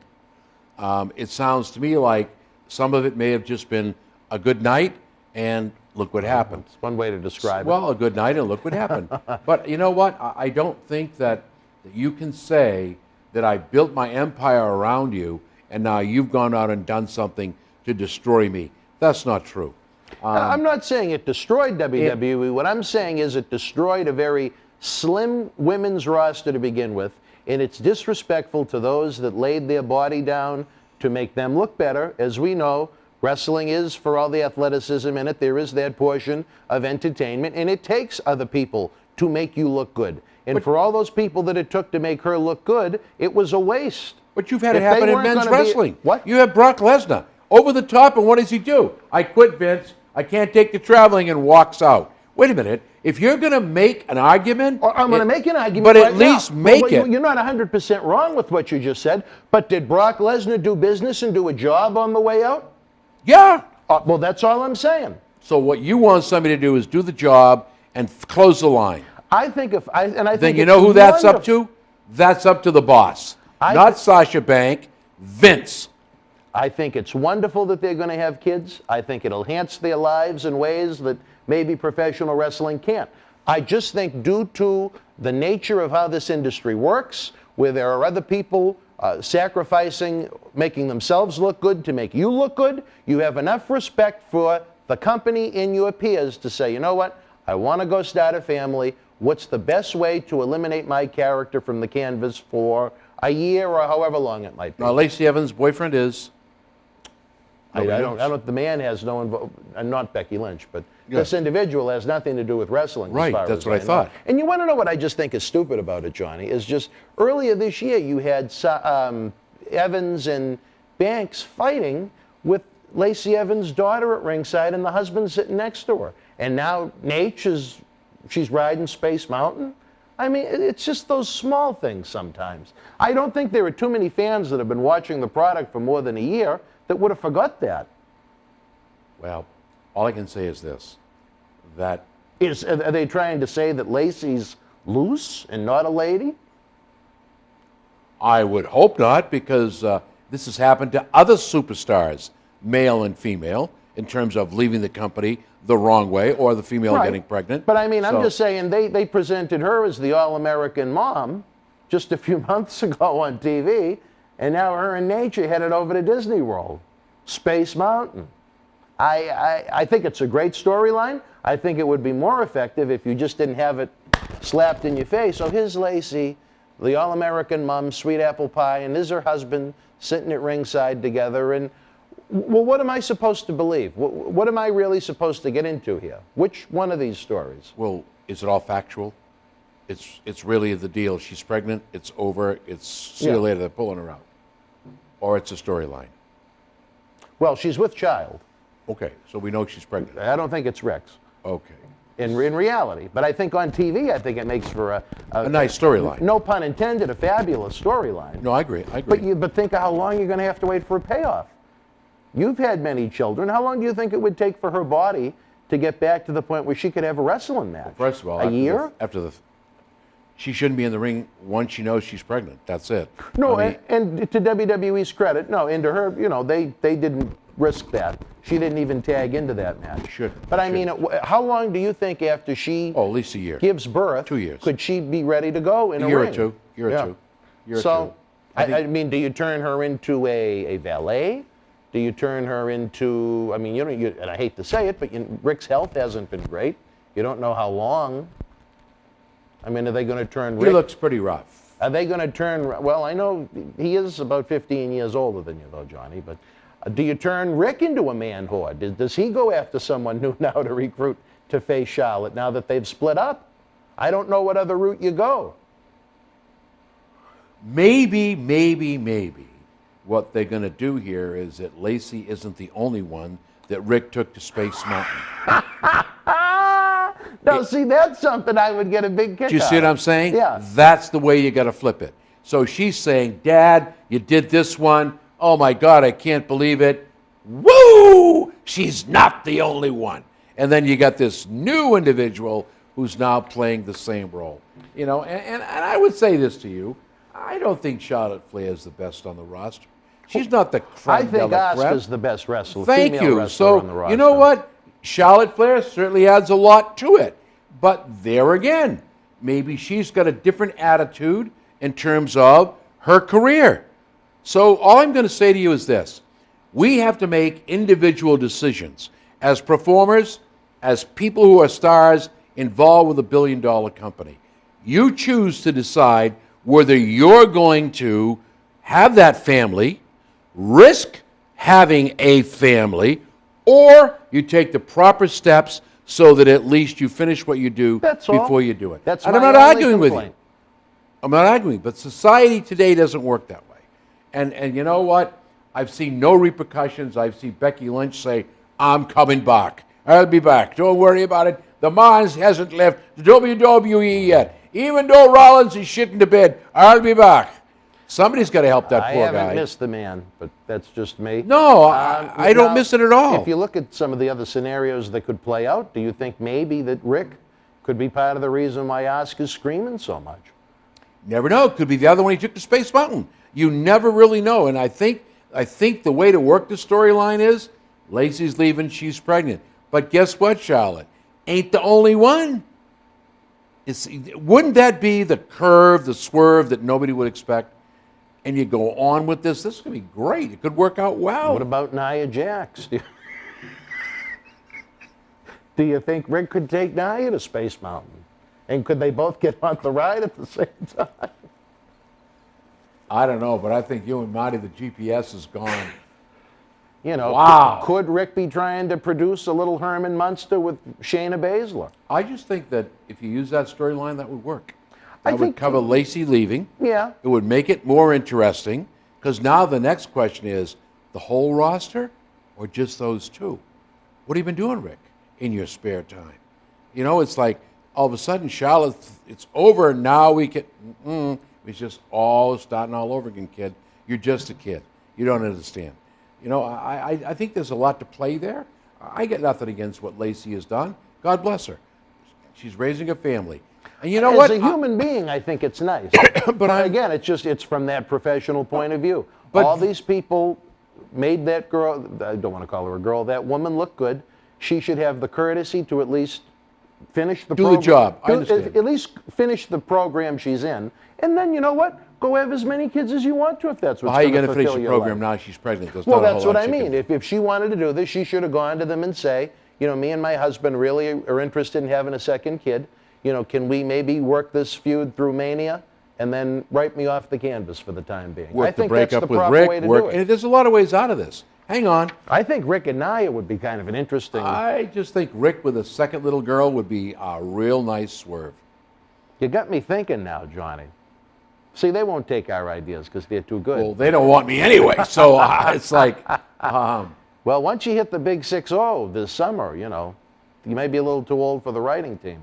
It sounds to me like some of it may have just been a good night and look what happened. It's one way to describe it. Well, a good night and look what happened. But you know what? I don't think that you can say that I built my empire around you and now you've gone out and done something to destroy me. That's not true. I'm not saying it destroyed WWE. What I'm saying is it destroyed a very slim women's roster to begin with, and it's disrespectful to those that laid their body down to make them look better. As we know, wrestling is, for all the athleticism in it, there is that portion of entertainment, and it takes other people to make you look good. And for all those people that it took to make her look good, it was a waste. But you've had it If they happen in weren't men's gonna be- wrestling. What? You have Brock Lesnar over the top, and what does he do? I quit, Vince. I can't take the traveling, and walks out. Wait a minute. If you're going to make an argument, I'm going to make an argument, but right at least now. make it. You're not 100% wrong with what you just said. But did Brock Lesnar do business and do a job on the way out? Yeah. Well, that's all I'm saying. So what you want somebody to do is do the job and close the line. I think if I and I Then think you it's know who that's up wonderful. to? That's up to the boss, not Sasha Bank, Vince. I think it's wonderful that they're going to have kids. I think it'll enhance their lives in ways that maybe professional wrestling can't. I just think due to the nature of how this industry works, where there are other people sacrificing, making themselves look good to make you look good, you have enough respect for the company and your peers to say, you know what, I want to go start a family. What's the best way to eliminate my character from the canvas for a year or however long it might be? Now, Lacey Evans' boyfriend is. I don't. The man has no involvement, not Becky Lynch, but this individual has nothing to do with wrestling. Right, as far that's as what I know. thought. And you want to know what I just think is stupid about it, Johnny? Is just earlier this year you had Evans and Banks fighting with Lacey Evans' daughter at ringside and the husband sitting next to her, and now she's riding Space Mountain. I mean, it's just those small things sometimes. I don't think there are too many fans that have been watching the product for more than a year that would have forgot that. Well, all I can say is this, that... Are they trying to say that Lacey's loose and not a lady? I would hope not, because this has happened to other superstars, male and female, in terms of leaving the company the wrong way or the female Right. getting pregnant. But I mean, I'm So- just saying they presented her as the all-American mom just a few months ago on TV, and now her and Nature headed over to Disney World, Space Mountain. I think it's a great storyline. I think it would be more effective if you just didn't have it slapped in your face. Oh, here's Lacey, the all-American mom, sweet apple pie, and there's her husband sitting at ringside together. And well, what am I supposed to believe? What am I really supposed to get into here? Which one of these stories? Well, is it all factual? It's really the deal. She's pregnant. It's over. It's see you later. They're pulling her out. Or it's a storyline. Well, she's with child. Okay, so we know she's pregnant. I don't think it's Rex Okay. in reality. But I think on TV, I think it makes for A nice storyline. no pun intended, a fabulous storyline. No, I agree. I agree. But think of how long you're going to have to wait for a payoff. You've had many children. How long do you think it would take for her body to get back to the point where she could have a wrestling match? First of all, a year? She shouldn't be in the ring once she knows she's pregnant. That's it. No, I mean, and to WWE's credit, no, and to her, they didn't risk that. She didn't even tag into that match. Shouldn't. But I mean, how long do you think after she at least a year. gives birth 2 years. could she be ready to go in a year ring? or two. Year or Yeah. two. Year or So, two. I mean, do you turn her into a valet? Do you turn her into, I mean, and I hate to say it, but Rick's health hasn't been great. You don't know how long. I mean, are they going to turn He Rick? looks pretty rough. Are they going to turn? Well, I know he is about 15 years older than you, though, Johnny. But do you turn Rick into a man whore? Does he go after someone new now to recruit to face Charlotte now that they've split up? I don't know what other route you go. Maybe what they're going to do here is that Lacey isn't the only one that Rick took to Space Mountain. No, see, that's something I would get a big kick Do you see out what of. I'm saying? Yeah. That's the way you got to flip it. So she's saying, Dad, you did this one. Oh my God, I can't believe it. Woo! She's not the only one. And then you got this new individual who's now playing the same role. You know, and I would say this to you. I don't think Charlotte Flair is the best on the roster. She's not the I creme de think la creme. Asuka's the best wrestler. Thank female you. wrestler on the So, roster. you know what? Charlotte Flair certainly adds a lot to it. But there again, maybe she's got a different attitude in terms of her career. So all I'm going to say to you is this. We have to make individual decisions as performers, as people who are stars involved with a billion-dollar company. You choose to decide whether you're going to have that family, risk having a family, or you take the proper steps so that at least you finish what you do That's all. before you do it. That's and I'm my not only arguing with you. complaint. I'm not arguing, but society today doesn't work that way. And you know what? I've seen no repercussions. I've seen Becky Lynch say, I'm coming back. I'll be back. Don't worry about it. The Mons hasn't left the WWE yet. Even though Rollins is shitting the bed, I'll be back. Somebody's got to help that I poor haven't guy. missed the man, but that's just me. No, I don't miss it at all. If you look at some of the other scenarios that could play out, do you think maybe that Rick could be part of the reason why Asuka's screaming so much? Never know. Could be the other one he took to Space Mountain. You never really know. And I think the way to work the storyline is Lacey's leaving, she's pregnant. But guess what, Charlotte? Ain't the only one. Wouldn't that be the curve, the swerve that nobody would expect? And you go on with this. This is going to be great. It could work out well. What about Nia Jax? Do you think Rick could take Nia to Space Mountain? And could they both get on the ride at the same time? I don't know, but I think you and Marty, the GPS is gone. You know, Wow. could Rick be trying to produce a little Herman Munster with Shayna Baszler? I just think that if you use that storyline, that would work. I That would think- cover Lacey leaving. Yeah. It would make it more interesting because now the next question is the whole roster or just those two? What have you been doing, Rick, in your spare time? You know, it's like all of a sudden, Charlotte, it's over. Now we can, it's just all starting all over again, kid. You're just a kid. You don't understand. You know, I think there's a lot to play there. I get nothing against what Lacey has done. God bless her. She's raising a family. And you know what? As a human being, I think it's nice. but again, it's from that professional point of view. But- all these people made that girl, I don't want to call her a girl, that woman look good. She should have the courtesy to at least finish the Do the program. job. I understand. At least finish the program she's in. And then, you know what? Go have as many kids as you want to if that's what's How are you going going to to finish fulfill the your program life. now she's pregnant? There's Well, not a that's whole what lot I she can mean. do. If she wanted to do this, she should have gone to them and say, you know, me and my husband really are interested in having a second kid. You know, can we maybe work this feud through Mania and then wipe me off the canvas for the time being? Work I think the breakup that's the with proper Rick. way to Work, do it. and there's a lot of ways out of this. Hang on. I think Rick and Nia would be kind of an interesting. I just think Rick with a second little girl would be a real nice swerve. You got me thinking now, Johnny. See, they won't take our ideas because they're too good. Well, they don't want me anyway, so it's like, Well, once you hit the big 6-0 this summer, you know, you may be a little too old for the writing team.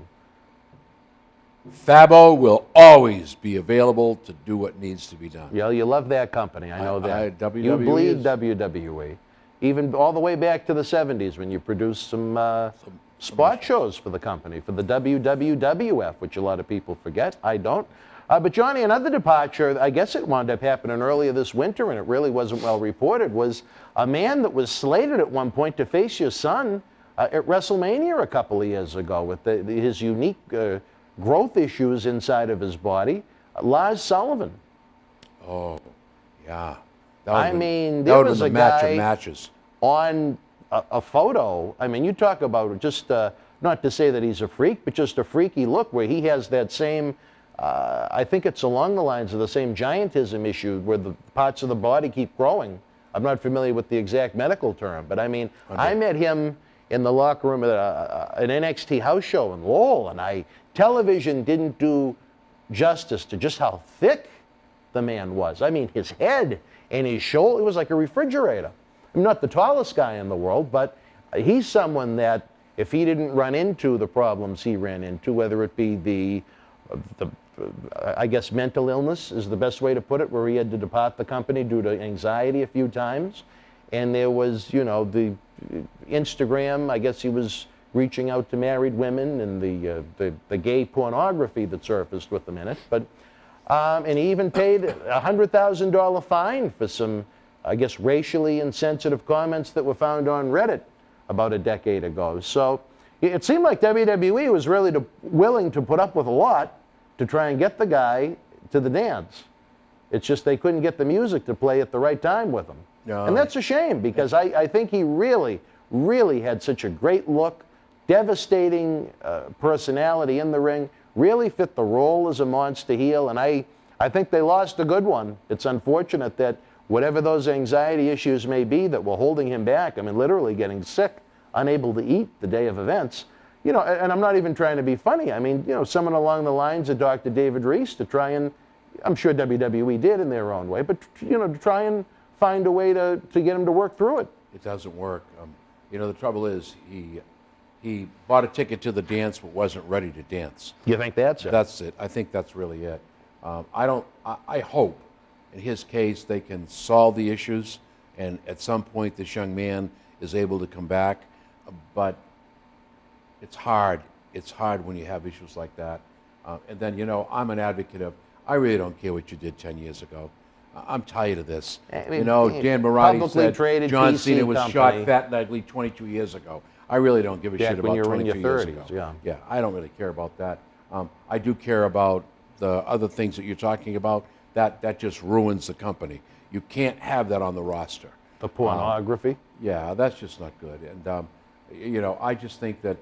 Fabo will always be available to do what needs to be done. Yeah, you love that company. I know that. WWE You bleed is- WWE. Even all the way back to the 70s when you produced some spot shows for the company, for the WWWF, which a lot of people forget. I don't. But Johnny, another departure, I guess it wound up happening earlier this winter, and it really wasn't well reported, was a man that was slated at one point to face your son at WrestleMania a couple of years ago with his unique growth issues inside of his body, Lars Sullivan. Oh, yeah. I mean, that there would've was been a the match guy of matches. on a photo. I mean, you talk about just not to say that he's a freak, but just a freaky look where he has that same, I think it's along the lines of the same giantism issue where the parts of the body keep growing. I'm not familiar with the exact medical term, but I mean, I met him in the locker room at an NXT house show in Lowell, and television didn't do justice to just how thick the man was. I mean, his head and his shoulder, it was like a refrigerator. I'm not the tallest guy in the world, but he's someone that if he didn't run into the problems he ran into, whether it be the I guess mental illness is the best way to put it, where he had to depart the company due to anxiety a few times. And there was, you know, the Instagram, I guess he was reaching out to married women, and the gay pornography that surfaced with them in it. But, and he even paid a $100,000 fine for some, I guess, racially insensitive comments that were found on Reddit about a decade ago. So it seemed like WWE was really willing to put up with a lot to try and get the guy to the dance. It's just they couldn't get the music to play at the right time with him. No. And that's a shame, because I think he really, really had such a great look, devastating personality in the ring, really fit the role as a monster heel, and I think they lost a good one. It's unfortunate that whatever those anxiety issues may be that were holding him back, I mean, literally getting sick, unable to eat the day of events, you know, and I'm not even trying to be funny. I mean, you know, someone along the lines of Dr. David Reese to try and, I'm sure WWE did in their own way, but, you know, to try and find a way to get him to work through it. It doesn't work. You know, the trouble is he bought a ticket to the dance but wasn't ready to dance. You think that's it? That's it. I think that's really it. I hope in his case they can solve the issues, and at some point this young man is able to come back, but it's hard. It's hard when you have issues like that. And then, you know, I'm an advocate of, I really don't care what you did 10 years ago. I'm tired of this. I mean, you know, Dan Marty said John Cena was shot fat and ugly 22 years ago. I really don't give a shit about 22 years ago. Yeah, I don't really care about that. I do care about the other things that you're talking about. That just ruins the company. You can't have that on the roster. The pornography? Yeah, that's just not good. And, you know, I just think that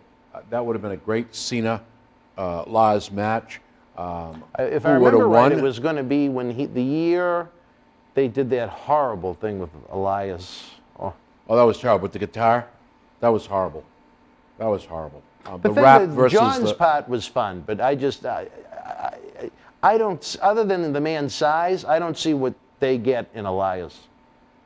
that would have been a great Cena Lars match. If I remember right, it was going to be when the year they did that horrible thing with Elias. Oh, that was terrible. With the guitar? That was horrible. That was horrible. The rap versus John's part was fun, but I just, I don't, other than the man's size, I don't see what they get in Elias.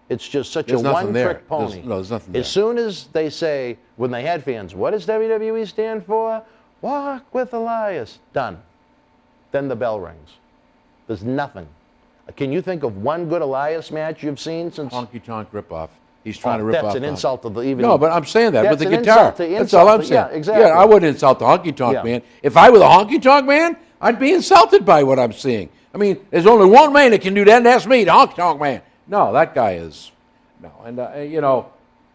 It's just such a one-trick pony. There's nothing there. As soon as they say, when they had fans, what does WWE stand for? Walk with Elias. Done. Then the bell rings. There's nothing. Can you think of one good Elias match you've seen since? Honky Tonk ripoff. He's trying to rip off. That's an insult to the even. No, but I'm saying that with the guitar. That's all I'm saying. Yeah, exactly. Yeah, I wouldn't insult the Honky Tonk man. If I were the Honky Tonk man, I'd be insulted by what I'm seeing. I mean, there's only one man that can do that, and that's me, the Honky Tonk man. No, that guy is, no. And, you know,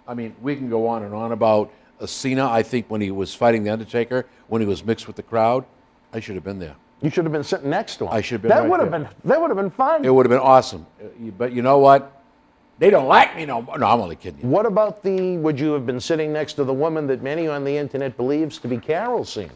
I mean, we can go on and on about Cena. I think when he was fighting The Undertaker, when he was mixed with the crowd, I should have been there. You should have been sitting next to him. I should have been right there. That would have been fun. It would have been awesome. But you know what? They don't like me no more. No, I'm only kidding you. What about would you have been sitting next to the woman that many on the internet believes to be Carol Cena?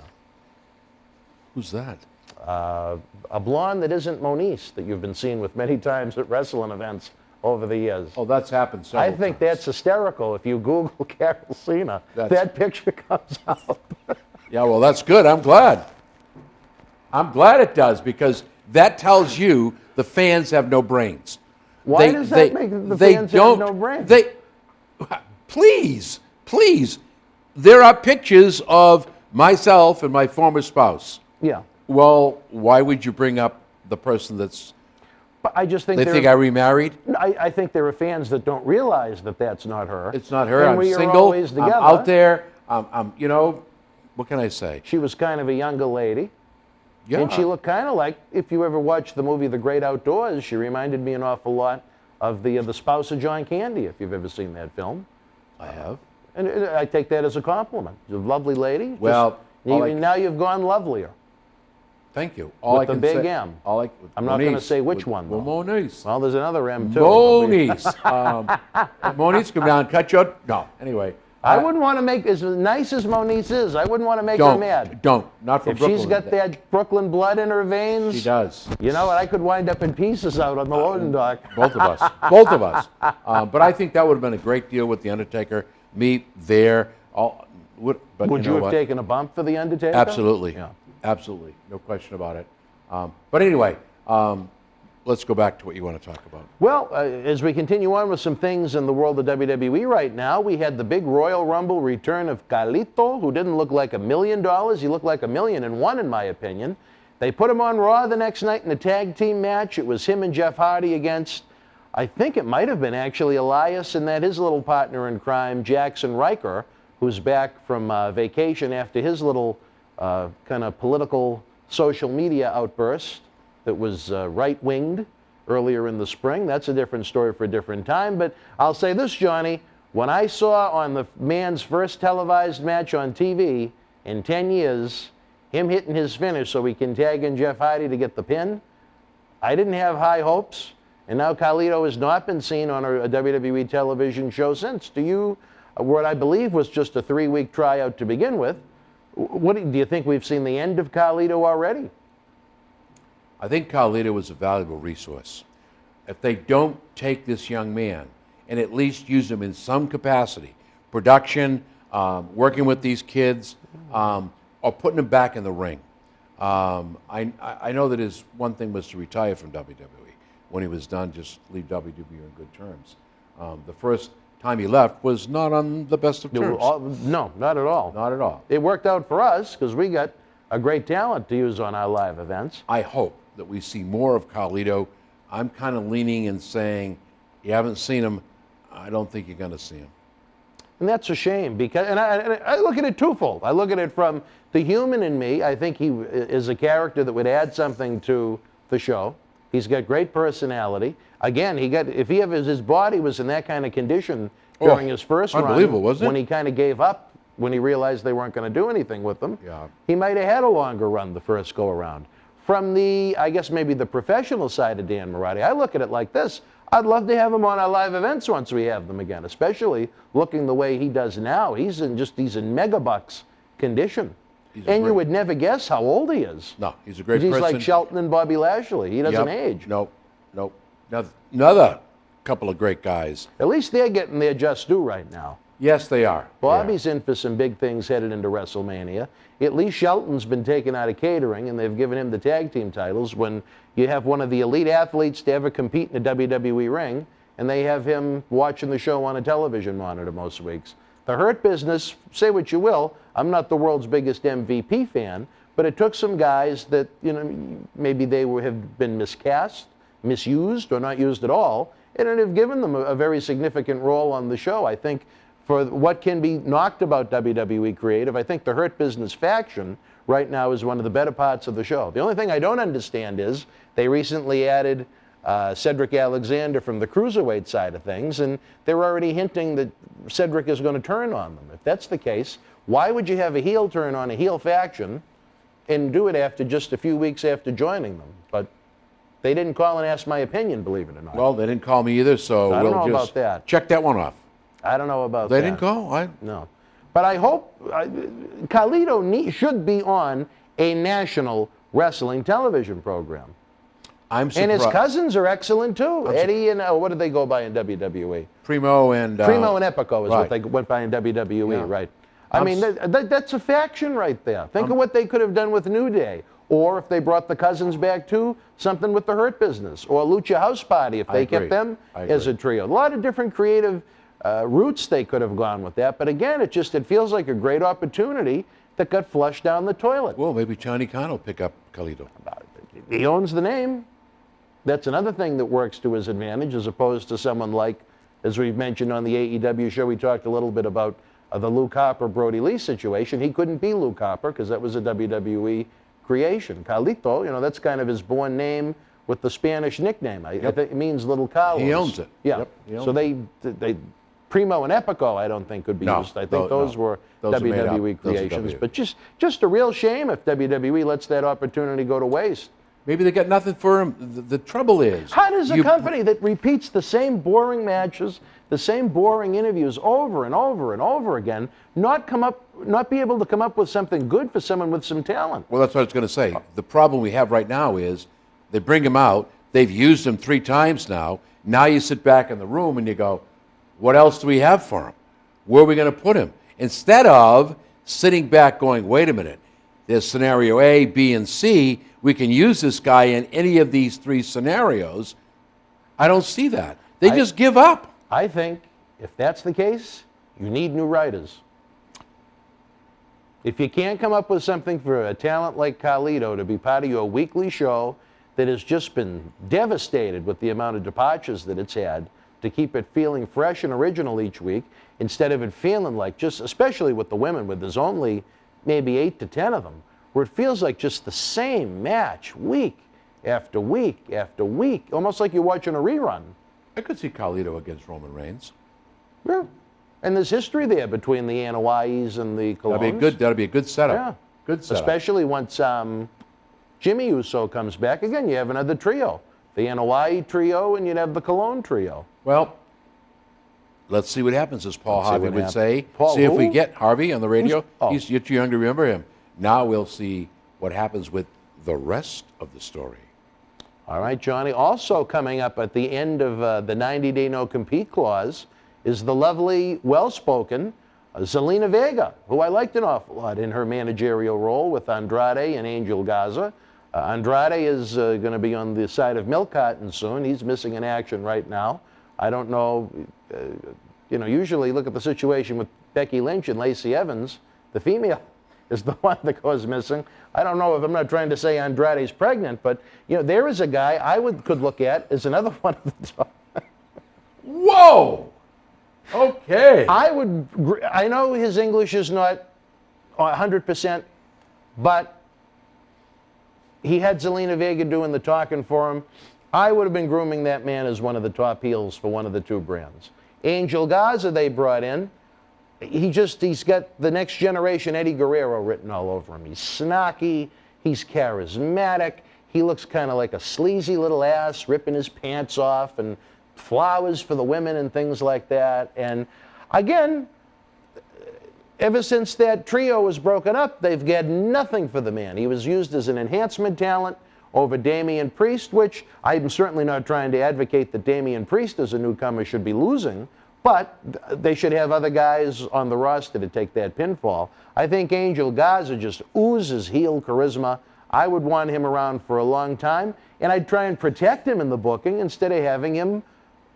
Who's that? A blonde that isn't Moniece, that you've been seeing with many times at wrestling events over the years. Oh, that's happened several times. I think that's hysterical. If you Google Carol Cena, that picture comes out. Yeah, well, that's good. I'm glad. I'm glad it does, because that tells you the fans have no brains. Why does that make the fans have no brains? Please, there are pictures of myself and my former spouse. Yeah. Well, why would you bring up the person that's... But I just think they think I remarried? I think there are fans that don't realize that that's not her. It's not her. I'm single. Always together. I'm out there. I'm, you know, what can I say? She was kind of a younger lady. Yeah. And she looked kind of like, if you ever watched the movie The Great Outdoors, she reminded me an awful lot of the spouse of John Candy, if you've ever seen that film. I have. And I take that as a compliment. She's a lovely lady. Well, now you've gone lovelier. Thank you. With the big M. I'm not going to say which one, though. Well, Moniece. Well, there's another M, too. Moniece. Moniece, come down, cut your... No, anyway. I wouldn't want to make, as nice as Moniz is, I wouldn't want to make her mad. Not from If Brooklyn. she's got that Brooklyn blood in her veins. She does. You know what? I could wind up in pieces out on the loading dock. Both of us. Both of us. But I think that would have been a great deal with The Undertaker. Me there. Would you have taken a bump for The Undertaker? Absolutely. Yeah. Absolutely. No question about it. But anyway, let's go back to what you want to talk about. Well, as we continue on with some things in the world of WWE right now, we had the big Royal Rumble return of Carlito, who didn't look like $1 million. He looked like $1,000,001, in my opinion. They put him on Raw the next night in a tag team match. It was him and Jeff Hardy against, I think it might have been actually Elias and his little partner in crime, Jackson Riker, who's back from vacation after his little kind of political social media outburst that was right-winged earlier in the spring. That's a different story for a different time. But I'll say this, Johnny, when I saw on the man's first televised match on TV in 10 years, him hitting his finish so he can tag in Jeff Hardy to get the pin, I didn't have high hopes. And now Carlito has not been seen on a WWE television show since. Do you, what I believe was just a 3-week tryout to begin with, do you think we've seen the end of Carlito already? I think Carlito was a valuable resource. If they don't take this young man and at least use him in some capacity, production, working with these kids, or putting him back in the ring. I know that his one thing was to retire from WWE. When he was done, just leave WWE in good terms. The first time he left was not on the best of terms. No, not at all. Not at all. It worked out for us because we got a great talent to use on our live events. I hope that we see more of Carlito. I'm kind of leaning and saying, you haven't seen him, I don't think you're going to see him. And that's a shame because, and I look at it twofold. I look at it from the human in me. I think he is a character that would add something to the show. He's got great personality. Again, if his body was in that kind of condition during his first run, unbelievable, wasn't it? when he kind of gave up, when he realized they weren't going to do anything with him, Yeah. he might have had a longer run the first go around. From the, I guess maybe the professional side of Dan Marati, I look at it like this. I'd love to have him on our live events once we have them again, especially looking the way he does now. He's in megabucks condition. And you would never guess how old he is. No, he's a great person. He's like Shelton and Bobby Lashley. He doesn't age. Nope. Another couple of great guys. At least they're getting their just due right now. Yes, they are. Bobby's in for some big things headed into WrestleMania. At least Shelton's been taken out of catering, and they've given him the tag team titles. When you have one of the elite athletes to ever compete in a WWE ring, and they have him watching the show on a television monitor most weeks. The Hurt Business, say what you will, I'm not the world's biggest MVP fan, but it took some guys that, maybe they have been miscast, misused, or not used at all, and it have given them a very significant role on the show. I think for what can be knocked about WWE creative, I think the Hurt Business faction right now is one of the better parts of the show. The only thing I don't understand is they recently added Cedric Alexander from the cruiserweight side of things, and they're already hinting that Cedric is going to turn on them. If that's the case, why would you have a heel turn on a heel faction and do it after just a few weeks after joining them? But they didn't call and ask my opinion, believe it or not. Well, they didn't call me either, so I don't know we'll about just that. check that one off. I don't know about They that. didn't call? No. But I hope Carlito should be on a national wrestling television program. I'm surprised. And his cousins are excellent too. Eddie and what did they go by in WWE? Primo and Epico is right. what they went by in WWE, Yeah. right? I mean, that's a faction right there. Think of what they could have done with New Day. Or if they brought the cousins back too, something with the Hurt Business. Or Lucha House Party if they kept them as a trio. A lot of different creative routes they could have gone with that. But again, it feels like a great opportunity that got flushed down the toilet. Well, maybe Johnny Khan will pick up Carlito. He owns the name. That's another thing that works to his advantage as opposed to someone like, as we mentioned on the AEW show, we talked a little bit about the Luke Harper-Brody Lee situation. He couldn't be Luke Harper because that was a WWE creation. Carlito, that's kind of his born name with the Spanish nickname. I think it means little Carlos. He owns it. Yeah. Yep, he owns So they Primo and Epico, I don't think could be used. I think those were WWE creations. But just a real shame if WWE lets that opportunity go to waste. Maybe they got nothing for him. The trouble is, How does a company that repeats the same boring matches, the same boring interviews over and over and over again, not be able to come up with something good for someone with some talent? Well, that's what I was going to say. The problem we have right now is they bring him out. They've used him 3 times now. Now you sit back in the room and you go, what else do we have for him? Where are we going to put him? Instead of sitting back going, wait a minute, there's scenario A, B, and C. We can use this guy in any of these 3 scenarios. I don't see that. They just give up. I think if that's the case, you need new writers. If you can't come up with something for a talent like Carlito to be part of your weekly show that has just been devastated with the amount of departures that it's had, to keep it feeling fresh and original each week, instead of it feeling like just, especially with the women, where there's only maybe 8 to 10 of them, where it feels like just the same match week after week after week, almost like you're watching a rerun. I could see Carlito against Roman Reigns. Yeah. And there's history there between the Anoa'is and the Colognes. That'd be a good setup. Yeah. Good setup. Especially once Jimmy Uso comes back again, you have another trio. The Anoa'i trio, and you'd have the Cologne trio. Well, let's see what happens, as Paul Harvey would say. Paul see if we who? get Harvey on the radio. You're too young to remember him. Now we'll see what happens with the rest of the story. All right, Johnny. Also coming up at the end of the 90-day no-compete clause is the lovely, well-spoken Zelina Vega, who I liked an awful lot in her managerial role with Andrade and Angel Gaza. Andrade is going to be on the side of Milk Carton soon. He's missing in action right now. I don't know, usually look at the situation with Becky Lynch and Lacey Evans. The female is the one that goes missing. I don't know if I'm not trying to say Andrade's pregnant, but there is a guy could look at as another one of the top. Whoa! Okay. I know his English is not 100%, but he had Zelina Vega doing the talking for him. I would have been grooming that man as one of the top heels for one of the 2 brands. Angel Gaza they brought in. He's got the next generation Eddie Guerrero written all over him. He's snarky, he's charismatic, he looks kind of like a sleazy little ass ripping his pants off, and flowers for the women and things like that. And again, ever since that trio was broken up, they've got nothing for the man. He was used as an enhancement talent over Damian Priest, which I'm certainly not trying to advocate that Damian Priest as a newcomer should be losing, but they should have other guys on the roster to take that pinfall. I think Angel Gaza just oozes heel charisma. I would want him around for a long time, and I'd try and protect him in the booking instead of having him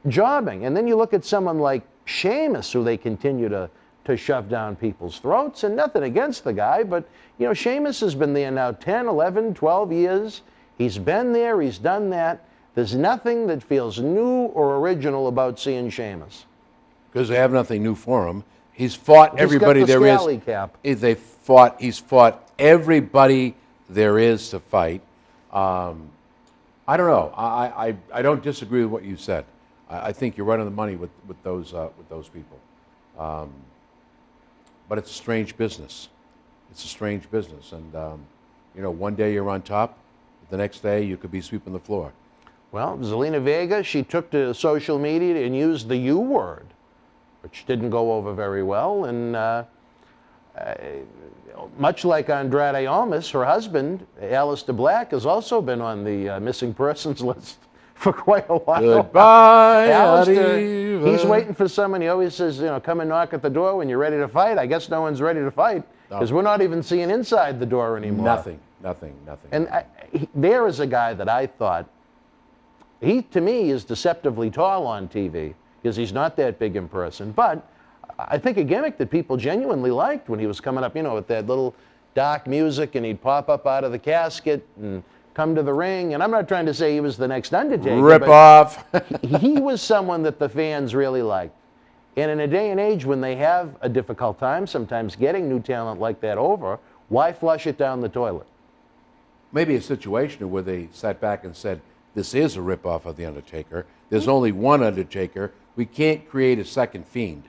jobbing. And then you look at someone like Sheamus, who they continue to shove down people's throats, and nothing against the guy, but Sheamus has been there now 10, 11, 12 years. He's been there, he's done that. There's nothing that feels new or original about seeing Sheamus. Because they have nothing new for him. He's fought everybody there is. Cap. He's fought everybody there is to fight. I don't know. I don't disagree with what you said. I think you're right on the money with those people. But it's a strange business. It's a strange business, and one day you're on top, the next day you could be sweeping the floor. Well, Zelina Vega, she took to social media and used the U word, which didn't go over very well. And much like Andrade Almas, her husband, Alistair Black, has also been on the missing persons list for quite a while. Goodbye, Alistair, Adiva. he's waiting for someone. He always says, come and knock at the door when you're ready to fight. I guess no one's ready to fight because we're not even seeing inside the door anymore. Nothing. And there is a guy that I thought, he to me is deceptively tall on TV because he's not that big in person. But I think a gimmick that people genuinely liked when he was coming up, with that little dark music, and he'd pop up out of the casket and come to the ring. And I'm not trying to say he was the next Undertaker. Rip off. He was someone that the fans really liked. And in a day and age when they have a difficult time sometimes getting new talent like that over, why flush it down the toilet? Maybe a situation where they sat back and said, this is a ripoff of The Undertaker. There's only one Undertaker. We can't create a second Fiend.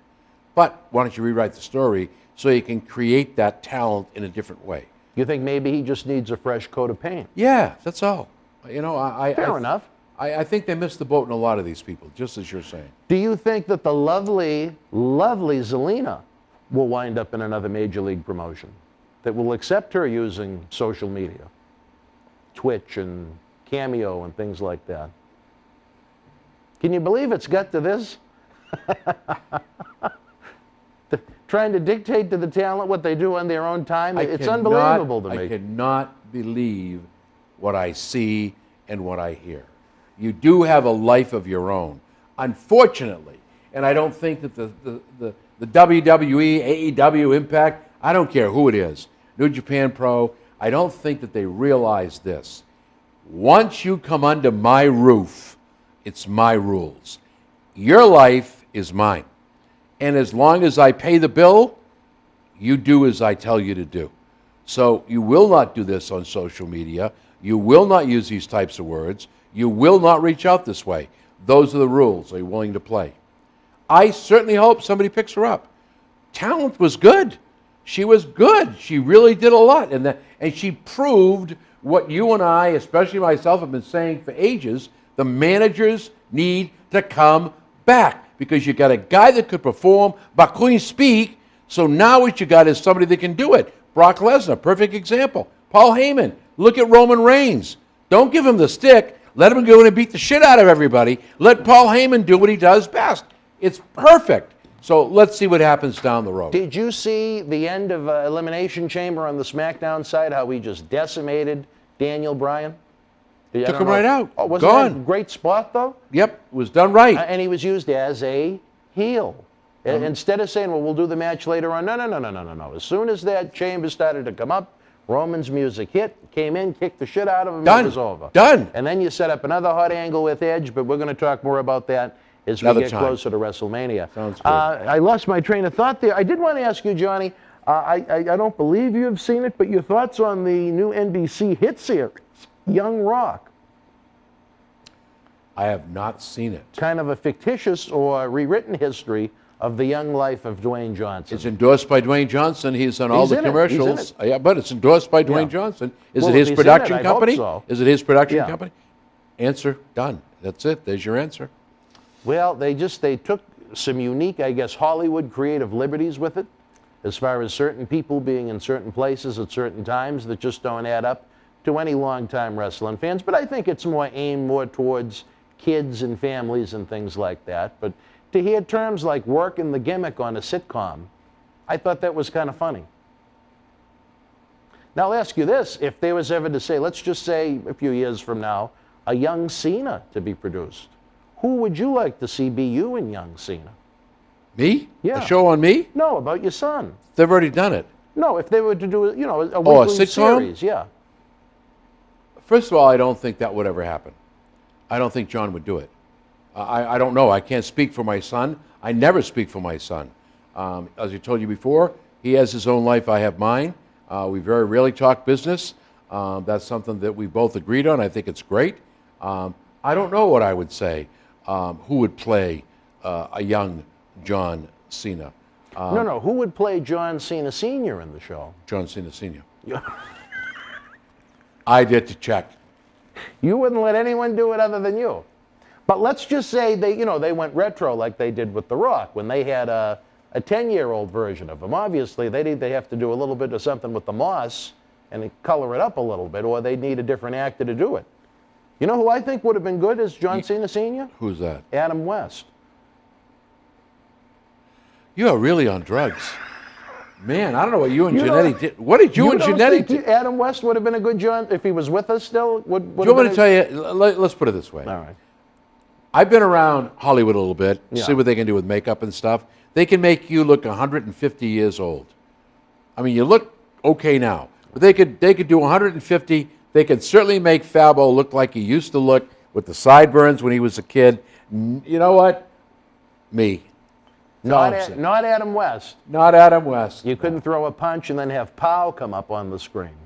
But why don't you rewrite the story so you can create that talent in a different way? You think maybe he just needs a fresh coat of paint? Yeah, that's all. You know, I Fair enough. I think they missed the boat in a lot of these people, just as you're saying. Do you think that the lovely, lovely Zelina will wind up in another major league promotion that will accept her using social media, Twitch and Cameo and things like that? Can you believe it's got to this? Trying to dictate to the talent what they do on their own time. It's unbelievable to me. I cannot believe what I see and what I hear. You do have a life of your own, unfortunately. And I don't think that the WWE, AEW, Impact, I don't care who it is, New Japan Pro, I don't think that they realize this. Once you come under my roof, it's my rules. Your life is mine. And as long as I pay the bill, you do as I tell you to do. So you will not do this on social media. You will not use these types of words. You will not reach out this way. Those are the rules. Are you willing to play? I certainly hope somebody picks her up. Talent was good. She was good. She really did a lot. And she proved what you and I, especially myself, have been saying for ages. The managers need to come back because you got a guy that could perform but couldn't speak. So now what you got is somebody that can do it. Brock Lesnar, perfect example. Paul Heyman, look at Roman Reigns. Don't give him the stick. Let him go in and beat the shit out of everybody. Let Paul Heyman do what he does best. It's perfect. So let's see what happens down the road. Did you see the end of Elimination Chamber on the SmackDown side, how he just decimated Daniel Bryan? Took him right out. Oh, wasn't that a great spot, though? Yep, it was done right. And he was used as a heel. Instead of saying, well, we'll do the match later on. No. As soon as that chamber started to come up, Roman's music hit, came in, kicked the shit out of him, and it was over. Done. And then you set up another hot angle with Edge, but we're going to talk more about that as we get closer to WrestleMania. Sounds good. I lost my train of thought there. I did want to ask you, Johnny, I don't believe you have seen it, but your thoughts on the new NBC hit series, Young Rock. I have not seen it. Kind of a fictitious or rewritten history of the young life of Dwayne Johnson. It's endorsed by Dwayne Johnson. He's on all the commercials. Yeah, but it's endorsed by Dwayne Johnson. Is it his production company? Is it his production company? Answer, done. That's it. There's your answer. Well, they took some unique, I guess, Hollywood creative liberties with it, as far as certain people being in certain places at certain times that just don't add up to any longtime wrestling fans. But I think it's aimed more towards kids and families and things like that. But to hear terms like working the gimmick on a sitcom, I thought that was kind of funny. Now, I'll ask you this. If there was ever to say, let's just say a few years from now, a young Cena to be produced, who would you like to see be you in young Cena? Me? Yeah. A show on me? No, about your son. They've already done it. No, if they were to do, a weekly sitcom? series, yeah. First of all, I don't think that would ever happen. I don't think John would do it. I don't know. I can't speak for my son. I never speak for my son. As I told you before, he has his own life. I have mine. We very rarely talk business. That's something that we both agreed on. I think it's great. I don't know what I would say. Who would play a young John Cena? No. Who would play John Cena Sr. in the show? John Cena Sr. I did to check. You wouldn't let anyone do it other than you. But let's just say they went retro like they did with The Rock when they had a 10-year-old version of him. Obviously, they have to do a little bit of something with the moss and color it up a little bit, or they'd need a different actor to do it. You know who I think would have been good as John Cena Sr.? Who's that? Adam West. You are really on drugs. Man, I don't know what you and Jannetty did. What did you and Jannetty do? Adam West would have been a good John if he was with us still? Do you want me to tell you? Let's put it this way. All right. I've been around Hollywood a little bit, see what they can do with makeup and stuff. They can make you look 150 years old. I mean, you look okay now, but they could do 150. They could certainly make Fabo look like he used to look with the sideburns when he was a kid. You know what? Me. Not Adam West. Not Adam West. You couldn't throw a punch and then have Pow come up on the screen.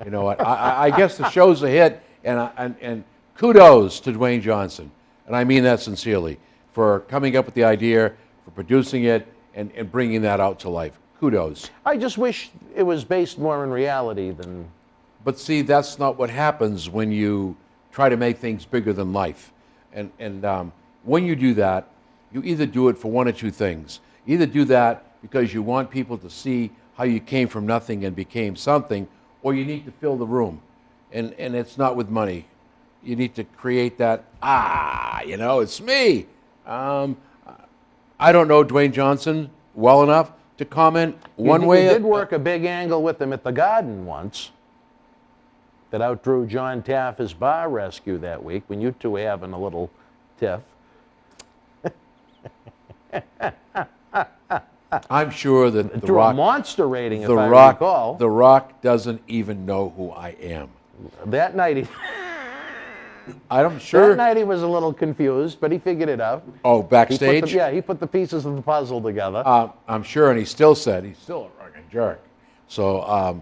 You know what? I guess the show's a hit, and kudos to Dwayne Johnson, and I mean that sincerely, for coming up with the idea, for producing it, and bringing that out to life. Kudos. I just wish it was based more in reality than But see, that's not what happens when you try to make things bigger than life. And when you do that, you either do it for one or two things. You either do that because you want people to see how you came from nothing and became something, or you need to fill the room. And it's not with money. You need to create that, it's me. I don't know Dwayne Johnson well enough to comment one way. You did work a big angle with him at the Garden once that outdrew John Taffer's bar rescue that week when you two were having a little tiff. I'm sure that The Drew Rock, a monster rating, if the I Rock, recall. The Rock doesn't even know who I am. That night he... I'm sure. That night he was a little confused, but he figured it out. Oh, backstage? He put the pieces of the puzzle together. I'm sure, and he still said he's still a fucking jerk. So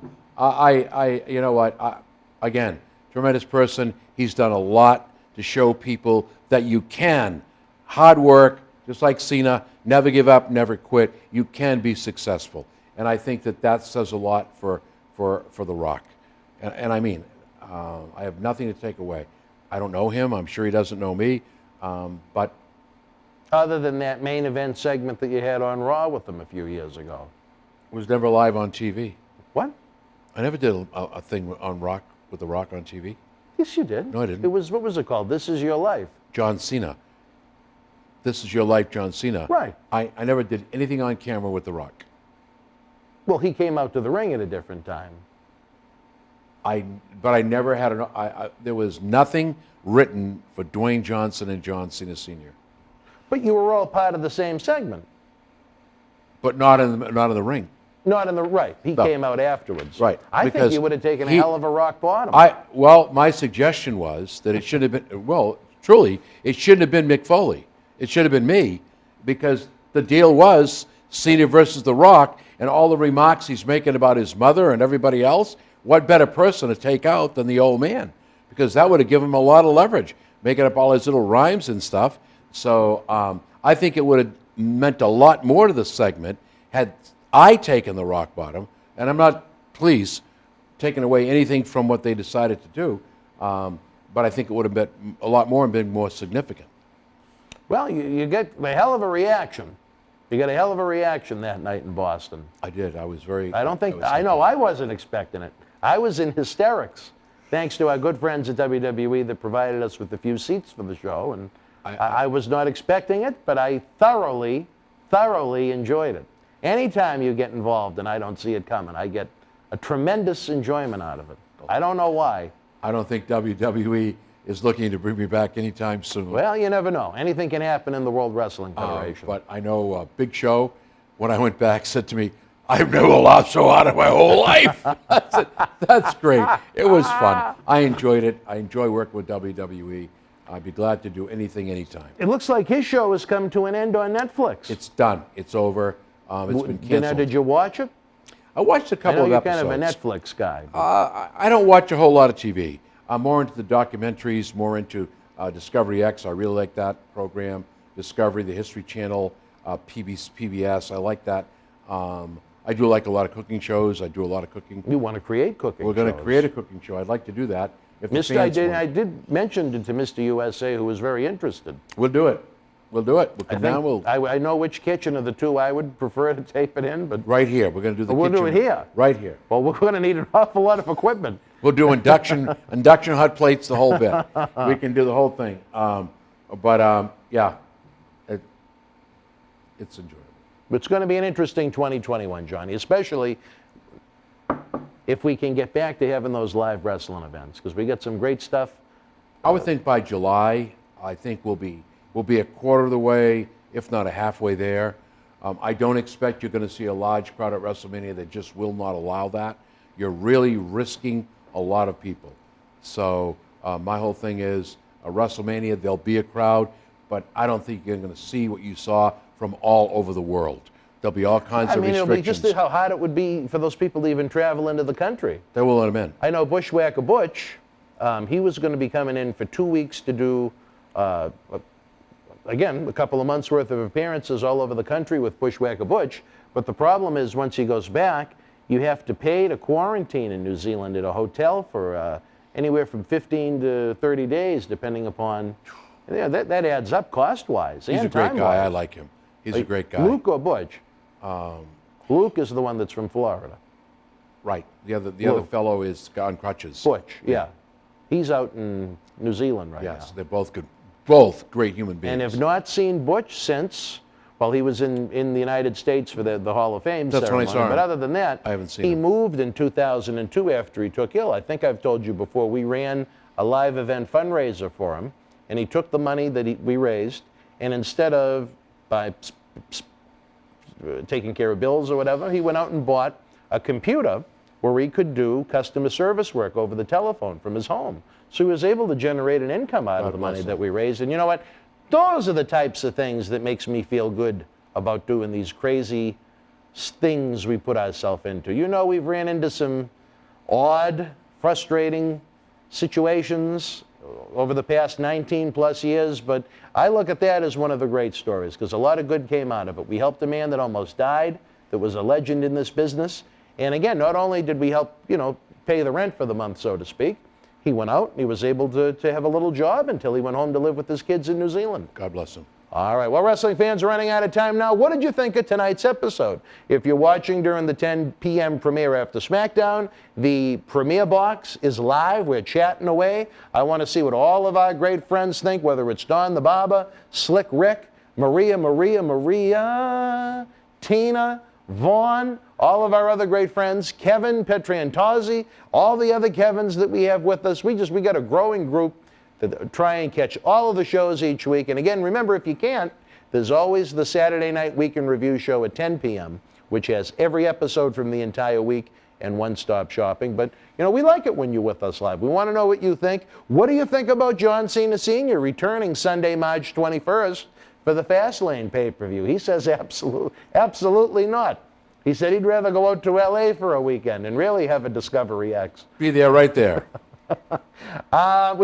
you know what? Again, tremendous person. He's done a lot to show people that you can. Hard work, just like Cena, never give up, never quit. You can be successful, and I think that says a lot for The Rock. And I mean, I have nothing to take away. I don't know him. I'm sure he doesn't know me. But other than that main event segment that you had on Raw with him a few years ago. it was never live on TV. What? I never did a thing on Rock with The Rock on TV. Yes, you did. No, I didn't. It was, what was it called? This Is Your Life. John Cena. This Is Your Life, John Cena. Right. I never did anything on camera with The Rock. Well, he came out to the ring at a different time. But I never had there was nothing written for Dwayne Johnson and John Cena Sr. But you were all part of the same segment. But not in the ring. Not in the right. He No. came out afterwards. Right. I think Because you would have taken a he- hell of a rock bottom. Well, my suggestion was that it should have been, well, truly, it shouldn't have been Mick Foley. It should have been me, because the deal was Cena versus The Rock, and all the remarks he's making about his mother and everybody else, what better person to take out than the old man? Because that would have given him a lot of leverage, making up all his little rhymes and stuff. So I think it would have meant a lot more to the segment had I taken the rock bottom, and I'm not, please, taking away anything from what they decided to do, but I think it would have been a lot more and been more significant. Well, you get a hell of a reaction. You got a hell of a reaction that night in Boston. I did. I was very. I know I wasn't expecting it. I was in hysterics, thanks to our good friends at WWE that provided us with a few seats for the show, and I was not expecting it, but I thoroughly enjoyed it. Anytime you get involved and I don't see it coming, I get a tremendous enjoyment out of it. I don't know why. I don't think WWE is looking to bring me back anytime soon. Well, you never know. Anything can happen in the World Wrestling Federation. But I know Big Show, when I went back, said to me, "I've never laughed so hard in my whole life." I said, "That's great. It was fun. I enjoyed it. I enjoy working with WWE. I'd be glad to do anything, anytime." It looks like his show has come to an end on Netflix. It's done. It's over. It's been Now, canceled. did you watch it? I watched a I couple know of you're episodes. kind of a Netflix guy. I don't watch a whole lot of TV. I'm more into the documentaries, more into Discovery X. I really like that program. Discovery, the History Channel, PBS. I like that. I do like a lot of cooking shows. I do a lot of cooking. You want to create cooking We're going to shows. create a cooking show. I'd like to do that. If the I fans want. did mention it to Mr. USA, who was very interested. We'll do it. We'll do it. We'll come down. We'll I know which kitchen of the two I would prefer to tape it in, but right here. We're going to do the We'll do kitchen. it here. Right here. well, we're going to need an awful lot of equipment. We'll do induction hot plates, the whole bit. We can do the whole thing. Yeah, it's enjoyable. It's going to be an interesting 2021, Johnny, especially if we can get back to having those live wrestling events, because we got some great stuff. I would think by July, I think we'll be a quarter of the way, if not a halfway there. I don't expect you're going to see a large crowd at WrestleMania. That just will not allow that. You're really risking a lot of people. So my whole thing is, a WrestleMania, there'll be a crowd, but I don't think you're going to see what you saw from all over the world. There'll be all kinds of It'll be restrictions. just how hard it would be for those people to even travel into the country. They will let them in. I know Bushwhacker Butch, he was going to be coming in for 2 weeks to do, again, a couple of months' worth of appearances all over the country with Bushwhacker Butch. But the problem is, once he goes back, you have to pay to quarantine in New Zealand at a hotel for anywhere from 15 to 30 days, depending upon, that adds up cost-wise. He's and a great time-wise. guy. I like him. He's a great guy. Luke or Butch? Luke is the one that's from Florida. Right. The other fellow is on crutches. Butch, yeah. He's out in New Zealand right now. Yes, they're both good. Both great human beings. And have not seen Butch since, well, he was in the United States for the Hall of Fame That's when I ceremony. saw him. But other than that, I haven't seen he him. moved in 2002 after he took ill. I think I've told you before, we ran a live event fundraiser for him, and he took the money that we raised, and instead of taking care of bills or whatever, he went out and bought a computer where he could do customer service work over the telephone from his home. So he was able to generate an income out of the money that we raised. And you know what? Those are the types of things that makes me feel good about doing these crazy things we put ourselves into. You know, we've ran into some odd, frustrating situations over the past 19 plus years, but I look at that as one of the great stories because a lot of good came out of it. We helped a man that almost died, that was a legend in this business. And again, not only did we help, pay the rent for the month, so to speak, he went out and he was able to have a little job until he went home to live with his kids in New Zealand. God bless him. All right, well, wrestling fans are running out of time now. What did you think of tonight's episode? If you're watching during the 10 p.m. premiere after SmackDown, the premiere box is live. We're chatting away. I want to see what all of our great friends think, whether it's Don the Barber, Slick Rick, Maria, Tina, Vaughn, all of our other great friends, Kevin, Petriantozzi, all the other Kevins that we have with us. We got a growing group to try and catch all of the shows each week. And again, remember, if you can't, there's always the Saturday Night Weekend Review show at 10 p.m., which has every episode from the entire week and one-stop shopping. But, we like it when you're with us live. We want to know what you think. What do you think about John Cena Sr. returning Sunday, March 21st for the Fastlane pay-per-view? He says absolutely not. He said he'd rather go out to L.A. for a weekend and really have a Discovery X. Be there, right there. We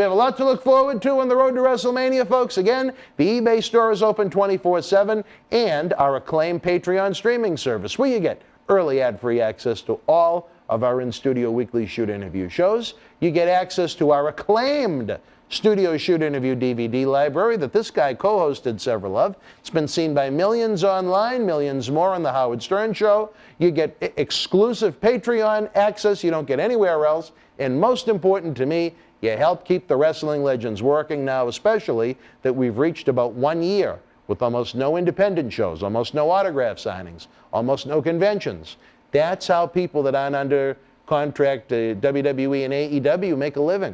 have a lot to look forward to on the road to WrestleMania, folks. Again, the eBay store is open 24/7, and our acclaimed Patreon streaming service, where you get early ad-free access to all of our in-studio weekly shoot interview shows. You get access to our acclaimed Studio Shoot Interview DVD library that this guy co-hosted several of. It's been seen by millions online, millions more on The Howard Stern Show. You get exclusive Patreon access you don't get anywhere else. And most important to me, you help keep the wrestling legends working now, especially that we've reached about 1 year with almost no independent shows, almost no autograph signings, almost no conventions. That's how people that aren't under contract to WWE and AEW make a living.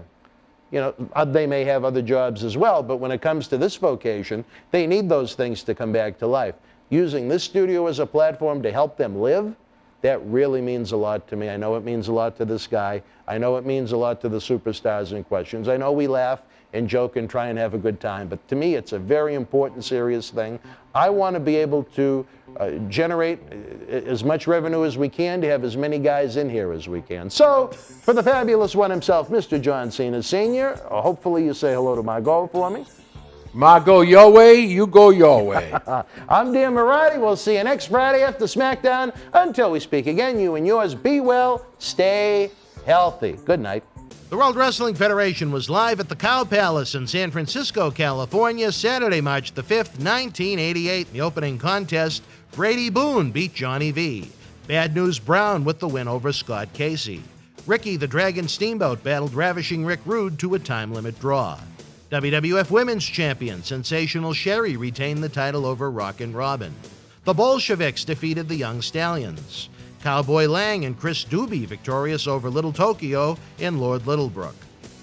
They may have other jobs as well, but when it comes to this vocation, they need those things to come back to life. Using this studio as a platform to help them live, that really means a lot to me. I know it means a lot to this guy. I know it means a lot to the superstars in questions. I know we laugh and joke and try and have a good time, but to me it's a very important, serious thing. I want to be able to generate as much revenue as we can to have as many guys in here as we can. So, for the fabulous one himself, Mr. John Cena Sr., hopefully you say hello to Margot for me. Margot, your way, you go your way. I'm Dan Marty. We'll see you next Friday after SmackDown. Until we speak again, you and yours, be well, stay healthy. Good night. The World Wrestling Federation was live at the Cow Palace in San Francisco, California, Saturday, March the 5th, 1988. In the opening contest, Brady Boone beat Johnny V. Bad News Brown with the win over Scott Casey. Ricky the Dragon Steamboat battled Ravishing Rick Rude to a time-limit draw. WWF Women's Champion Sensational Sherry retained the title over Rockin' Robin. The Bolsheviks defeated the Young Stallions. Cowboy Lang and Chris Doobie victorious over Little Tokyo and Lord Littlebrook.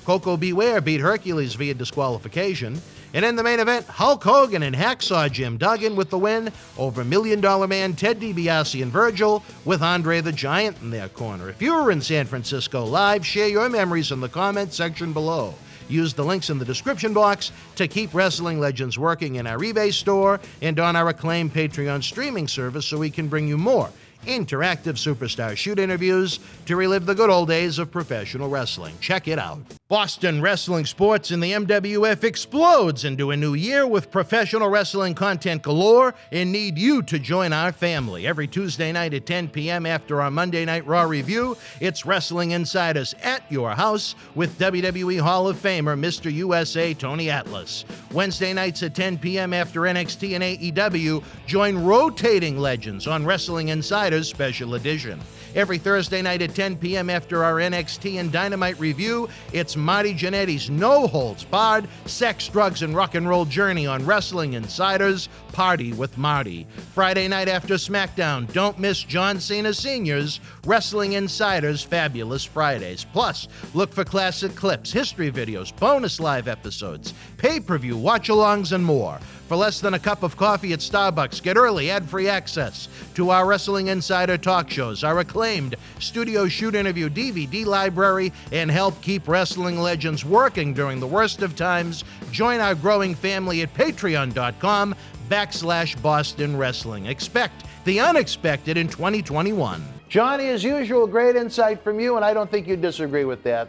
Coco Beware beat Hercules via disqualification. And in the main event, Hulk Hogan and Hacksaw Jim Duggan with the win over $1 Million Man Ted DiBiase and Virgil with Andre the Giant in their corner. If you were in San Francisco live, share your memories in the comments section below. Use the links in the description box to keep Wrestling Legends working in our eBay store and on our acclaimed Patreon streaming service so we can bring you more interactive superstar shoot interviews to relive the good old days of professional wrestling. Check it out. Boston Wrestling Sports in the MWF explodes into a new year with professional wrestling content galore and need you to join our family. Every Tuesday night at 10 p.m. after our Monday Night Raw review, it's Wrestling Insiders at your house with WWE Hall of Famer Mr. USA Tony Atlas. Wednesday nights at 10 p.m. after NXT and AEW, join rotating legends on Wrestling Insiders Special Edition. Every Thursday night at 10 p.m. after our NXT and Dynamite review, it's Marty Jannetty's no-holds-barred sex, drugs, and rock and roll journey on Wrestling Insiders Party with Marty. Friday night after SmackDown, don't miss John Cena Sr.'s Wrestling Insiders Fabulous Fridays. Plus, look for classic clips, history videos, bonus live episodes, pay-per-view watch-alongs, and more. For less than a cup of coffee at Starbucks, get early ad-free access to our Wrestling Insider talk shows, our acclaimed studio shoot interview DVD library, and help keep wrestling legends working during the worst of times. Join our growing family at patreon.com/Boston Wrestling. Expect the unexpected in 2021. Johnny, as usual, great insight from you, and I don't think you'd disagree with that.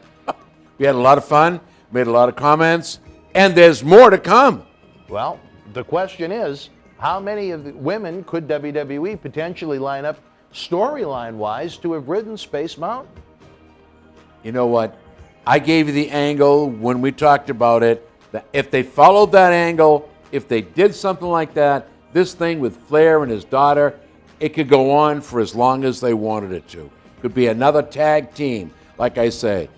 We had a lot of fun, made a lot of comments, and there's more to come. Well, the question is, how many of the women could WWE potentially line up storyline-wise to have ridden Space Mountain? You know what? I gave you the angle when we talked about it. That if they followed that angle, if they did something like that, this thing with Flair and his daughter, it could go on for as long as they wanted it to. Could be another tag team, like I say.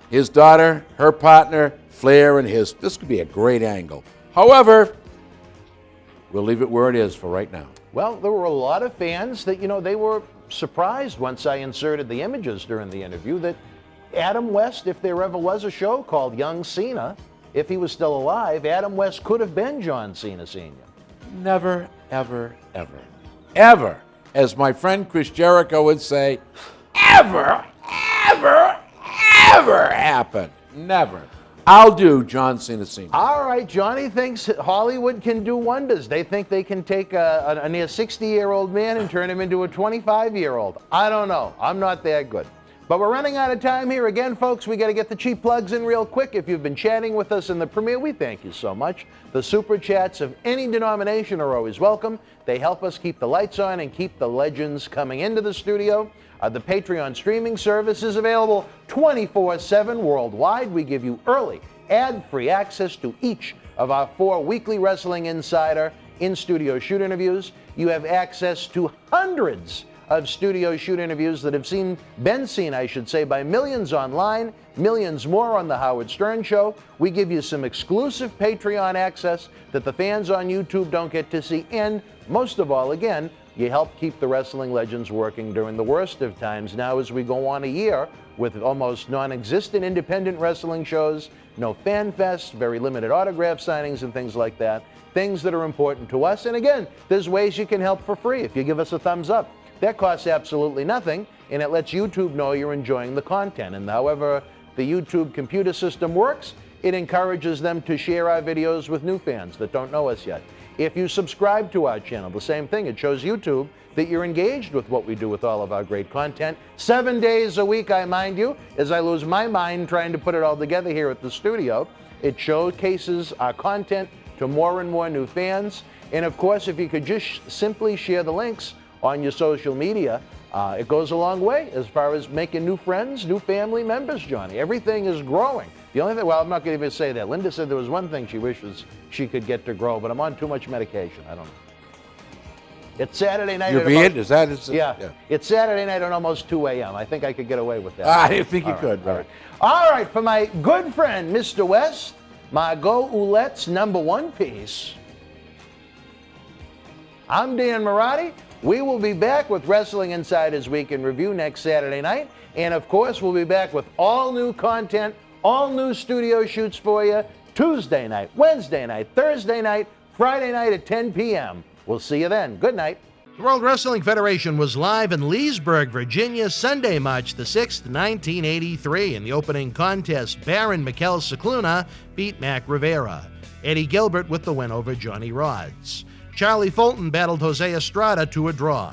His daughter, her partner, Flair and his. This could be a great angle. However, we'll leave it where it is for right now. Well, there were a lot of fans that, they were surprised once I inserted the images during the interview that Adam West, if there ever was a show called Young Cena, if he was still alive, Adam West could have been John Cena Sr. Never, ever, ever, ever, as my friend Chris Jericho would say, ever happen. Never. I'll do John Cena Sr. All right, Johnny thinks Hollywood can do wonders. They think they can take a near 60-year-old man and turn him into a 25-year-old. I don't know. I'm not that good. But we're running out of time here. Again, folks, we got to get the cheap plugs in real quick. If you've been chatting with us in the premiere, we thank you so much. The super chats of any denomination are always welcome. They help us keep the lights on and keep the legends coming into the studio. The Patreon streaming service is available 24/7 worldwide. We give you early, ad-free access to each of our 4 weekly Wrestling Insider in-studio shoot interviews. You have access to hundreds of studio shoot interviews that have been seen, I should say, by millions online, millions more on The Howard Stern Show. We give you some exclusive Patreon access that the fans on YouTube don't get to see. And most of all, again, you help keep the wrestling legends working during the worst of times. Now, as we go on a year with almost non-existent independent wrestling shows, no fan fests, very limited autograph signings and things like that, things that are important to us. And again, there's ways you can help for free if you give us a thumbs up. That costs absolutely nothing, and it lets YouTube know you're enjoying the content. And however the YouTube computer system works, it encourages them to share our videos with new fans that don't know us yet. If you subscribe to our channel, the same thing. It shows YouTube that you're engaged with what we do with all of our great content. 7 days a week, I mind you, as I lose my mind trying to put it all together here at the studio. It showcases our content to more and more new fans. And of course, if you could just simply share the links on your social media, it goes a long way as far as making new friends, new family members, Johnny. Everything is growing. The only thing, well, I'm not going to even say that. Linda said there was one thing she wishes she could get to grow, but I'm on too much medication. I don't know. It's Saturday night. You're being? Is that? Yeah. It's Saturday night at almost 2 a.m. I think I could get away with that. I didn't think you could. Right. All right, for my good friend, Mr. West, my Go Oulette's #1 piece. I'm Dan Marati. We will be back with Wrestling Insiders Week in Review next Saturday night. And of course, we'll be back with all new content, all new studio shoots for you Tuesday night, Wednesday night, Thursday night, Friday night at 10 p.m. We'll see you then. Good night. The World Wrestling Federation was live in Leesburg, Virginia, Sunday, March the 6th, 1983. In the opening contest, Baron Mikel Cicluna beat Mac Rivera. Eddie Gilbert with the win over Johnny Rodz. Charlie Fulton battled Jose Estrada to a draw.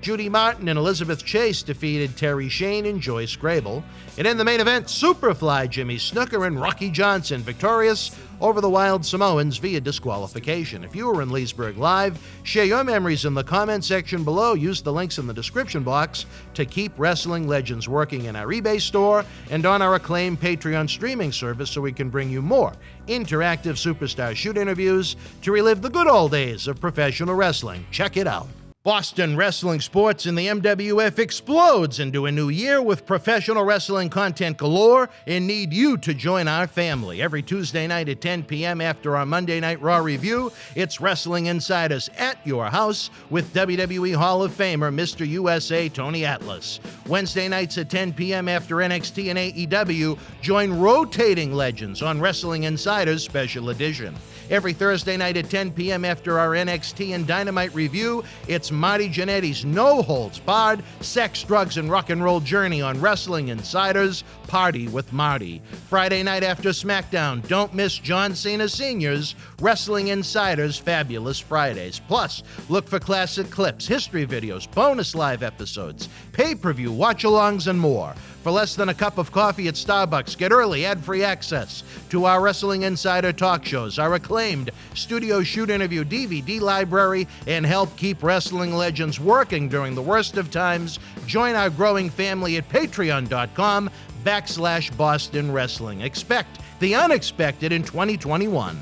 Judy Martin and Elizabeth Chase defeated Terry Shane and Joyce Grable. And in the main event, Superfly Jimmy Snuka and Rocky Johnson victorious over the Wild Samoans via disqualification. If you were in Leesburg Live, share your memories in the comment section below. Use the links in the description box to keep wrestling legends working in our eBay store and on our acclaimed Patreon streaming service so we can bring you more interactive superstar shoot interviews to relive the good old days of professional wrestling. Check it out. Boston Wrestling Sports in the MWF explodes into a new year with professional wrestling content galore and need you to join our family. Every Tuesday night at 10 p.m. after our Monday Night Raw review, it's Wrestling Insiders at your house with WWE Hall of Famer Mr. USA Tony Atlas. Wednesday nights at 10 p.m. after NXT and AEW, join rotating legends on Wrestling Insiders Special Edition. Every Thursday night at 10 p.m. after our NXT and Dynamite review, it's Marty Jannetty's no-holds-barred sex, drugs, and rock and roll journey on Wrestling Insiders Party with Marty. Friday night after SmackDown, don't miss John Cena Sr.'s Wrestling Insiders Fabulous Fridays. Plus, look for classic clips, history videos, bonus live episodes, pay-per-view, watch-alongs, and more. For less than a cup of coffee at Starbucks, get early ad-free access to our Wrestling Insider talk shows, our acclaimed studio shoot interview DVD library, and help keep wrestling legends working during the worst of times. Join our growing family at patreon.com/Boston Wrestling. Expect the unexpected in 2021.